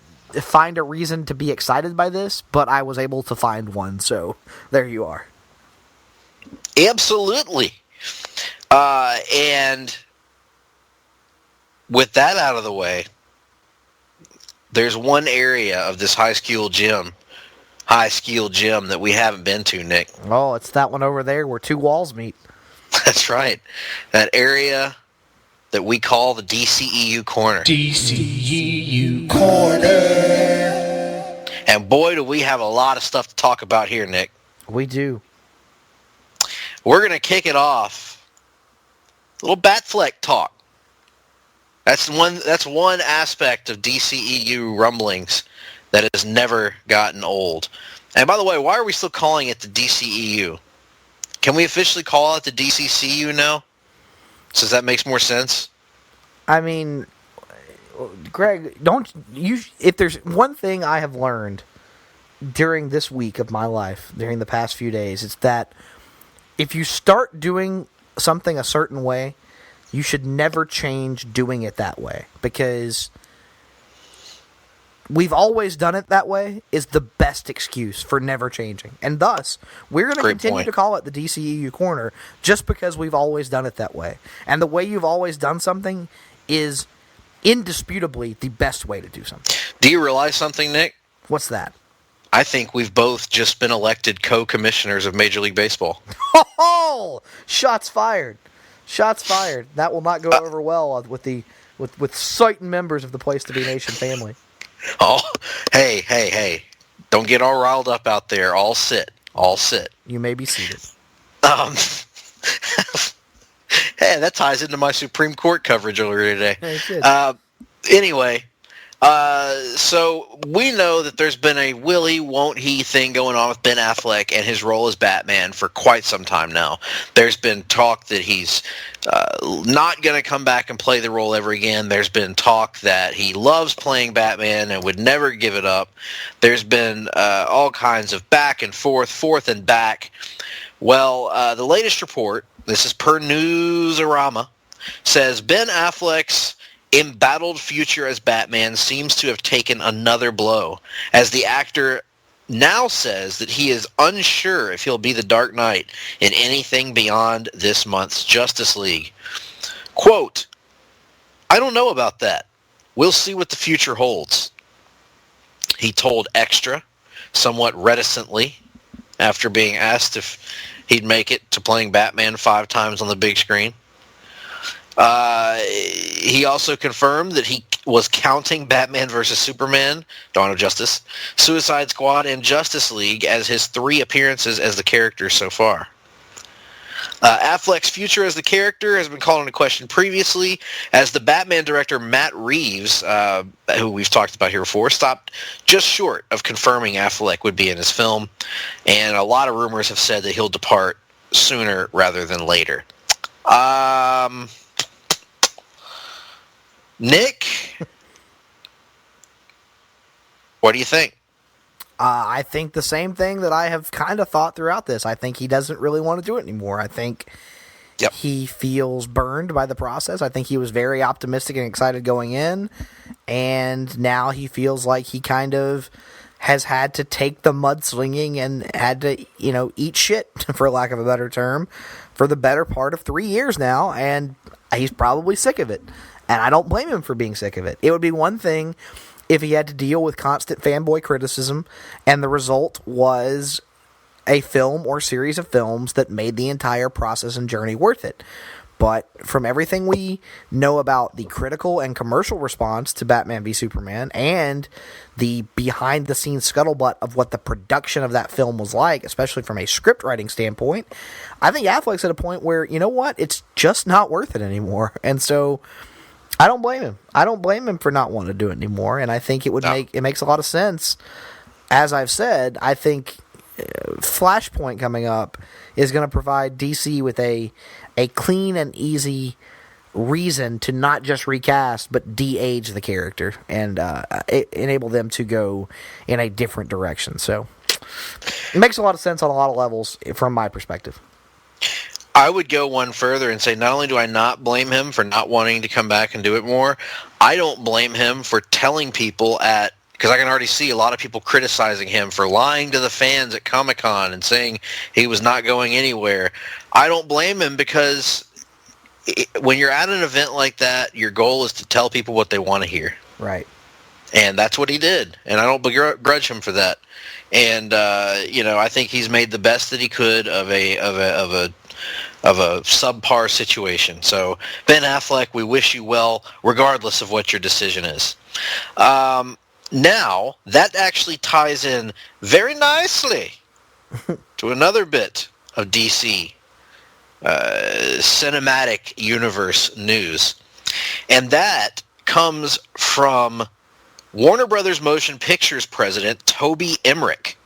a reason to be excited by this, but I was able to find one, so there you are. Absolutely. And with that out of the way, there's one area of this high skill gym that we haven't been to, Nick. Oh, it's that one over there where two walls meet. That's right. That area that we call the DCEU Corner. DCEU Corner. And boy, do we have a lot of stuff to talk about here, Nick. We do. We're going to kick it off. A little Batfleck talk. That's one aspect of DCEU rumblings that has never gotten old. And by the way, why are we still calling it the DCEU? Can we officially call it the DCCU now? Since that makes more sense? I mean, Greg, if there's one thing I have learned during this week of my life, during the past few days, it's that if you start doing something a certain way, you should never change doing it that way, because we've always done it that way is the best excuse for never changing. And thus, we're going to continue to call it the DCEU Corner just because we've always done it that way. And the way you've always done something is indisputably the best way to do something. Do you realize something, Nick? What's that? I think we've both just been elected co-commissioners of Major League Baseball. Oh! Shots fired. Shots fired. That will not go over well with certain members of the Place to Be Nation family. Oh, hey. Don't get all riled up out there. All sit. You may be seated. Hey, that ties into my Supreme Court coverage earlier today. Hey, Anyway, So we know that there's been a willy won't he thing going on with Ben Affleck and his role as Batman for quite some time now. There's been talk that he's not going to come back and play the role ever again. There's been talk that he loves playing Batman and would never give it up. There's been all kinds of back and forth and back. Well, the latest report, this is per Newsarama, says Ben Affleck's embattled future as Batman seems to have taken another blow, as the actor now says that he is unsure if he'll be the Dark Knight in anything beyond this month's Justice League. Quote, "I don't know about that. We'll see what the future holds," he told Extra, somewhat reticently, after being asked if he'd make it to playing Batman 5 times on the big screen. He also confirmed that he was counting Batman vs. Superman, Dawn of Justice, Suicide Squad, and Justice League as his 3 appearances as the character so far. Affleck's future as the character has been called into question previously, as the Batman director Matt Reeves, who we've talked about here before, stopped just short of confirming Affleck would be in his film, and a lot of rumors have said that he'll depart sooner rather than later. Nick, what do you think? I think the same thing that I have kind of thought throughout this. I think he doesn't really want to do it anymore. I think he feels burned by the process. I think he was very optimistic and excited going in, and now he feels like he kind of has had to take the mudslinging and had to, eat shit, for lack of a better term, for the better part of 3 years now, and he's probably sick of it. And I don't blame him for being sick of it. It would be one thing if he had to deal with constant fanboy criticism, and the result was a film or series of films that made the entire process and journey worth it. But from everything we know about the critical and commercial response to Batman v Superman and the behind-the-scenes scuttlebutt of what the production of that film was like, especially from a script writing standpoint, I think Affleck's at a point where, you know what, it's just not worth it anymore. And so I don't blame him. I don't blame him for not wanting to do it anymore, and I think it makes a lot of sense. As I've said, I think Flashpoint coming up is going to provide DC with a clean and easy reason to not just recast, but de-age the character and enable them to go in a different direction. So it makes a lot of sense on a lot of levels from my perspective. I would go one further and say not only do I not blame him for not wanting to come back and do it more, I don't blame him for telling people because I can already see a lot of people criticizing him for lying to the fans at Comic-Con and saying he was not going anywhere. I don't blame him because when you're at an event like that, your goal is to tell people what they want to hear. Right. And that's what he did, and I don't begrudge him for that. And I think he's made the best that he could of a subpar situation. So, Ben Affleck, we wish you well, regardless of what your decision is. Now, that actually ties in very nicely to another bit of DC cinematic universe news. And that comes from Warner Brothers Motion Pictures president Toby Emmerich.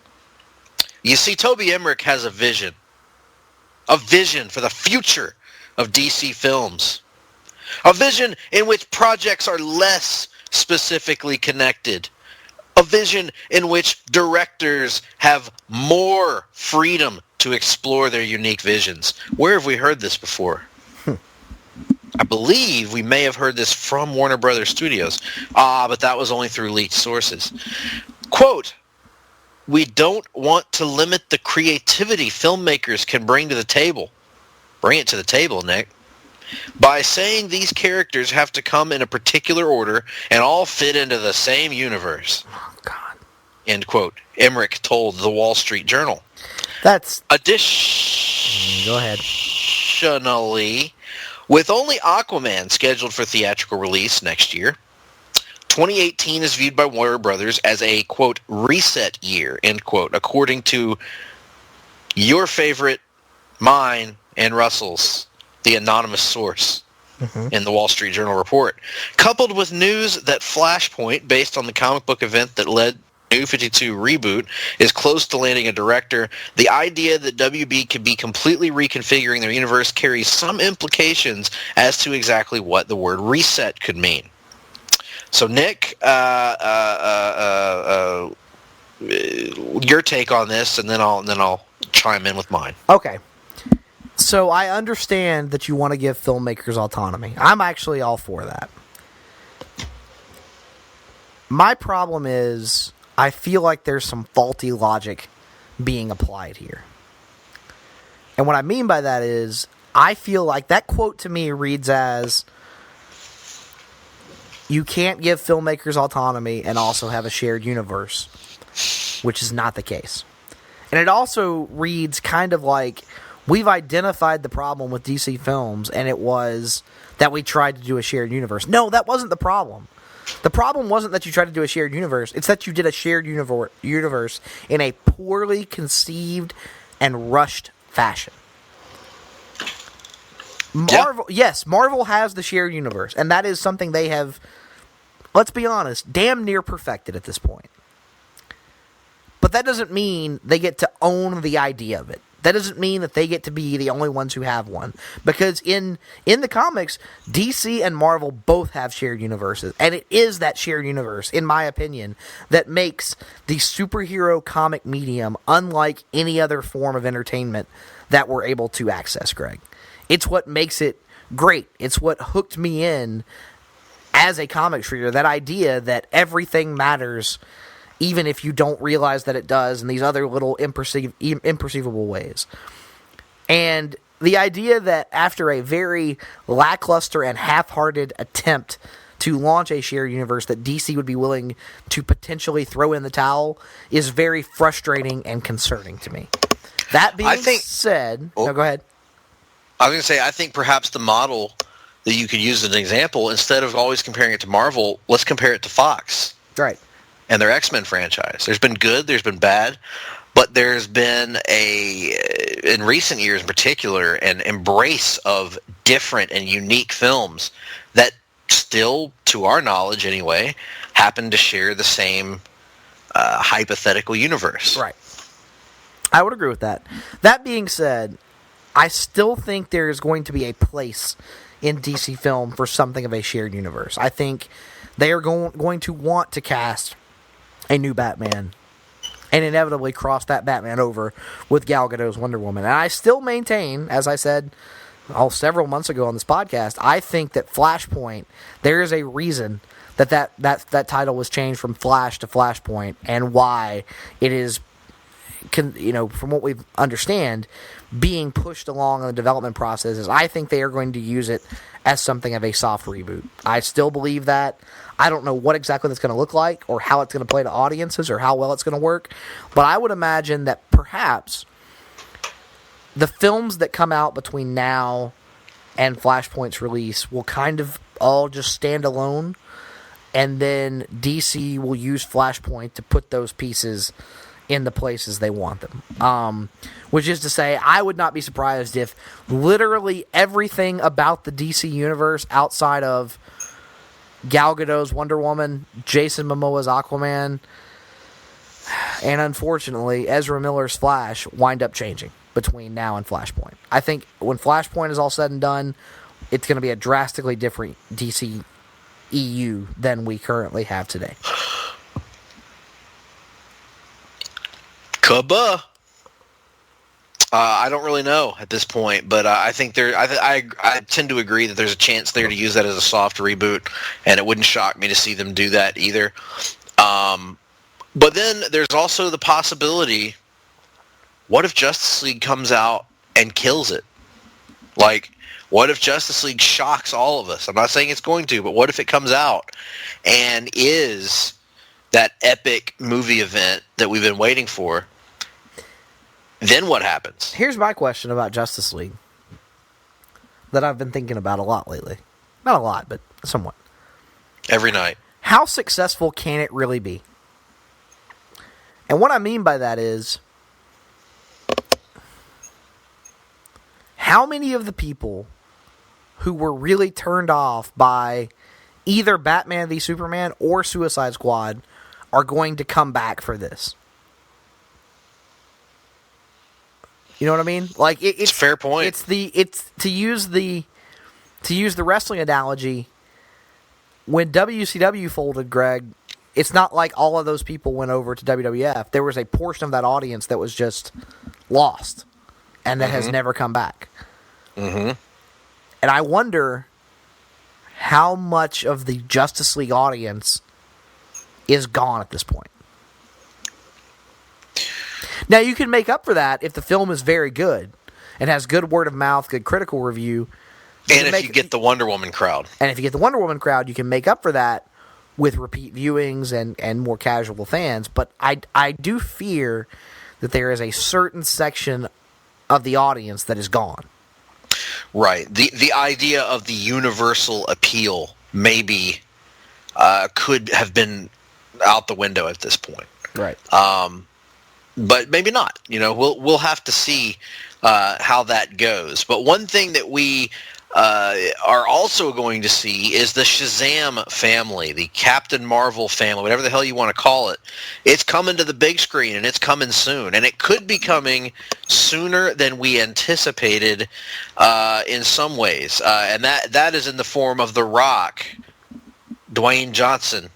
You see, Toby Emmerich has a vision for the future of DC films. A vision in which projects are less specifically connected. A vision in which directors have more freedom to explore their unique visions. Where have we heard this before? I believe we may have heard this from Warner Brothers Studios. But that was only through leaked sources. Quote, "We don't want to limit the creativity filmmakers can bring to the table." Bring it to the table, Nick. "By saying these characters have to come in a particular order and all fit into the same universe." Oh, God. End quote. Emmerich told the Wall Street Journal. That's... Go ahead. Additionally, with only Aquaman scheduled for theatrical release next year, 2018 is viewed by Warner Brothers as a, quote, reset year, end quote, according to your favorite, mine, and Russell's, the anonymous source. in the Wall Street Journal report. Coupled with news that Flashpoint, based on the comic book event that led New 52 reboot, is close to landing a director, the idea that WB could be completely reconfiguring their universe carries some implications as to exactly what the word reset could mean. So Nick, your take on this, and then I'll chime in with mine. Okay. So I understand that you want to give filmmakers autonomy. I'm actually all for that. My problem is I feel like there's some faulty logic being applied here. And what I mean by that is I feel like that quote to me reads as you can't give filmmakers autonomy and also have a shared universe, which is not the case. And it also reads kind of like we've identified the problem with DC films, and it was that we tried to do a shared universe. No, that wasn't the problem. The problem wasn't that you tried to do a shared universe. It's that you did a shared universe in a poorly conceived and rushed fashion. Marvel, yes, Marvel has the shared universe, and that is something they have, let's be honest, damn near perfected at this point. But that doesn't mean they get to own the idea of it. That doesn't mean that they get to be the only ones who have one. Because in the comics, DC and Marvel both have shared universes. And it is that shared universe, in my opinion, that makes the superhero comic medium unlike any other form of entertainment that we're able to access, Greg. It's what makes it great. It's what hooked me in as a comics reader. That idea that everything matters, even if you don't realize that it does, in these other little imperceivable ways. And the idea that after a very lackluster and half-hearted attempt to launch a shared universe that DC would be willing to potentially throw in the towel is very frustrating and concerning to me. That being said... No, go ahead. I was going to say, I think perhaps the model that you could use as an example, instead of always comparing it to Marvel, let's compare it to Fox. Right. And their X-Men franchise. There's been good, there's been bad, but there's been in recent years in particular, an embrace of different and unique films that still, to our knowledge anyway, happen to share the same hypothetical universe. Right. I would agree with that. That being said, I still think there is going to be a place in DC film for something of a shared universe. I think they are going to want to cast a new Batman and inevitably cross that Batman over with Gal Gadot's Wonder Woman. And I still maintain, as I said several months ago on this podcast, I think that Flashpoint, there is a reason that title was changed from Flash to Flashpoint, and why it is, from what we understand, being pushed along in the development process is I think they are going to use it as something of a soft reboot. I still believe that. I don't know what exactly that's going to look like, or how it's going to play to audiences, or how well it's going to work, but I would imagine that perhaps the films that come out between now and Flashpoint's release will kind of all just stand alone, and then DC will use Flashpoint to put those pieces in the places they want them. Which is to say, I would not be surprised if literally everything about the DC universe outside of Gal Gadot's Wonder Woman, Jason Momoa's Aquaman, and unfortunately Ezra Miller's Flash wind up changing between now and Flashpoint. I think when Flashpoint is all said and done, it's going to be a drastically different DC EU than we currently have today. Kabah. I don't really know at this point, but I think I tend to agree that there's a chance there to use that as a soft reboot, and it wouldn't shock me to see them do that either. But then there's also the possibility, what if Justice League comes out and kills it? Like, what if Justice League shocks all of us? I'm not saying it's going to, but what if it comes out and is that epic movie event that we've been waiting for? Then what happens? Here's my question about Justice League that I've been thinking about a lot lately. Not a lot, but somewhat. Every night. How successful can it really be? And what I mean by that is, how many of the people who were really turned off by either Batman v Superman or Suicide Squad are going to come back for this. You know what I mean? Like it's a fair point. It's to use the wrestling analogy. When WCW folded, Greg, it's not like all of those people went over to WWF. There was a portion of that audience that was just lost and that has never come back. Mm-hmm. And I wonder how much of the Justice League audience is gone at this point. Now, you can make up for that if the film is very good and has good word of mouth, good critical review. And if you get the Wonder Woman crowd. And if you get the Wonder Woman crowd, you can make up for that with repeat viewings and more casual fans. But I do fear that there is a certain section of the audience that is gone. Right. The idea of the universal appeal maybe could have been out the window at this point. Right. But maybe not. You know, we'll have to see how that goes. But one thing that we are also going to see is the Shazam family, the Captain Marvel family, whatever the hell you want to call it. It's coming to the big screen, and it's coming soon. And it could be coming sooner than we anticipated in some ways. And that is in the form of The Rock, Dwayne Johnson,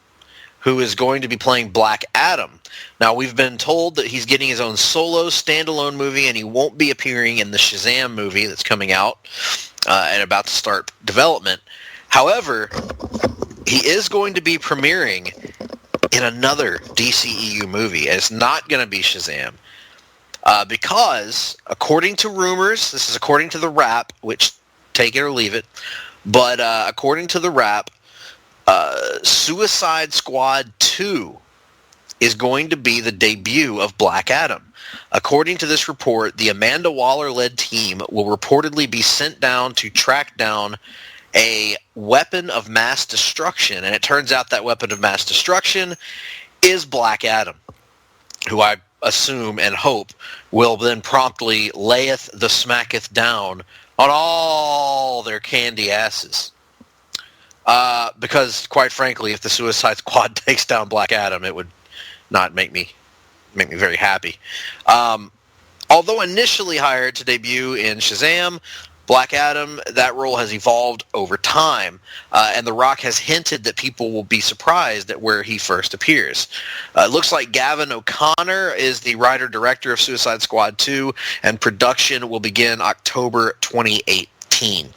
who is going to be playing Black Adam. Now, we've been told that he's getting his own solo standalone movie, and he won't be appearing in the Shazam movie that's coming out and about to start development. However, he is going to be premiering in another DCEU movie, and it's not going to be Shazam. Because, according to rumors, this is according to The Wrap, which take it or leave it, but according to The Wrap, Suicide Squad 2 is going to be the debut of Black Adam. According to this report, the Amanda Waller-led team will reportedly be sent down to track down a weapon of mass destruction, and it turns out that weapon of mass destruction is Black Adam, who I assume and hope will then promptly layeth the smacketh down on all their candy asses. Because, quite frankly, if the Suicide Squad takes down Black Adam, it would not make me very happy. Although initially hired to debut in Shazam, Black Adam, that role has evolved over time, and The Rock has hinted that people will be surprised at where he first appears. It looks like Gavin O'Connor is the writer-director of Suicide Squad 2, and production will begin October 2018.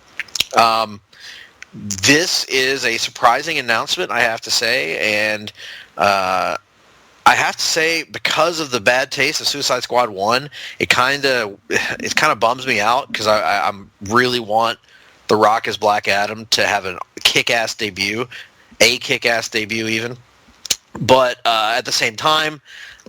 This is a surprising announcement, I have to say, and I have to say, because of the bad taste of Suicide Squad 1, it kind of bums me out, because I really want The Rock as Black Adam to have a kick-ass debut even. But at the same time,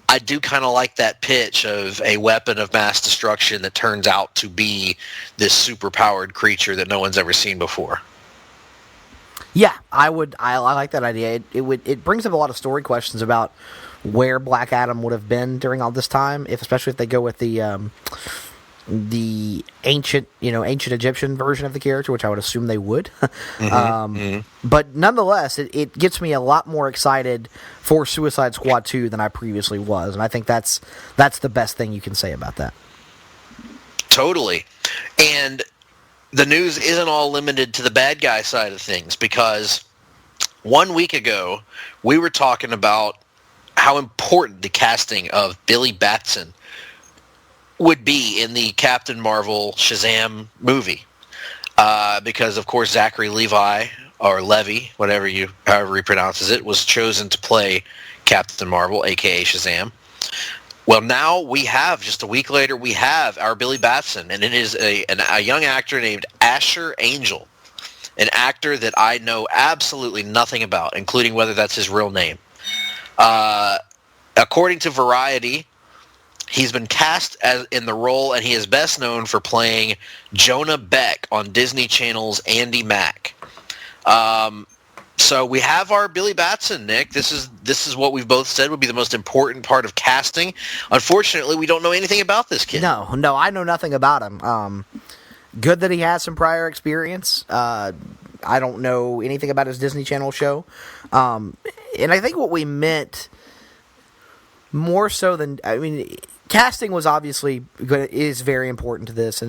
I do kind of like that pitch of a weapon of mass destruction that turns out to be this super-powered creature that no one's ever seen before. Yeah, I like that idea. It brings up a lot of story questions about where Black Adam would have been during all this time, especially if they go with the ancient Egyptian version of the character, which I would assume they would. But nonetheless, it gets me a lot more excited for Suicide Squad 2 than I previously was, and I think that's the best thing you can say about that. Totally. And the news isn't all limited to the bad guy side of things, because 1 week ago, we were talking about how important the casting of Billy Batson would be in the Captain Marvel Shazam movie. Because, of course, Zachary Levi, or Levy, however he pronounces it, was chosen to play Captain Marvel, a.k.a. Shazam. Well, now just a week later, we have our Billy Batson, and it is a young actor named Asher Angel, an actor that I know absolutely nothing about, including whether that's his real name. According to Variety, he's been cast in the role, and he is best known for playing Jonah Beck on Disney Channel's Andy Mack. So we have our Billy Batson, Nick. This is what we've both said would be the most important part of casting. Unfortunately, we don't know anything about this kid. No, I know nothing about him. good that he has some prior experience. I don't know anything about his Disney Channel show. And I think what we meant more so than, I mean, casting was obviously is very important to this,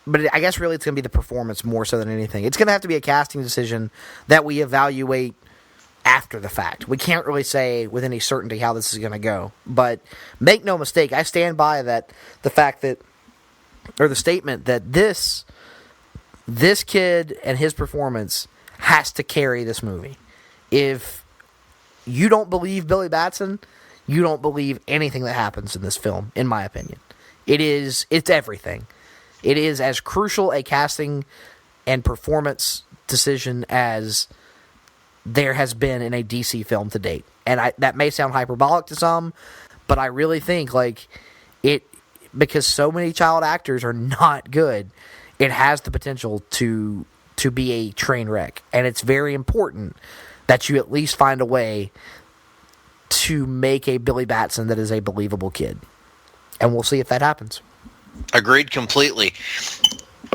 but I guess really it's going to be the performance more so than anything. It's going to have to be a casting decision that we evaluate after the fact. We can't really say with any certainty how this is going to go. But make no mistake, I stand by the statement that this kid and his performance has to carry this movie. If you don't believe Billy Batson, you don't believe anything that happens in this film, in my opinion. It's everything. It is as crucial a casting and performance decision as there has been in a DC film to date. And that may sound hyperbolic to some, but I really think because so many child actors are not good, it has the potential to be a train wreck. And it's very important that you at least find a way to make a Billy Batson that is a believable kid. And we'll see if that happens. Agreed completely.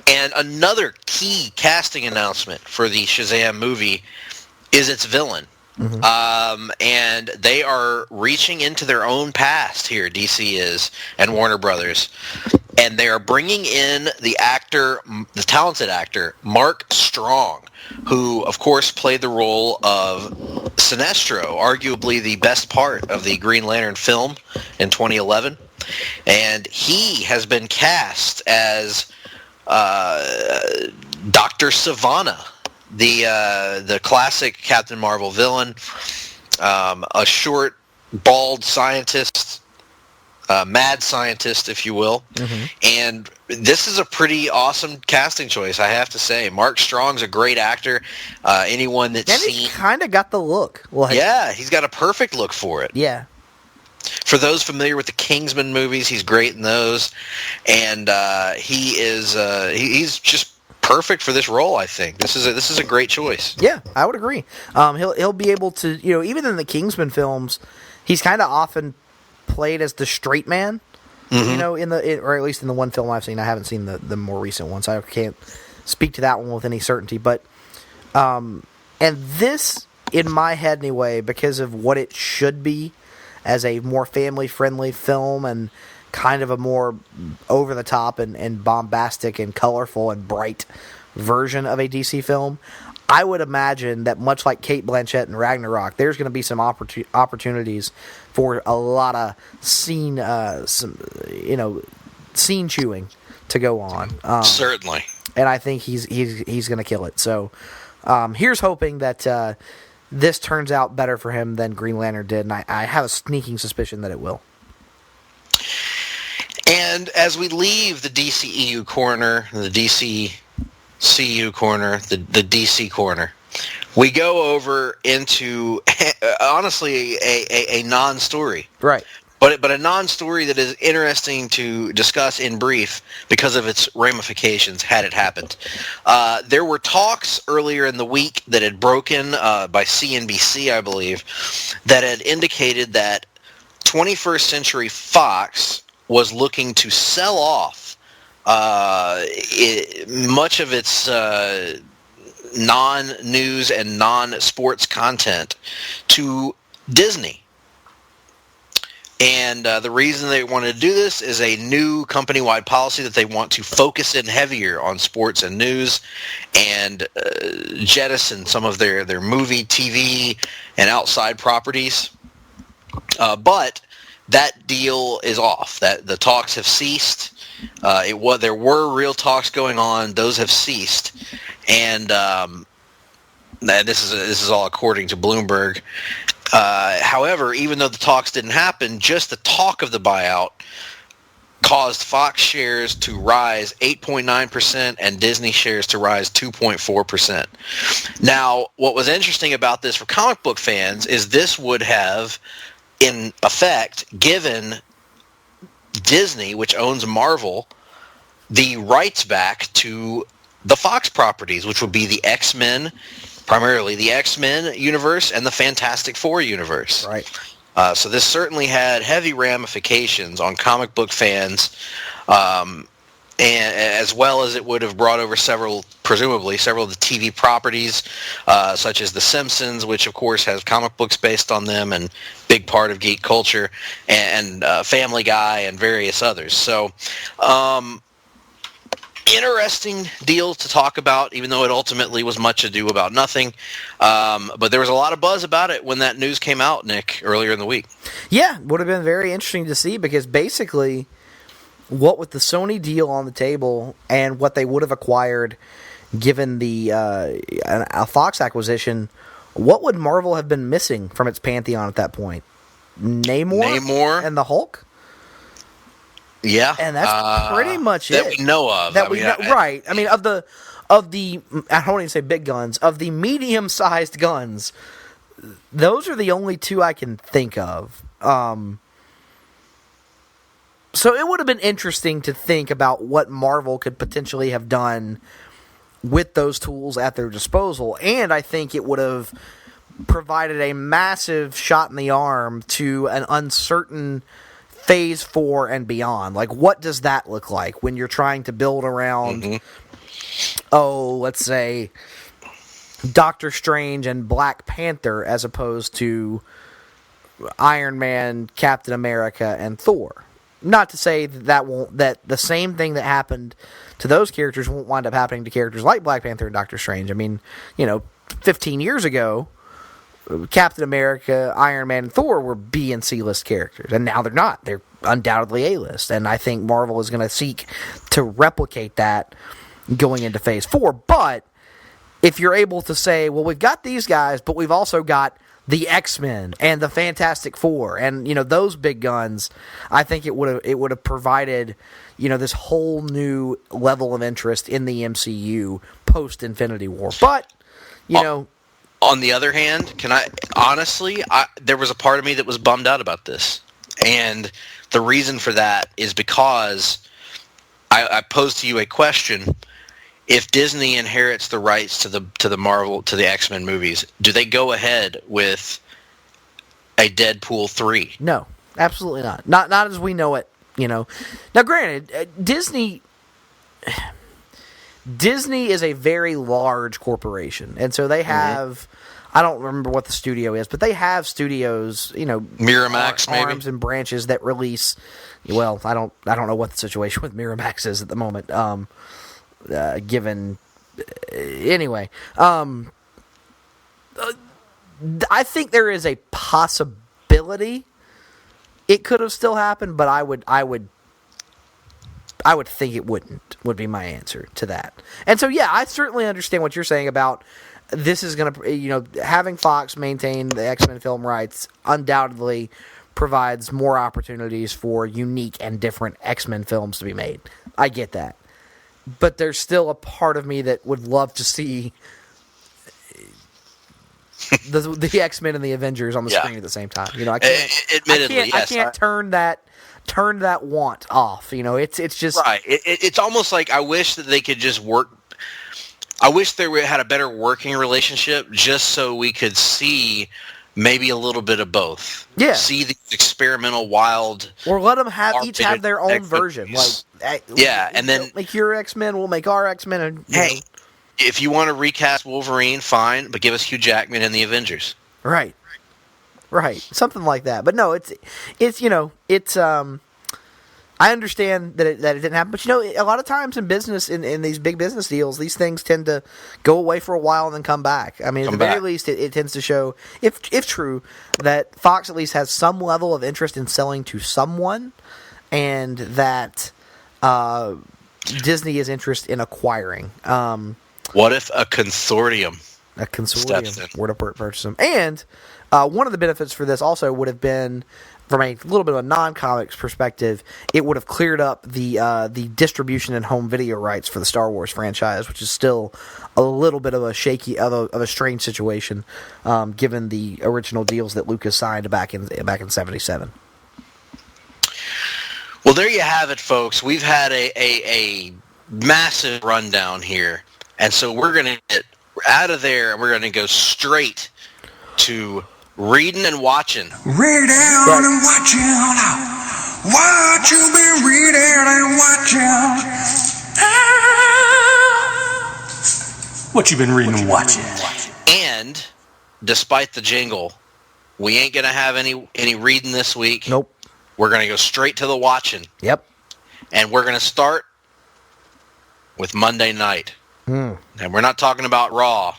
And another key casting announcement for the Shazam movie is its villain. Mm-hmm. And they are reaching into their own past here, DC is, and Warner Brothers. And they are bringing in the talented actor, Mark Strong, who, of course, played the role of Sinestro, arguably the best part of the Green Lantern film in 2011. And he has been cast as Dr. Sivana, the classic Captain Marvel villain, a short, bald scientist, mad scientist, if you will. Mm-hmm. And this is a pretty awesome casting choice, I have to say. Mark Strong's a great actor. Anyone that's seen... he's kind of got the look. Yeah, he's got a perfect look for it. Yeah. For those familiar with the Kingsman movies, he's great in those. And he's just perfect for this role, I think. This is a great choice. Yeah, I would agree. He'll be able to, even in the Kingsman films, he's kind of often played as the straight man. Mm-hmm. Or at least in the one film I've seen. I haven't seen the more recent one, so I can't speak to that one with any certainty. But and this, in my head anyway, because of what it should be as a more family-friendly film and kind of a more over-the-top and bombastic and colorful and bright version of a DC film, I would imagine that much like Cate Blanchett in Ragnarok, there's going to be some opportunities for a lot of scene chewing to go on. Certainly. And I think he's going to kill it. So here's hoping that this turns out better for him than Green Lantern did, and I have a sneaking suspicion that it will. And as we leave the DCEU corner, the DCCU corner, the DC corner, we go over into, honestly, a non-story. Right. But a non-story that is interesting to discuss in brief because of its ramifications had it happened. There were talks earlier in the week that had broken by CNBC, I believe, that had indicated that 21st Century Fox was looking to sell off much of its non-news and non-sports content to Disney. And the reason they wanted to do this is a new company-wide policy that they want to focus in heavier on sports and news and jettison some of their movie, TV, and outside properties. But that deal is off. That the talks have ceased. There were real talks going on. Those have ceased. And this is all according to Bloomberg. However, even though the talks didn't happen, just the talk of the buyout caused Fox shares to rise 8.9% and Disney shares to rise 2.4%. Now, what was interesting about this for comic book fans is this would have, in effect, given Disney, which owns Marvel, the rights back to the Fox properties, which would be the X-Men, primarily the X-Men universe and the Fantastic Four universe. Right. So this certainly had heavy ramifications on comic book fans. And and as well as it would have brought over presumably several of the TV properties, such as The Simpsons, which of course has comic books based on them and big part of geek culture, and Family Guy and various others. So, interesting deal to talk about, even though it ultimately was much ado about nothing. But there was a lot of buzz about it when that news came out, Nick, earlier in the week. Yeah, would have been very interesting to see, because basically, what with the Sony deal on the table and what they would have acquired given the a Fox acquisition, what would Marvel have been missing from its pantheon at that point? Namor and the Hulk? Yeah. And that's pretty much it. That we know of. Right. I mean, of the, I don't even say big guns, of the medium-sized guns, those are the only two I can think of. So it would have been interesting to think about what Marvel could potentially have done with those tools at their disposal, and I think it would have provided a massive shot in the arm to an uncertain Phase 4 and beyond. Like, what does that look like when you're trying to build around, let's say, Doctor Strange and Black Panther as opposed to Iron Man, Captain America, and Thor? Not to say that the same thing that happened to those characters won't wind up happening to characters like Black Panther and Doctor Strange. I mean, 15 years ago, Captain America, Iron Man, and Thor were B and C list characters, and now they're not. They're undoubtedly A list, and I think Marvel is going to seek to replicate that going into Phase 4. But if you're able to say, well, we've got these guys, but we've also got the X-Men and the Fantastic Four and those big guns, I think it would have provided this whole new level of interest in the MCU post Infinity War. But on the other hand, there was a part of me that was bummed out about this, and the reason for that is because I posed to you a question. If Disney inherits the rights to the X-Men movies, do they go ahead with a Deadpool 3? No, absolutely not. Not as we know it, Now, granted, Disney is a very large corporation, and so they have, I don't remember what the studio is, but they have studios, Miramax, arms and branches that release, well, I don't know what the situation with Miramax is at the moment, anyway, I think there is a possibility it could have still happened, but I would think it wouldn't, would be my answer to that. And so, yeah, I certainly understand what you're saying about this is going to, having Fox maintain the X-Men film rights undoubtedly provides more opportunities for unique and different X-Men films to be made. I get that. But there's still a part of me that would love to see the X-Men and the Avengers on the screen at the same time. I can't turn that want off. It's just right. It's almost like I wish that they could just work. I wish they had a better working relationship, just so we could see maybe a little bit of both. Yeah. See the experimental wild, or let them each have their own version. And then make your X-Men, we'll make our X-Men. And, if you want to recast Wolverine, fine, but give us Hugh Jackman in the Avengers. Right. Something like that. But no, it's I understand that it didn't happen, but a lot of times in business, in these big business deals, these things tend to go away for a while and then come back. I mean, at the very least, it tends to show, if true, that Fox at least has some level of interest in selling to someone, and that Disney is interest in acquiring. What if a consortium were to purchase them? And one of the benefits for this also would have been, from a little bit of a non-comics perspective, it would have cleared up the distribution and home video rights for the Star Wars franchise, which is still a little bit of a of a strange situation, given the original deals that Lucas signed back in '77. Well, there you have it, folks. We've had a massive rundown here, and so we're going to get out of there, and we're going to go straight to reading and watching. Reading and watching. What you been reading and watching? What you been reading and watching? And despite the jingle, we ain't gonna have any reading this week. Nope. We're gonna go straight to the watching. Yep. And we're gonna start with Monday night. And we're not talking about Raw.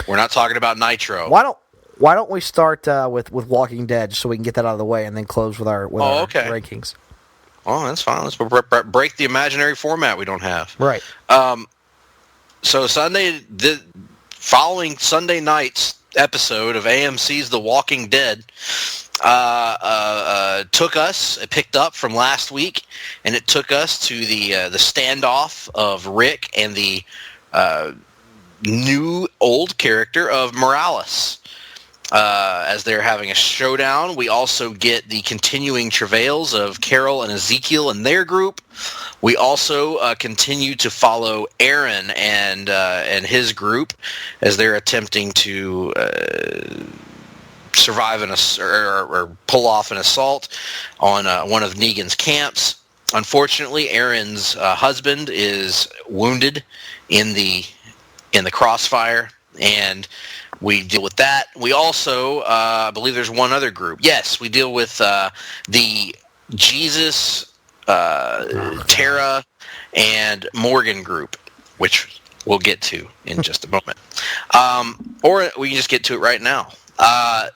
We're not talking about Nitro. Why don't we start with Walking Dead just so we can get that out of the way and then close with our rankings? Oh, that's fine. Let's break the imaginary format we don't have. Right. So following Sunday night's episode of AMC's The Walking Dead it picked up from last week, and it took us to the standoff of Rick and the new old character of Morales. As they're having a showdown, we also get the continuing travails of Carol and Ezekiel and their group. We also continue to follow Aaron and his group as they're attempting to survive or pull off an assault on one of Negan's camps. Unfortunately, Aaron's husband is wounded in the crossfire, and we deal with that. We also, I believe there's one other group. Yes, we deal with the Jesus, Tara, and Morgan group, which we'll get to in just a moment. Or we can just get to it right now.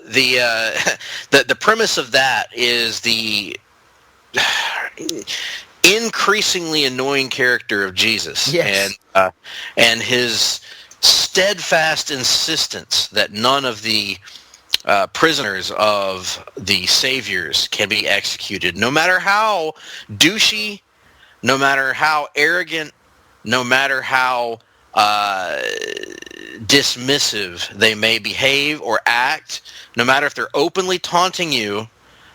The premise of that is the increasingly annoying character of Jesus. Yes. And his steadfast insistence that none of the prisoners of the saviors can be executed, no matter how douchey, no matter how arrogant, no matter how dismissive they may behave or act, no matter if they're openly taunting you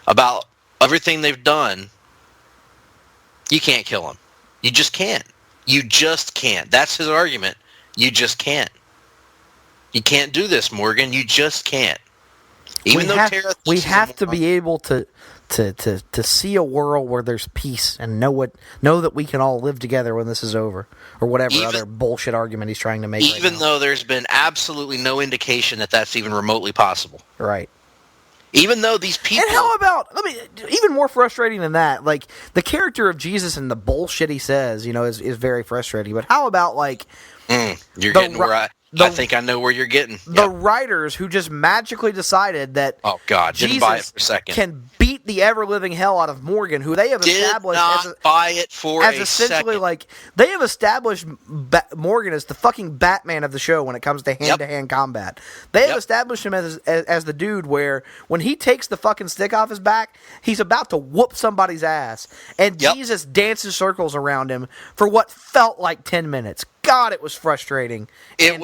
about everything they've done, you can't kill them. You just can't. You just can't. That's his argument. You just can't. You can't do this, Morgan. You just can't. Even though Tara, we have to be able to see a world where there's peace and know that we can all live together when this is over, or whatever other bullshit argument he's trying to make. Even though there's been absolutely no indication that that's even remotely possible. Right. Even though these people... And how about, even more frustrating than that, like, the character of Jesus and the bullshit he says, is very frustrating. But how about, like... You're getting where I think I know where you're getting. The writers who just magically decided that didn't buy it for a second. Can beat the ever-living hell out of Morgan, who they have established buy it for as a essentially second. Like, they have established Morgan as the fucking Batman of the show when it comes to hand-to-hand combat. They have established him as the dude where when he takes the fucking stick off his back, he's about to whoop somebody's ass, and Jesus dances circles around him for what felt like 10 minutes. God, it was frustrating. And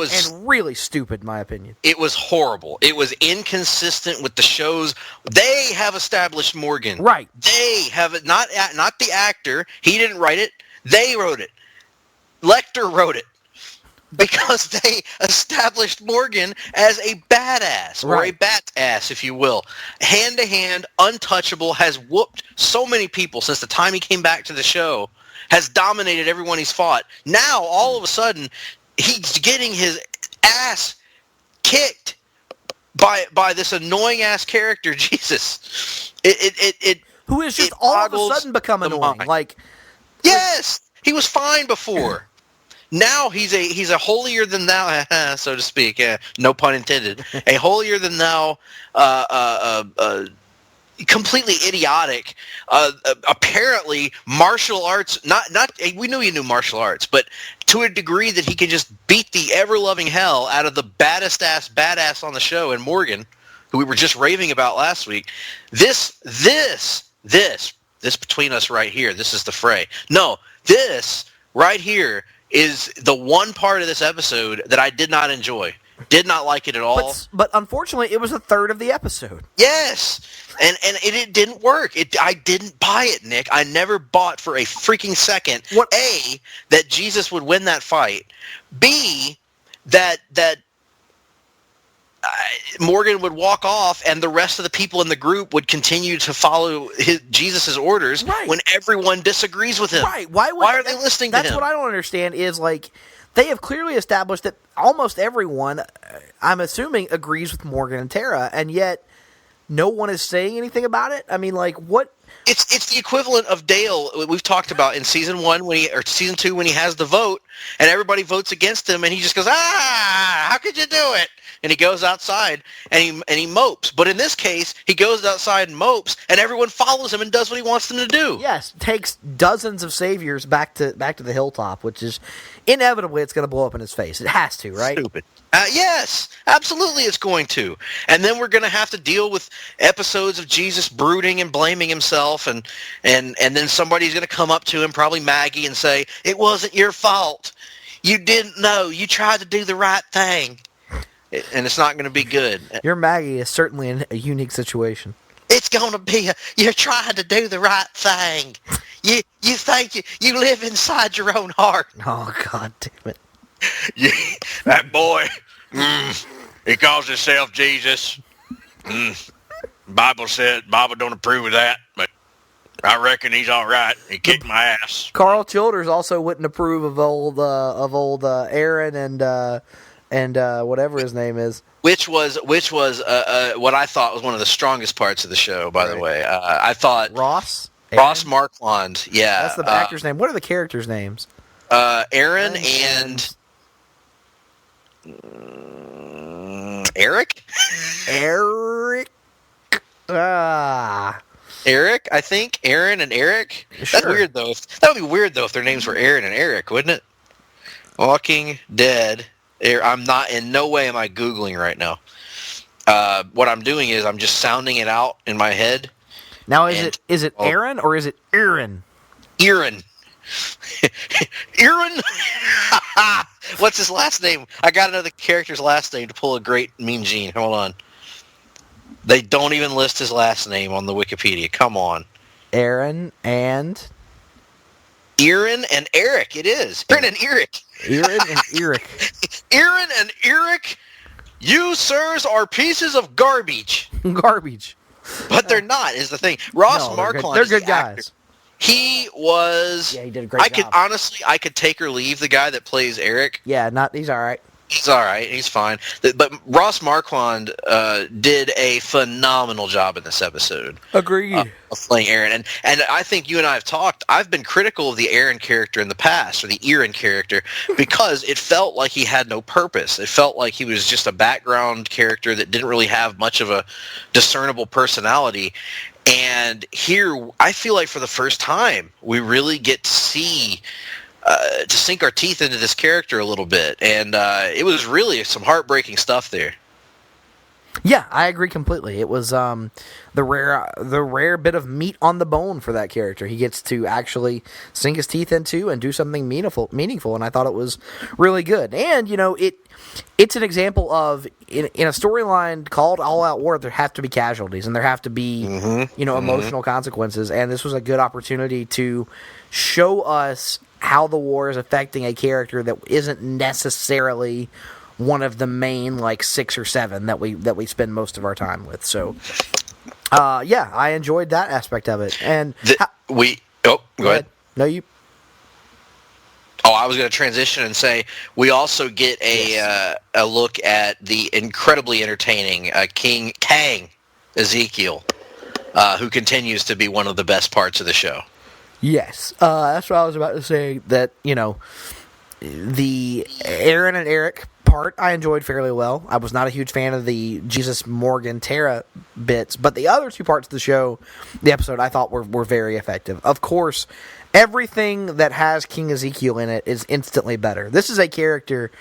really stupid, in my opinion. It was horrible. It was inconsistent with the shows. They have established Morgan. Right. They have it. Not the actor. He didn't write it. They wrote it. Lecter wrote it. Because they established Morgan as a badass, or a bat-ass, if you will. Hand-to-hand, untouchable, has whooped so many people since the time he came back to the show. Has dominated everyone he's fought. Now, all of a sudden, he's getting his ass kicked by this annoying ass character, Jesus. Who has just all of a sudden become annoying. Like, yes, he was fine before. Now he's a holier than thou, so to speak. No pun intended. A holier than thou. Completely idiotic, apparently martial arts, not we knew he knew martial arts, but to a degree that he could just beat the ever-loving hell out of the baddest ass badass on the show, and Morgan, who we were just raving about last week. This between us right here, this is the fray. No, this right here is the one part of this episode that I did not enjoy. Did not like it at all. But unfortunately, it was a third of the episode. Yes. And it didn't work. I didn't buy it, Nick. I never bought for a freaking second, A, that Jesus would win that fight, B, that Morgan would walk off, and the rest of the people in the group would continue to follow Jesus' orders when everyone disagrees with him. Right. Why are they listening to him? That's what I don't understand is, like, they have clearly established that almost everyone, I'm assuming, agrees with Morgan and Tara, and yet no one is saying anything about it? I mean, like, what... It's the equivalent of Dale we've talked about in season 1 or season 2 when he has the vote and everybody votes against him and he just goes, how could you do it? And he goes outside and he mopes. But in this case, he goes outside and mopes and everyone follows him and does what he wants them to do. Yes, takes dozens of saviors back to the hilltop, which is inevitably it's going to blow up in his face. It has to, right? Stupid. Yes, absolutely it's going to. And then we're going to have to deal with episodes of Jesus brooding and blaming himself, and then somebody's going to come up to him, probably Maggie, and say, it wasn't your fault. You didn't know. You tried to do the right thing. And it's not going to be good. Your Maggie is certainly in a unique situation. It's going to be you're trying to do the right thing. You think you live inside your own heart. Oh, God damn it. Yeah, that boy, he calls himself Jesus. Bible don't approve of that, but I reckon he's all right. He kicked my ass. Carl Childers also wouldn't approve of old Aaron and whatever his name is. Which was what I thought was one of the strongest parts of the show, by the way. I thought Ross Marquand, yeah. That's the actor's name. What are the characters' names? Aaron and Eric? Eric, I think. Aaron and Eric? Sure. That's weird, though. That would be weird, though, if their names were Aaron and Eric, wouldn't it? Walking Dead. I'm not, in no way am I Googling right now. What I'm doing is I'm just sounding it out in my head. Now, is it Aaron or is it Aaron? Aaron. Aaron? What's his last name? I got another character's last name to pull a great Mean Gene. Hold on. They don't even list his last name on the Wikipedia. Come on. Aaron and Eric. It is. Aaron and Eric. Aaron and Eric. Aaron and Eric, you sirs are pieces of garbage. Garbage. But they're not, is the thing. Ross Marquand. They're good guys. He was. Yeah, he did a great job. I could take or leave the guy that plays Eric. Yeah, he's all right. He's all right. He's fine. But Ross Marquand did a phenomenal job in this episode. Agreed. Of playing Aaron. And I think you and I have talked. I've been critical of the Aaron character in the past, or the Aaron character, because it felt like he had no purpose. It felt like he was just a background character that didn't really have much of a discernible personality. And here, I feel like for the first time, we really get to see, to sink our teeth into this character a little bit. And it was really some heartbreaking stuff there. Yeah, I agree completely. It was the rare bit of meat on the bone for that character. He gets to actually sink his teeth into and do something meaningful, and I thought it was really good. And, it's an example of, in a storyline called All Out War, there have to be casualties, and there have to be, emotional consequences, and this was a good opportunity to show us how the war is affecting a character that isn't necessarily one of the main, 6 or 7 that we spend most of our time with. So, I enjoyed that aspect of it. And go ahead. No, you. Oh, I was going to transition and say we also get a look at the incredibly entertaining Kang Ezekiel, who continues to be one of the best parts of the show. Yes, that's what I was about to say. That the Aaron and Eric part I enjoyed fairly well. I was not a huge fan of the Jesus, Morgan, Tara bits, but the other 2 parts of the show, the episode, I thought were very effective. Of course, everything that has King Ezekiel in it is instantly better. This is a character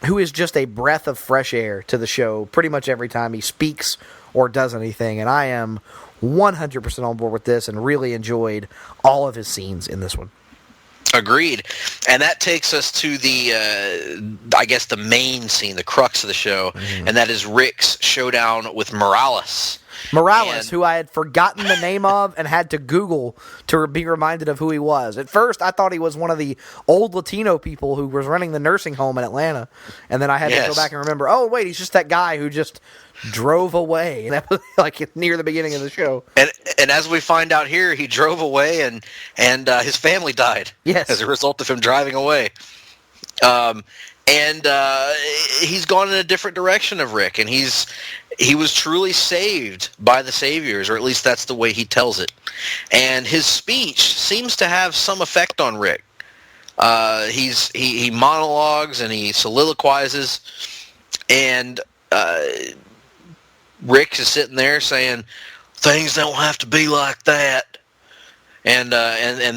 who is just a breath of fresh air to the show pretty much every time he speaks or does anything, and I am 100% on board with this and really enjoyed all of his scenes in this one. Agreed. And that takes us to the, I guess, the main scene, the crux of the show, and that is Rick's showdown with Morales. Morales, who I had forgotten the name of and had to Google to be reminded of who he was. At first, I thought he was one of the old Latino people who was running the nursing home in Atlanta. And then I had to go back and remember, oh, wait, he's just that guy who just drove away. That was like near the beginning of the show. And as we find out here, he drove away and his family died. Yes. As a result of him driving away. And he's gone in a different direction of Rick, and he was truly saved by the Saviors, or at least that's the way he tells it. And his speech seems to have some effect on Rick. He monologues and he soliloquizes, and Rick is sitting there saying, "Things don't have to be like that." And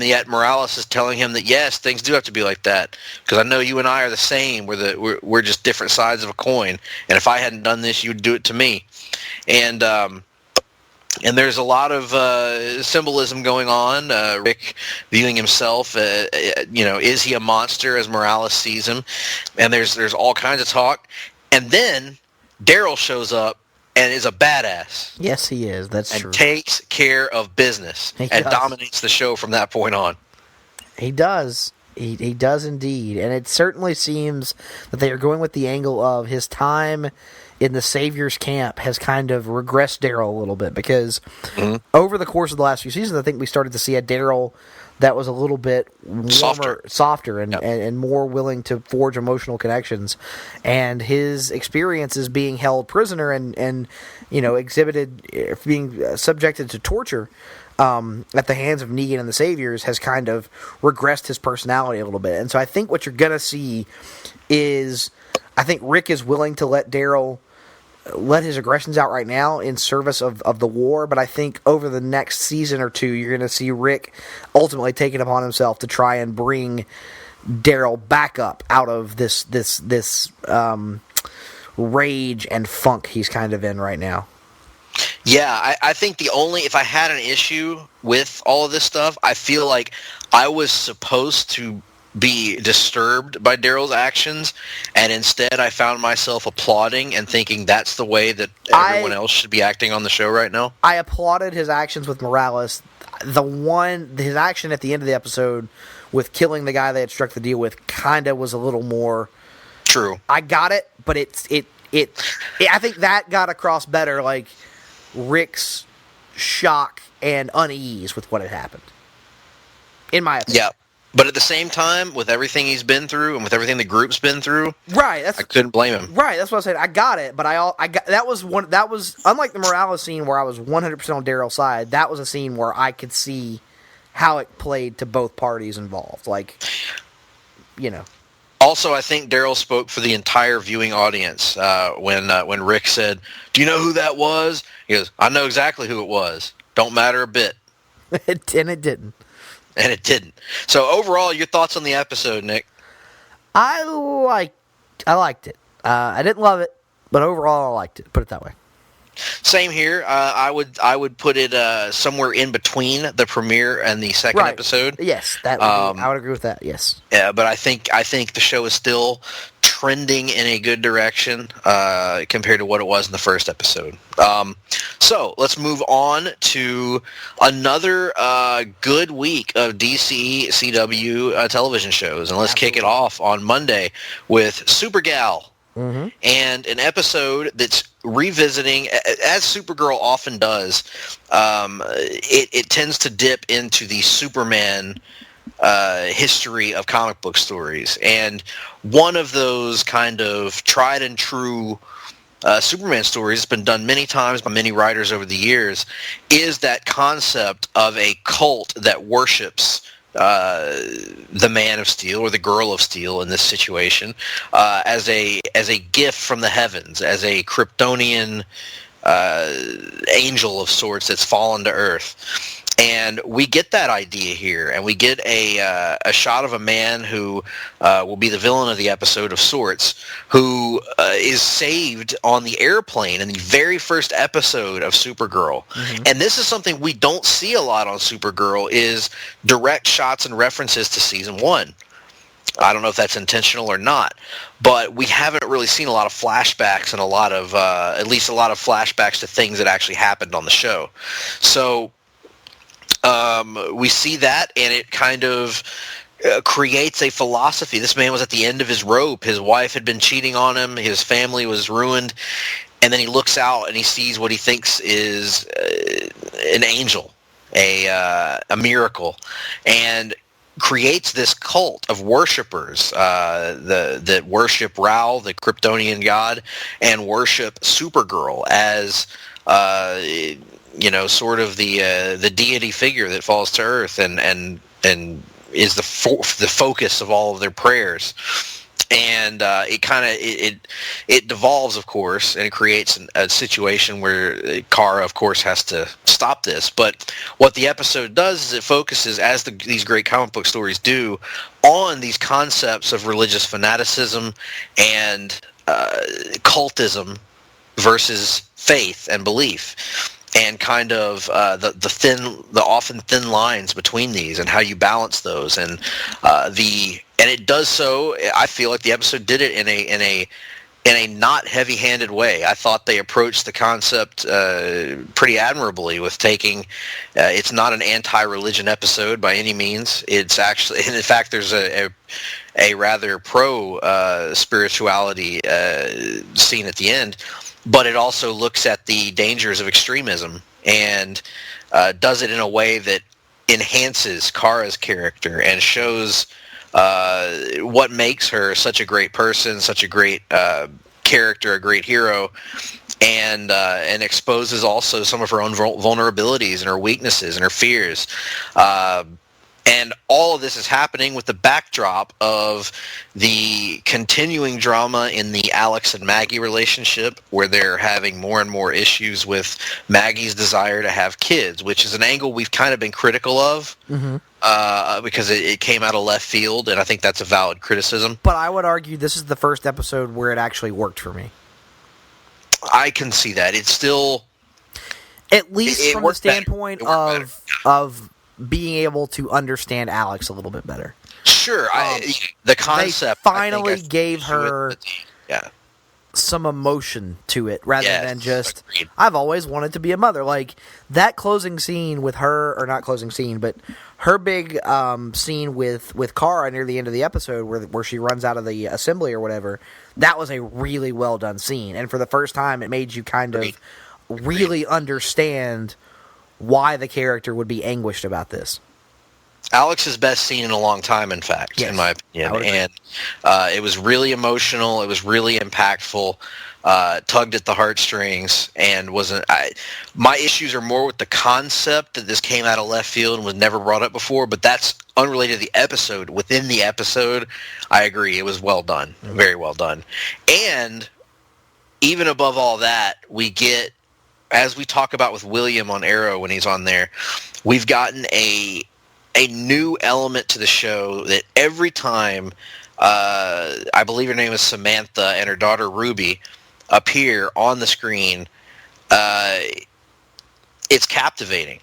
yet Morales is telling him that yes, things do have to be like that, because I know you and I are the same. We're just different sides of a coin. And if I hadn't done this, you'd do it to me. And there's a lot of symbolism going on. Rick viewing himself, is he a monster as Morales sees him? And there's all kinds of talk. And then Daryl shows up and is a badass. Yes, he is. That's true. And takes care of business and dominates the show from that point on. He does. He does indeed. And it certainly seems that they are going with the angle of his time in the Savior's camp has kind of regressed Daryl a little bit, because over the course of the last few seasons, I think we started to see a Daryl that was a little bit warmer, softer and more willing to forge emotional connections. And his experiences being held prisoner and exhibited, being subjected to torture at the hands of Negan and the Saviors has kind of regressed his personality a little bit. And so I think what you're going to see is, I think Rick is willing to let Daryl let his aggressions out right now in service of the war, but I think over the next season or two, you're going to see Rick ultimately take it upon himself to try and bring Daryl back up out of this rage and funk he's kind of in right now. Yeah, I think if I had an issue with all of this stuff, I feel like I was supposed to be disturbed by Daryl's actions, and instead I found myself applauding and thinking that's the way that everyone else should be acting on the show right now. I applauded his actions with Morales. His action at the end of the episode with killing the guy they had struck the deal with kind of was a little more true. I got it, but I think that got across better, like Rick's shock and unease with what had happened, in my opinion. Yeah. But at the same time, with everything he's been through and with everything the group's been through, right? I couldn't blame him. Right, that's what I said. I got it, but that was unlike the Morales scene where I was 100% on Daryl's side. That was a scene where I could see how it played to both parties involved. Also, I think Daryl spoke for the entire viewing audience when Rick said, "Do you know who that was?" He goes, "I know exactly who it was. Don't matter a bit." And it didn't. And it didn't. So overall, your thoughts on the episode, Nick? I liked it. I didn't love it, but overall I liked it. Put it that way. Same here. I would put it somewhere in between the premiere and the second episode. Yes, I would agree with that. Yes. Yeah, but I think the show is still trending in a good direction compared to what it was in the first episode. So let's move on to another good week of DC CW television shows, and let's kick it off on Monday with Supergal. Mm-hmm. And an episode that's revisiting, as Supergirl often does, it tends to dip into the Superman history of comic book stories. And one of those kind of tried and true Superman stories that's been done many times by many writers over the years is that concept of a cult that worships the Man of Steel, or the Girl of Steel in this situation, as a gift from the heavens, as a Kryptonian angel of sorts that's fallen to Earth. And we get that idea here, and we get a shot of a man who will be the villain of the episode of sorts, who is saved on the airplane in the very first episode of Supergirl. Mm-hmm. And this is something we don't see a lot on Supergirl, is direct shots and references to season 1. I don't know if that's intentional or not, but we haven't really seen a lot of flashbacks and a lot of, at least a lot of flashbacks to things that actually happened on the show. So we see that, and it kind of creates a philosophy. This man was at the end of his rope. His wife had been cheating on him. His family was ruined. And then he looks out and he sees what he thinks is an angel, a miracle, and creates this cult of worshipers that worship Ra, the Kryptonian god, and worship Supergirl as sort of the deity figure that falls to Earth and is the focus of all of their prayers. And it devolves, of course, and it creates a situation where Kara, of course, has to stop this. But what the episode does is it focuses, as these great comic book stories do, on these concepts of religious fanaticism and cultism versus faith and belief, and kind of the often thin lines between these, and how you balance those, and it does so. I feel like the episode did it in a not heavy-handed way. I thought they approached the concept pretty admirably with taking. It's not an anti-religion episode by any means. It's actually, and in fact, there's a rather pro spirituality scene at the end. But it also looks at the dangers of extremism and does it in a way that enhances Kara's character and shows what makes her such a great person, such a great character, a great hero, and exposes also some of her own vulnerabilities and her weaknesses and her fears. And all of this is happening with the backdrop of the continuing drama in the Alex and Maggie relationship, where they're having more and more issues with Maggie's desire to have kids, which is an angle we've kind of been critical of because it came out of left field, and I think that's a valid criticism. But I would argue this is the first episode where it actually worked for me. I can see that. It's still... At least from the standpoint of being able to understand Alex a little bit better. Sure, the concept. They finally gave her some emotion to it, rather than just, agreed. I've always wanted to be a mother. Like, that closing scene with her, or not closing scene, but her big scene with Kara near the end of the episode where she runs out of the assembly or whatever, that was a really well done scene. And for the first time, it made you kind of really understand why the character would be anguished about this. Alex's best scene in a long time, in fact, in my opinion. And it was really emotional. It was really impactful. Tugged at the heartstrings, and wasn't. My issues are more with the concept that this came out of left field and was never brought up before. But that's unrelated to the episode. Within the episode, I agree, it was well done, very well done. And even above all that, we get, as we talk about with William on Arrow when he's on there, we've gotten a new element to the show that every time, I believe her name is Samantha and her daughter Ruby appear on the screen, it's captivating.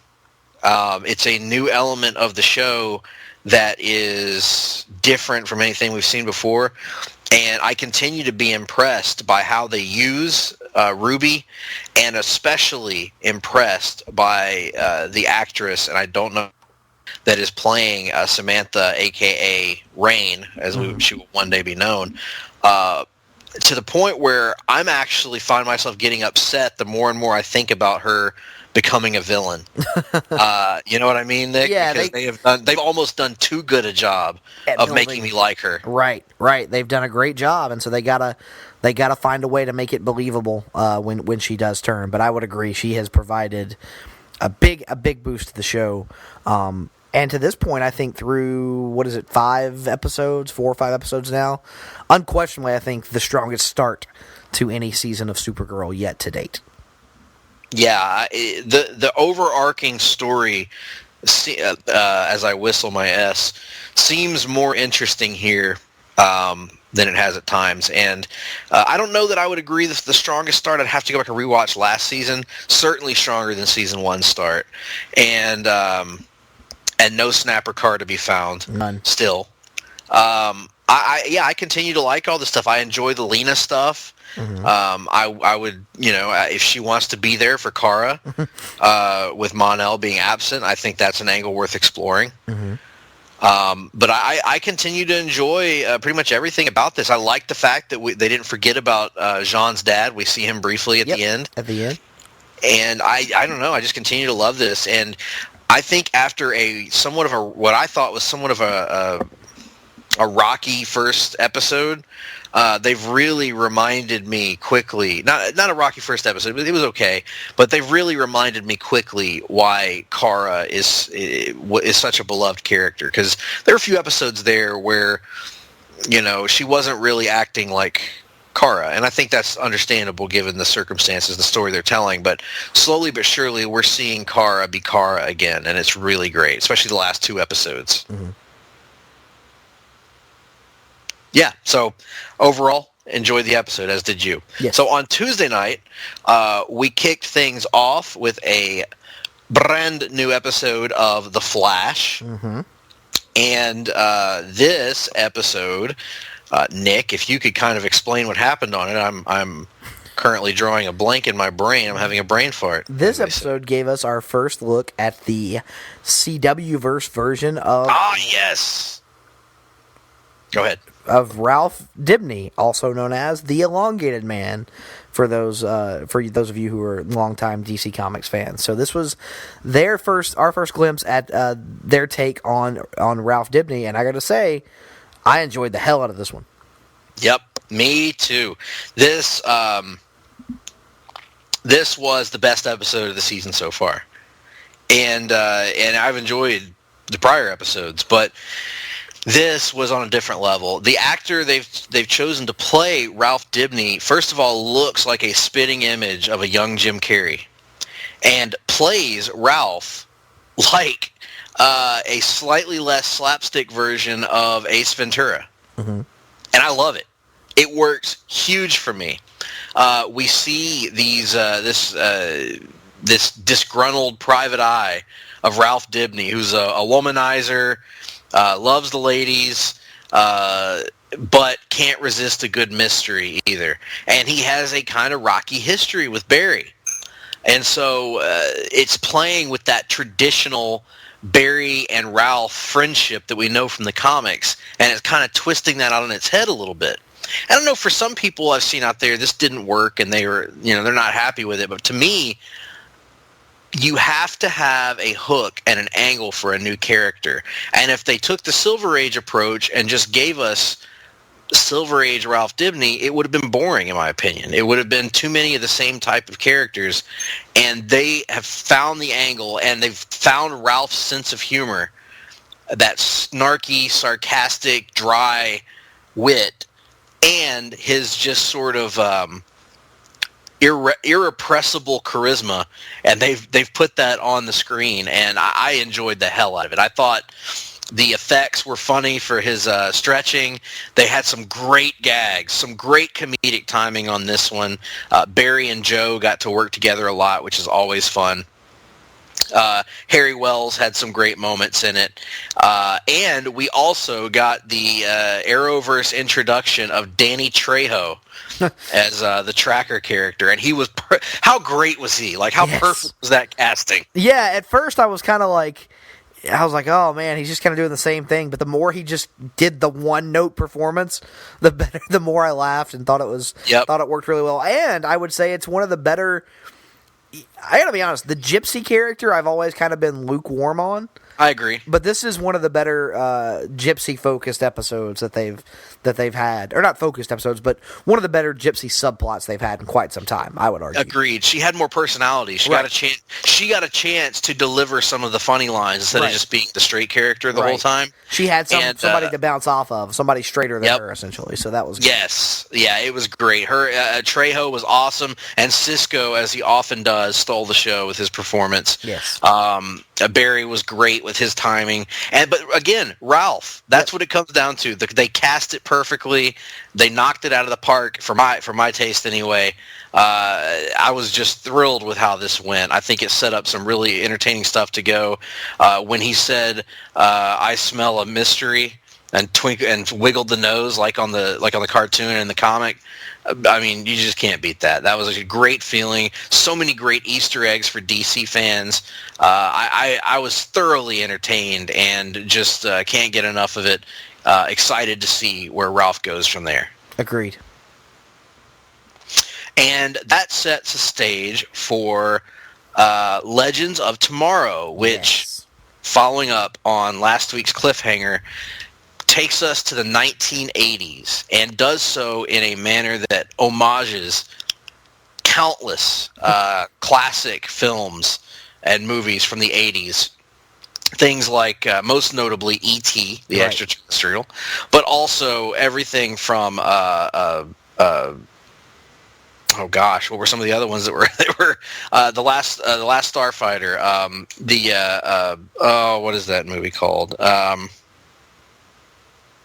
It's a new element of the show that is different from anything we've seen before. And I continue to be impressed by how they use Ruby, and especially impressed by the actress, and I don't know, that is playing Samantha, a.k.a. Rain, as she will one day be known, to the point where I'm actually find myself getting upset the more and more I think about her becoming a villain. You know what I mean, Nick? Yeah, because they've almost done too good a job of making me like her. Right. They've done a great job, and so they gotta find a way to make it believable when she does turn. But I would agree, she has provided a big boost to the show. And to this point, I think through, 4 or 5 episodes now, unquestionably, I think the strongest start to any season of Supergirl yet to date. Yeah, the overarching story, as I whistle my S, seems more interesting here than it has at times. And I don't know that I would agree that the strongest start. I'd have to go back and rewatch last season. Certainly stronger than season 1 start. And no snapper car to be found. None. Still. I continue to like all this stuff. I enjoy the Lena stuff. Mm-hmm. I would, if she wants to be there for Kara, with Mon-El being absent, I think that's an angle worth exploring. Mm-hmm. But I continue to enjoy pretty much everything about this. I like the fact that they didn't forget about Jean's dad. We see him briefly at the end. At the end. And I don't know. I just continue to love this. And I think after what I thought was somewhat of a rocky first episode, they've really reminded me quickly, not a rocky first episode, but it was okay, but they've really reminded me quickly why Kara is such a beloved character, because there are a few episodes there where, she wasn't really acting like Kara, and I think that's understandable given the circumstances, the story they're telling, but slowly but surely we're seeing Kara be Kara again, and it's really great, especially the last 2 episodes. Mm-hmm. Yeah, so overall, enjoyed the episode, as did you. Yes. So on Tuesday night, we kicked things off with a brand new episode of The Flash. Mm-hmm. And this episode, Nick, if you could kind of explain what happened on it, I'm currently drawing a blank in my brain. I'm having a brain fart. This episode gave us our first look at the CW-verse version of... Ah, yes! Go ahead. Of Ralph Dibny, also known as the Elongated Man, for those of you who are longtime DC Comics fans. So this was our first glimpse at their take on Ralph Dibny, and I got to say, I enjoyed the hell out of this one. Yep, me too. This was the best episode of the season so far, and I've enjoyed the prior episodes, but this was on a different level. The actor they've chosen to play Ralph Dibny, first of all, looks like a spitting image of a young Jim Carrey, and plays Ralph like a slightly less slapstick version of Ace Ventura. Mm-hmm. And I love it. It works huge for me. We see this disgruntled private eye of Ralph Dibny, who's a womanizer, loves the ladies, but can't resist a good mystery either. And he has a kind of rocky history with Barry. And so it's playing with that traditional Barry and Ralph friendship that we know from the comics, and it's kind of twisting that out on its head a little bit. I don't know, for some people I've seen out there, this didn't work, and they're not happy with it. But to me, you have to have a hook and an angle for a new character. And if they took the Silver Age approach and just gave us Silver Age Ralph Dibny, it would have been boring, in my opinion. It would have been too many of the same type of characters. And they have found the angle, and they've found Ralph's sense of humor, that snarky, sarcastic, dry wit, and his just sort of irrepressible charisma, and they've put that on the screen, and I enjoyed the hell out of it. I thought the effects were funny for his stretching. They had some great gags, some great comedic timing on this one. Barry and Joe got to work together a lot, which is always fun. Harry Wells had some great moments in it. And we also got the Arrowverse introduction of Danny Trejo as the Tracker character. And he was... how great was he? Like, how perfect was that casting? Yeah, at first I was kind of like... I was like, oh man, he's just kind of doing the same thing. But the more he just did the one-note performance, the better. The more I laughed and thought it worked really well. And I would say it's one of the better... I gotta be honest, the Gypsy character I've always kind of been lukewarm on. I agree. But this is one of the better Gypsy-focused episodes that they've had. Or not focused episodes, but one of the better Gypsy subplots they've had in quite some time, I would argue. Agreed. She had more personality. She got a chance to deliver some of the funny lines instead of just being the straight character the whole time. She had somebody to bounce off of, somebody straighter than her, essentially. So that was good. Yes. Yeah, it was great. Her Trejo was awesome, and Sisko, as he often does, stole the show with his performance. Yes. Barry was great with his timing, but again, Ralph. That's what it comes down to. They cast it perfectly. They knocked it out of the park for my taste, anyway. I was just thrilled with how this went. I think it set up some really entertaining stuff to go. When he said, "I smell a mystery," and wiggled the nose like on the cartoon and the comic. I mean, you just can't beat that. That was a great feeling. So many great Easter eggs for DC fans. I was thoroughly entertained and just can't get enough of it. Excited to see where Ralph goes from there. Agreed. And that sets a stage for Legends of Tomorrow, which, following up on last week's cliffhanger, takes us to the 1980s and does so in a manner that homages countless classic films and movies from the 80s. Things like, most notably, E.T., the extraterrestrial, but also everything from, oh gosh, what were some of the other ones that were, the last Starfighter, what is that movie called?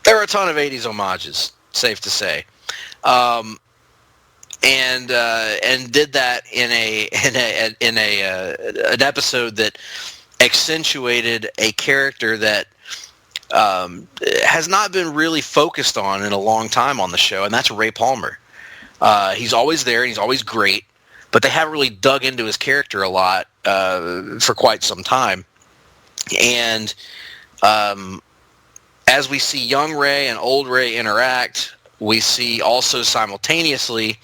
There were a ton of 80s homages, safe to say. And did that in an episode that accentuated a character that has not been really focused on in a long time on the show, and that's Ray Palmer. He's always there, and he's always great, but they haven't really dug into his character a lot for quite some time. And as we see young Ray and old Ray interact, we see also simultaneously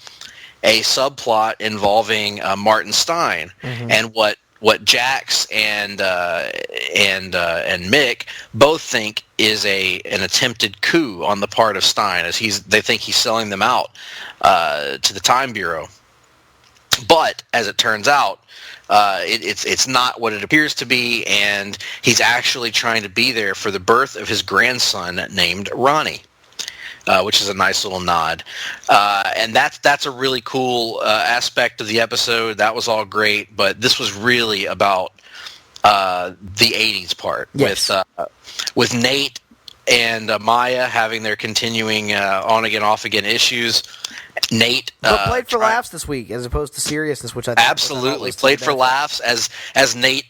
a subplot involving Martin Stein and what Jax and Mick both think is an attempted coup on the part of Stein, as they think he's selling them out to the Time Bureau. But as it turns out, it's not what it appears to be, and he's actually trying to be there for the birth of his grandson named Ronnie. Which is a nice little nod. And that's a really cool aspect of the episode. That was all great, but this was really about the 80s part. Yes. With Nate and Maya having their continuing on-again, off-again issues. Nate... but played for laughs this week, as opposed to seriousness, which I think... Absolutely. Played for laughs as Nate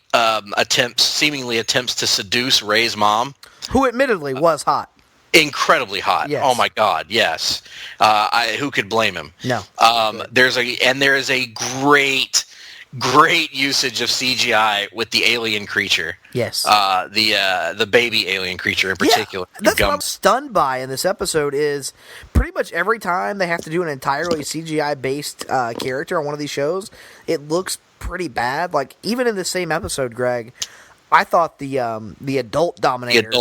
seemingly attempts to seduce Ray's mom. Who admittedly was hot. Incredibly hot. Yes. Oh my God, yes. Who could blame him? No. There is a great usage of CGI with the alien creature. Yes. The baby alien creature in particular. Yeah, that's what I'm stunned by in this episode is pretty much every time they have to do an entirely CGI-based character on one of these shows, it looks pretty bad. Like, even in the same episode, Greg, I thought the adult Dominator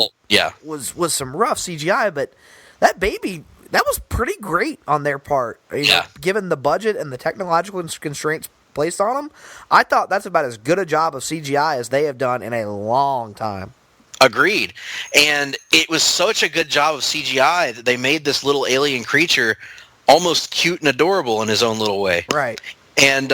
was some rough CGI, but that baby, that was pretty great on their part. You know, given the budget and the technological constraints placed on them, I thought that's about as good a job of CGI as they have done in a long time. Agreed. And it was such a good job of CGI that they made this little alien creature almost cute and adorable in his own little way. Right. And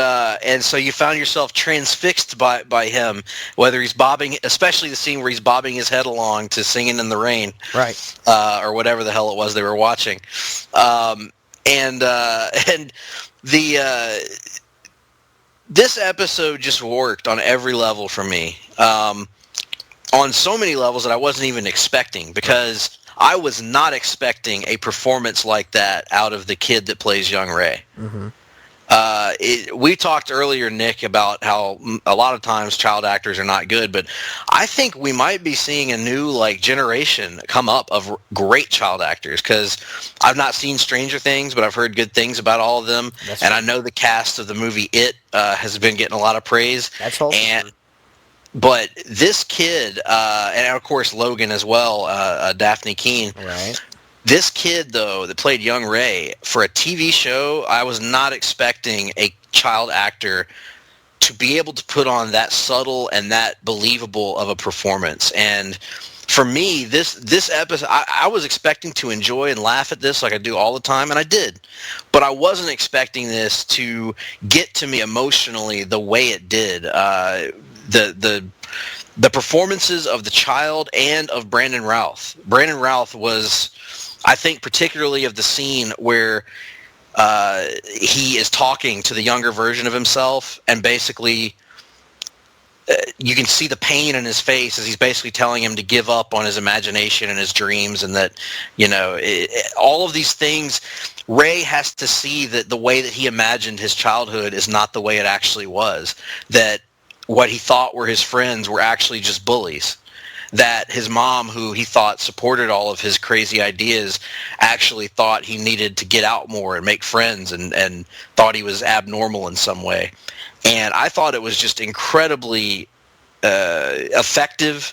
so you found yourself transfixed by him, whether he's bobbing, especially the scene where he's bobbing his head along to Singing in the Rain, right, or whatever the hell it was they were watching, this episode just worked on every level for me, on so many levels that I wasn't even expecting, because I was not expecting a performance like that out of the kid that plays young Ray. Mm-hmm. We talked earlier, Nick, about how a lot of times child actors are not good, but I think we might be seeing a new generation come up of great child actors, because I've not seen Stranger Things, but I've heard good things about all of them. That's and right. I know the cast of the movie It has been getting a lot of praise. That's wholesome. But this kid, and of course Logan as well, Daphne Keane. Right. This kid, though, that played young Ray, for a TV show, I was not expecting a child actor to be able to put on that subtle and that believable of a performance. And for me, this episode, I was expecting to enjoy and laugh at this like I do all the time, and I did. But I wasn't expecting this to get to me emotionally the way it did. The performances of the child and of Brandon Routh. Brandon Routh was... I think particularly of the scene where he is talking to the younger version of himself and basically you can see the pain in his face as he's basically telling him to give up on his imagination and his dreams, and that, all of these things, Ray has to see that the way that he imagined his childhood is not the way it actually was, that what he thought were his friends were actually just bullies, that his mom, who he thought supported all of his crazy ideas, actually thought he needed to get out more and make friends, and thought he was abnormal in some way. And I thought it was just incredibly effective,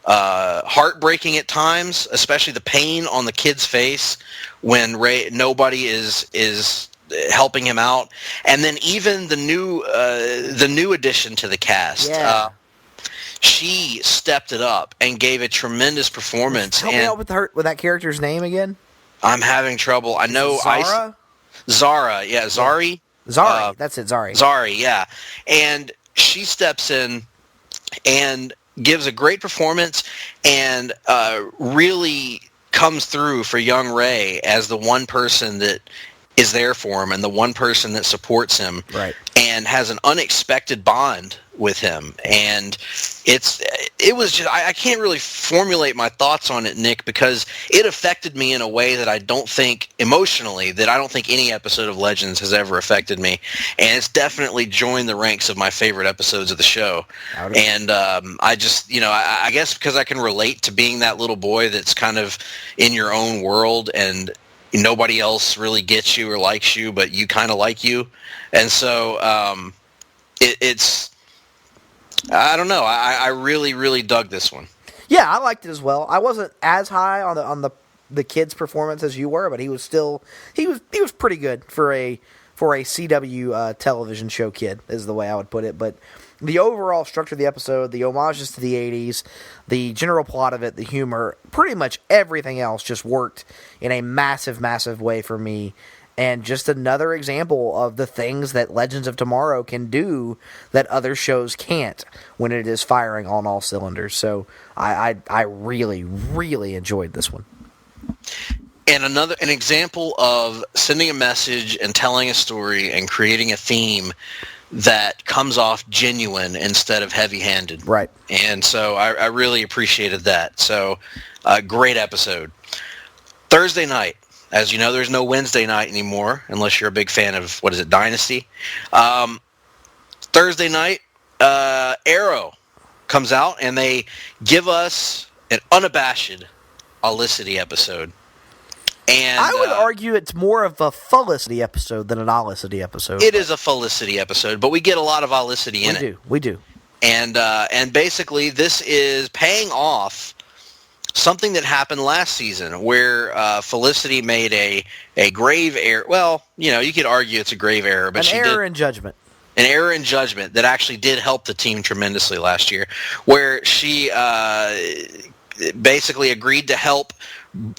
heartbreaking at times, especially the pain on the kid's face when nobody is helping him out, and then even the new addition to the cast. Yeah. She stepped it up and gave a tremendous performance. Help me out with that character's name again. I'm having trouble. I know Zara? Zara, yeah, Zari. Zari, that's it, Zari. Zari, yeah. And she steps in and gives a great performance and really comes through for young Ray as the one person that is there for him and the one person that supports him. Right. And has an unexpected bond with him. And it was just, I can't really formulate my thoughts on it, Nick, because it affected me in a way that I don't think, emotionally, that I don't think any episode of Legends has ever affected me. And it's definitely joined the ranks of my favorite episodes of the show. And I just, I guess because I can relate to being that little boy that's kind of in your own world and nobody else really gets you or likes you, but you kind of like you. And so it's, I don't know. I really, really dug this one. Yeah, I liked it as well. I wasn't as high on the kid's performance as you were, but he was still he was pretty good for a CW television show kid, is the way I would put it. But the overall structure of the episode, the homages to the 80s, the general plot of it, the humor, pretty much everything else just worked in a massive, massive way for me. And just another example of the things that Legends of Tomorrow can do that other shows can't when it is firing on all cylinders. So I really, really enjoyed this one. And an example of sending a message and telling a story and creating a theme that comes off genuine instead of heavy-handed. Right. And so I really appreciated that. So great episode. Thursday night. As you know, there's no Wednesday night anymore, unless you're a big fan of, Dynasty. Thursday night, Arrow comes out, and they give us an unabashed Olicity episode. And I would argue it's more of a Felicity episode than an Olicity episode. It is a Felicity episode, but we get a lot of Olicity in it. We do. And basically, this is paying off something that happened last season where Felicity made a grave error. Well, you could argue it's a grave error, but an error in judgment. An error in judgment that actually did help the team tremendously last year, where she basically agreed to help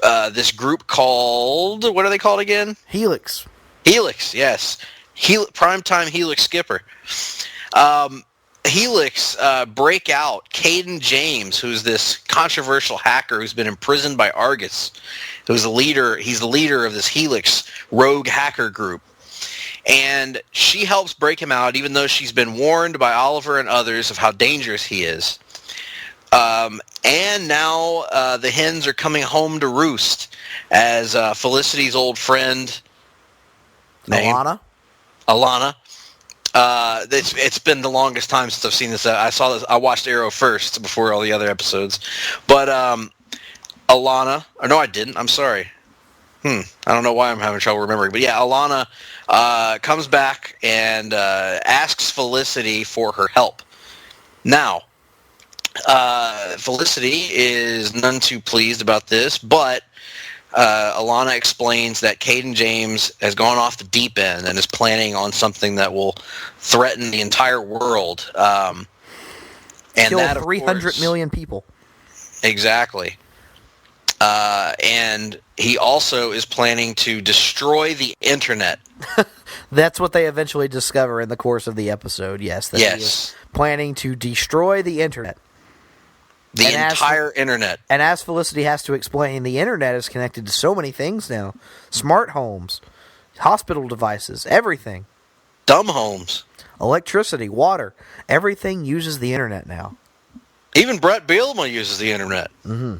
this group called, what are they called again? Helix. Helix, yes. Primetime Helix skipper. Helix break out Caden James, who's this controversial hacker who's been imprisoned by Argus, who's the leader. He's the leader of this Helix rogue hacker group, and she helps break him out, even though she's been warned by Oliver and others of how dangerous he is. And now the hens are coming home to roost as Felicity's old friend, Alana. It's been the longest time since I've seen this. I watched Arrow first before all the other episodes. But Alana, or no, I didn't. I'm sorry. I don't know why I'm having trouble remembering. But yeah, Alana comes back and asks Felicity for her help. Now, Felicity is none too pleased about this, but Alana explains that Caden James has gone off the deep end and is planning on something that will threaten the entire world. And kill that, 300 million people. Exactly. And he also is planning to destroy the internet. That's what they eventually discover in the course of the episode, yes. He is planning to destroy the internet. The entire internet. And as Felicity has to explain, the internet is connected to so many things now. Smart homes, hospital devices, everything. Dumb homes. Electricity, water, everything uses the internet now. Even Brett Bielema uses the internet. Mm-hmm.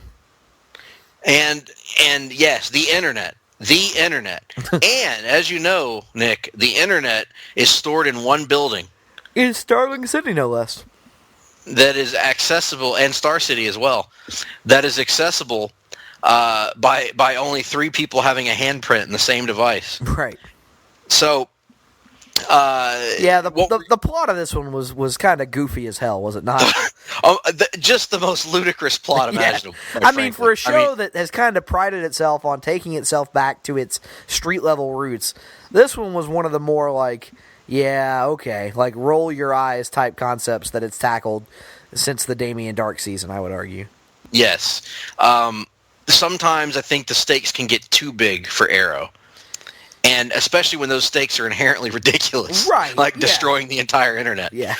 And yes, the internet. The internet. And as you know, Nick, the internet is stored in one building. In Starling City, no less. That is accessible, and Star City as well. That is accessible by only 3 people having a handprint in the same device. Right. So, the plot of this one was kind of goofy as hell, was it not? Just the most ludicrous plot imaginable. I mean, for a show that has kind of prided itself on taking itself back to its street level roots, this one was one of the more like, yeah, okay, like roll your eyes type concepts that it's tackled since the Damien Dark season, I would argue. Yes. Sometimes I think the stakes can get too big for Arrow. And especially when those stakes are inherently ridiculous. Right. Like destroying the entire internet. Yeah.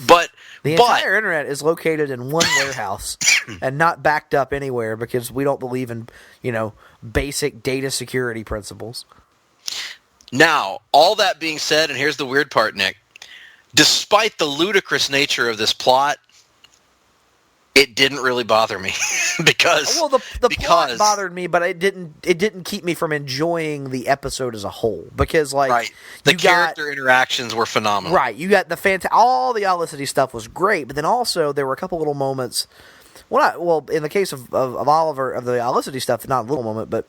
But the entire internet is located in one warehouse and not backed up anywhere because we don't believe in, basic data security principles. Now, all that being said, and here's the weird part, Nick. Despite the ludicrous nature of this plot, it didn't really bother me because the plot bothered me, but it didn't keep me from enjoying the episode as a whole because the character interactions were phenomenal. Right, you got all the Olicity stuff was great, but then also there were a couple little moments. In the case of Oliver of the Olicity stuff, not a little moment, but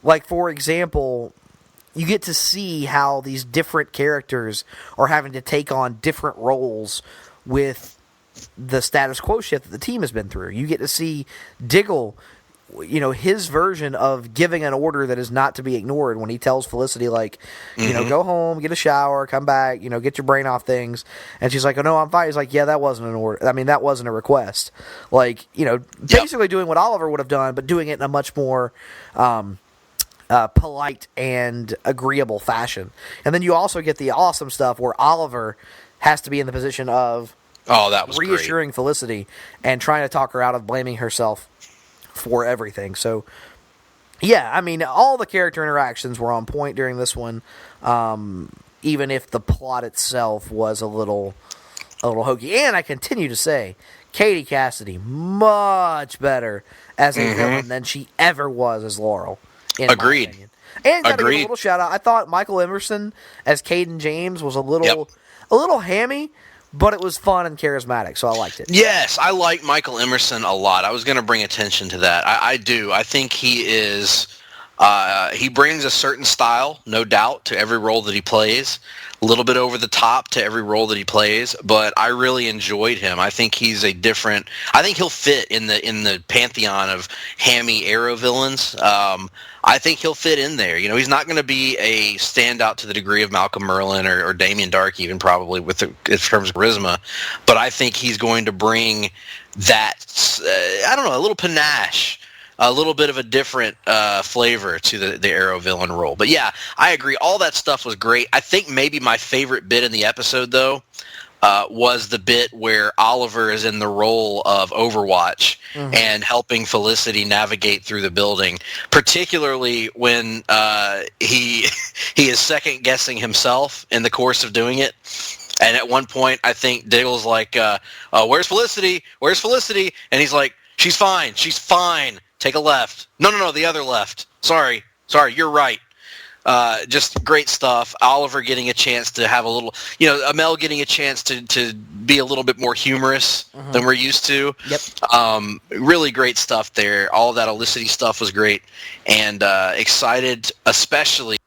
like for example, you get to see how these different characters are having to take on different roles with the status quo shift that the team has been through. You get to see Diggle, his version of giving an order that is not to be ignored when he tells Felicity, go home, get a shower, come back, get your brain off things. And she's like, oh, no, I'm fine. He's like, yeah, that wasn't an order. I mean, that wasn't a request. Basically doing what Oliver would have done, but doing it in a much more polite and agreeable fashion. And then you also get the awesome stuff where Oliver has to be in the position of that was reassuring great. Felicity and trying to talk her out of blaming herself for everything. So, yeah, I mean, all the character interactions were on point during this one, even if the plot itself was a little hokey. And I continue to say, Katie Cassidy, much better as a villain than she ever was as Laurel. Agreed. My opinion. And got to give a little shout out. I thought Michael Emerson as Caden James was a little hammy, but it was fun and charismatic, so I liked it. Yes, I like Michael Emerson a lot. I was going to bring attention to that. I do. I think he is. He brings a certain style, no doubt, to every role that he plays. A little bit over the top to every role that he plays, but I really enjoyed him. I think he's a different. I think he'll fit in the pantheon of hammy Arrow villains. I think he'll fit in there. He's not going to be a standout to the degree of Malcolm Merlyn or Damien Dark, even probably in terms of charisma. But I think he's going to bring that. A little panache. A little bit of a different flavor to the Arrow villain role. But yeah, I agree. All that stuff was great. I think maybe my favorite bit in the episode, though, was the bit where Oliver is in the role of Overwatch and helping Felicity navigate through the building, particularly when he is second-guessing himself in the course of doing it. And at one point, I think Diggle's like, where's Felicity? Where's Felicity? And he's like, she's fine. She's fine. Take a left. No, the other left. Sorry, you're right. Just great stuff. Oliver getting a chance to have a little, Amel getting a chance to be a little bit more humorous than we're used to. Yep. Really great stuff there. All of that Olicity stuff was great. And excited especially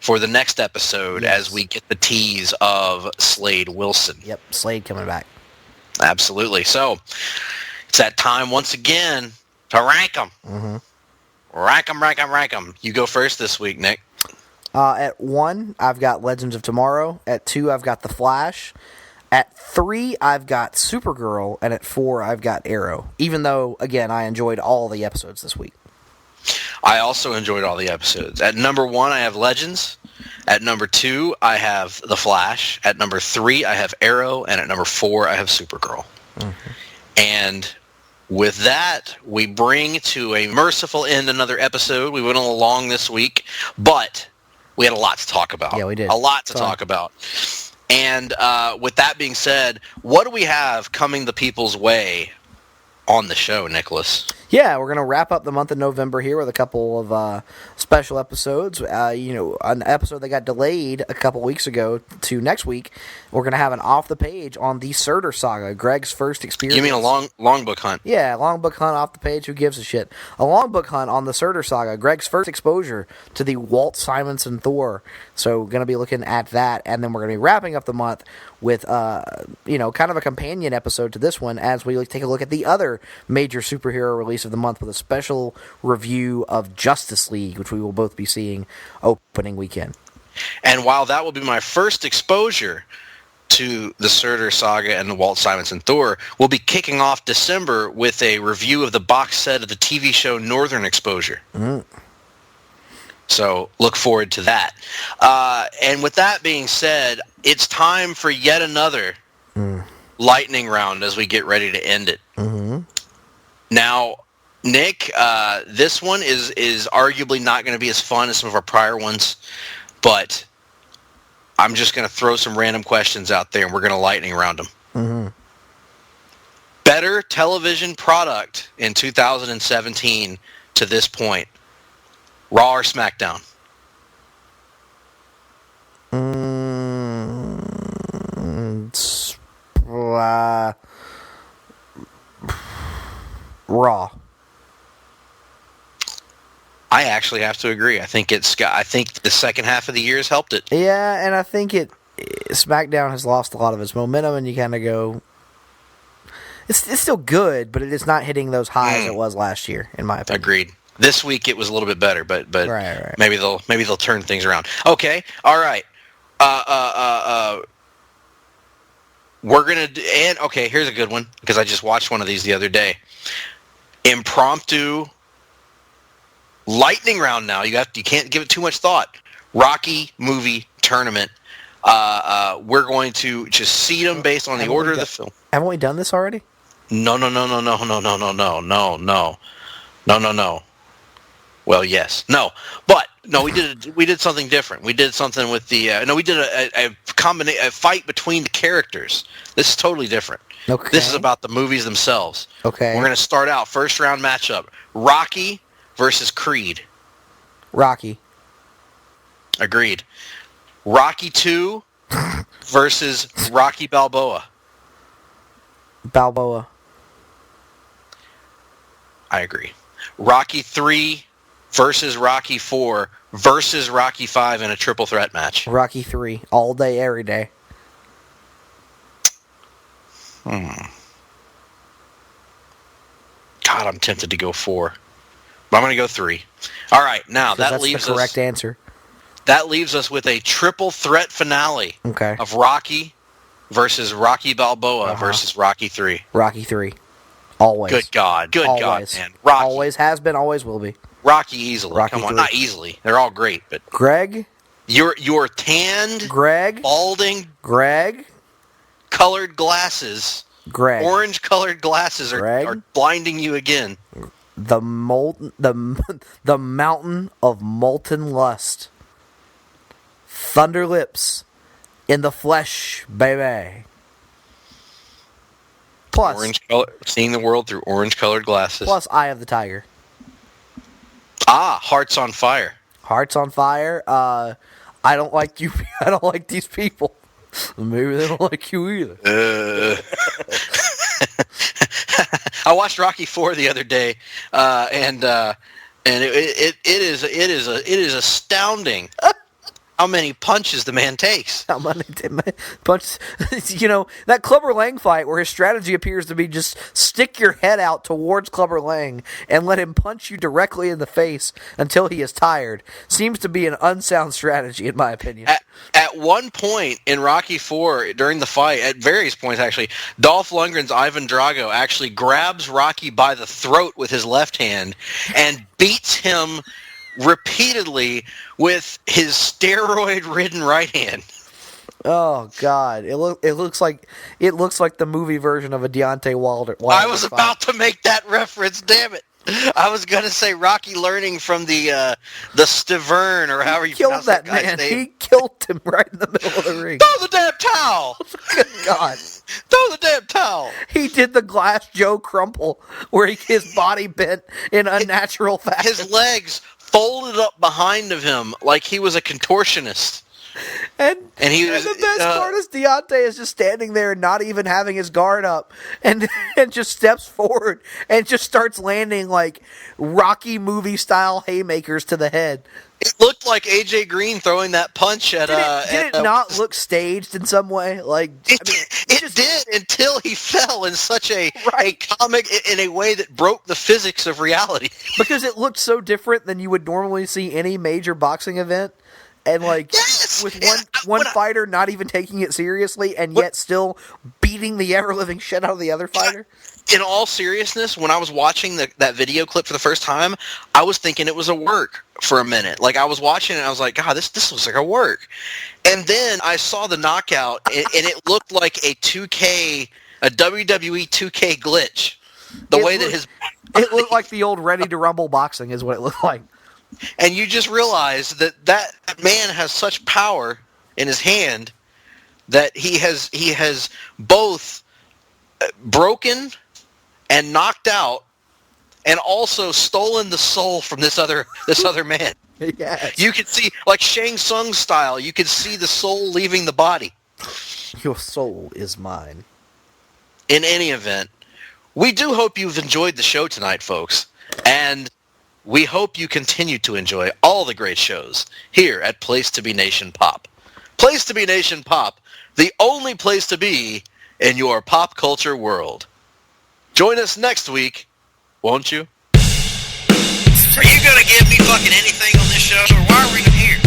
for the next episode as we get the tease of Slade Wilson. Yep, Slade coming back. Absolutely. So it's that time once again to rank them. Rank them. You go first this week, Nick. At 1, I've got Legends of Tomorrow. At 2, I've got The Flash. At 3, I've got Supergirl. And at 4, I've got Arrow. Even though, again, I enjoyed all the episodes this week. I also enjoyed all the episodes. At number 1, I have Legends. At number 2, I have The Flash. At number 3, I have Arrow. And at number 4, I have Supergirl. And with that, we bring to a merciful end another episode. We went along this week, but We had a lot to talk about. Yeah, we did. A lot to talk about. And with that being said, what do we have coming the people's way on the show, Nicholas? Yeah, we're going to wrap up the month of November here with a couple of special episodes. An episode that got delayed a couple weeks ago to next week. We're going to have an off the page on the Surtur Saga, Greg's first experience. You mean a long book hunt? Yeah, long book hunt off the page. Who gives a shit? A long book hunt on the Surtur Saga, Greg's first exposure to the Walt Simonson Thor. So, going to be looking at that, and then we're going to be wrapping up the month with, kind of a companion episode to this one as we take a look at the other major superhero release of the month with a special review of Justice League, which we will both be seeing opening weekend. And while that will be my first exposure to the Surtur Saga and the Walt Simonson Thor, we'll be kicking off December with a review of the box set of the TV show Northern Exposure. So look forward to that. And with that being said, it's time for yet another lightning round as we get ready to end it. Now, Nick, this one is arguably not going to be as fun as some of our prior ones, but I'm just going to throw some random questions out there, and we're going to lightning round them. Better television product in 2017 to this point, Raw or SmackDown? Raw. I actually have to agree. I think the second half of the year has helped it. Yeah, and I think SmackDown has lost a lot of its momentum, and you kind of go, it's still good, but it is not hitting those highs it was last year, in my opinion. Agreed. This week it was a little bit better, but right. maybe they'll turn things around. Okay, all right. We're gonna here's a good one because I just watched one of these the other day. Impromptu lightning round. Now you can't give it too much thought. Rocky movie tournament. We're going to just seed them based on the order of the film. Haven't we done this already? No. Well, yes. No. But, no, we did something different. We did something with the... we did a fight between the characters. This is totally different. Okay. This is about the movies themselves. Okay. We're going to start out, first round matchup. Rocky versus Creed. Rocky. Agreed. Rocky 2 versus Rocky Balboa. Balboa. I agree. Rocky 3 versus Rocky 4 versus Rocky 5 in a triple threat match. Rocky 3. All day, every day. God, I'm tempted to go 4. But I'm going to go 3. All right, now that leaves us... That's the correct answer. That leaves us with a triple threat finale of Rocky versus Rocky Balboa versus Rocky 3. Rocky 3. Always. Good God. Good always. God, man. Rocky. Always has been, always will be. Rocky easily. Rocky Come on, 3. not easily. They're all great, but... Greg? Your tanned... Greg? Balding... Greg? Colored glasses... Greg. Orange-colored glasses are blinding you again. The mountain of molten lust. Thunder lips in the flesh, baby. Plus, seeing the world through orange-colored glasses. Plus, Eye of the Tiger. Hearts on Fire. Hearts on Fire. I don't like you. I don't like these people. Maybe they don't like you either. I watched Rocky 4 the other day, and it is astounding how many punches the man takes. How many punches? That Clubber Lang fight where his strategy appears to be just stick your head out towards Clubber Lang and let him punch you directly in the face until he is tired seems to be an unsound strategy, in my opinion. At one point in Rocky 4, during the fight, at various points actually, Dolph Lundgren's Ivan Drago actually grabs Rocky by the throat with his left hand and beats him repeatedly with his steroid-ridden right hand. Oh God! It looks like the movie version of a Deontay Wilder. I was about to make that reference. Damn it! I was gonna say Rocky learning from the Stavern or however you killed pronounce that guy's man. name. He killed him right in the middle of the ring. Throw the damn towel! Good God. Throw the damn towel! He did the Glass Joe crumple where his body bent in unnatural fashion. His legs folded up behind of him like he was a contortionist. And he was the best part is Deontay is just standing there and not even having his guard up and just steps forward and just starts landing like Rocky movie style haymakers to the head. It looked like AJ Green throwing that punch at Did it not look staged in some way? Like it did until he fell in such a comic in a way that broke the physics of reality. Because it looked so different than you would normally see any major boxing event. And with one fighter not even taking it seriously and yet still beating the ever-living shit out of the other fighter. In all seriousness, when I was watching that video clip for the first time, I was thinking it was a work for a minute. Like, I was watching it and I was like, God, this looks like a work. And then I saw the knockout and it looked like a WWE 2K glitch. It looked like the old Ready to Rumble boxing is what it looked like. And you just realize that man has such power in his hand that he has both broken and knocked out and also stolen the soul from this other man. Yes. You could see, like Shang Tsung style, you could see the soul leaving the body. Your soul is mine. In any event, we do hope you've enjoyed the show tonight, folks. And we hope you continue to enjoy all the great shows here at Place to Be Nation Pop. Place to Be Nation Pop, the only place to be in your pop culture world. Join us next week, won't you? Are you gonna give me fucking anything on this show, or why are we even here?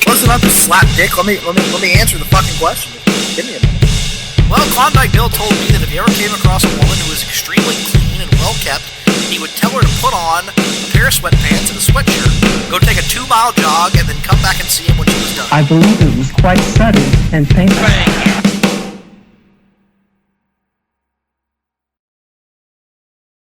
Listen up, you slap dick. Let me answer the fucking question. Give me a minute. Well, Klondike Bill told me that if he ever came across a woman who was extremely clean and well kept, he would tell her to put on a pair of sweatpants and a sweatshirt, go take a 2-mile jog, and then come back and see him when she was done. I believe it was quite sudden and painful.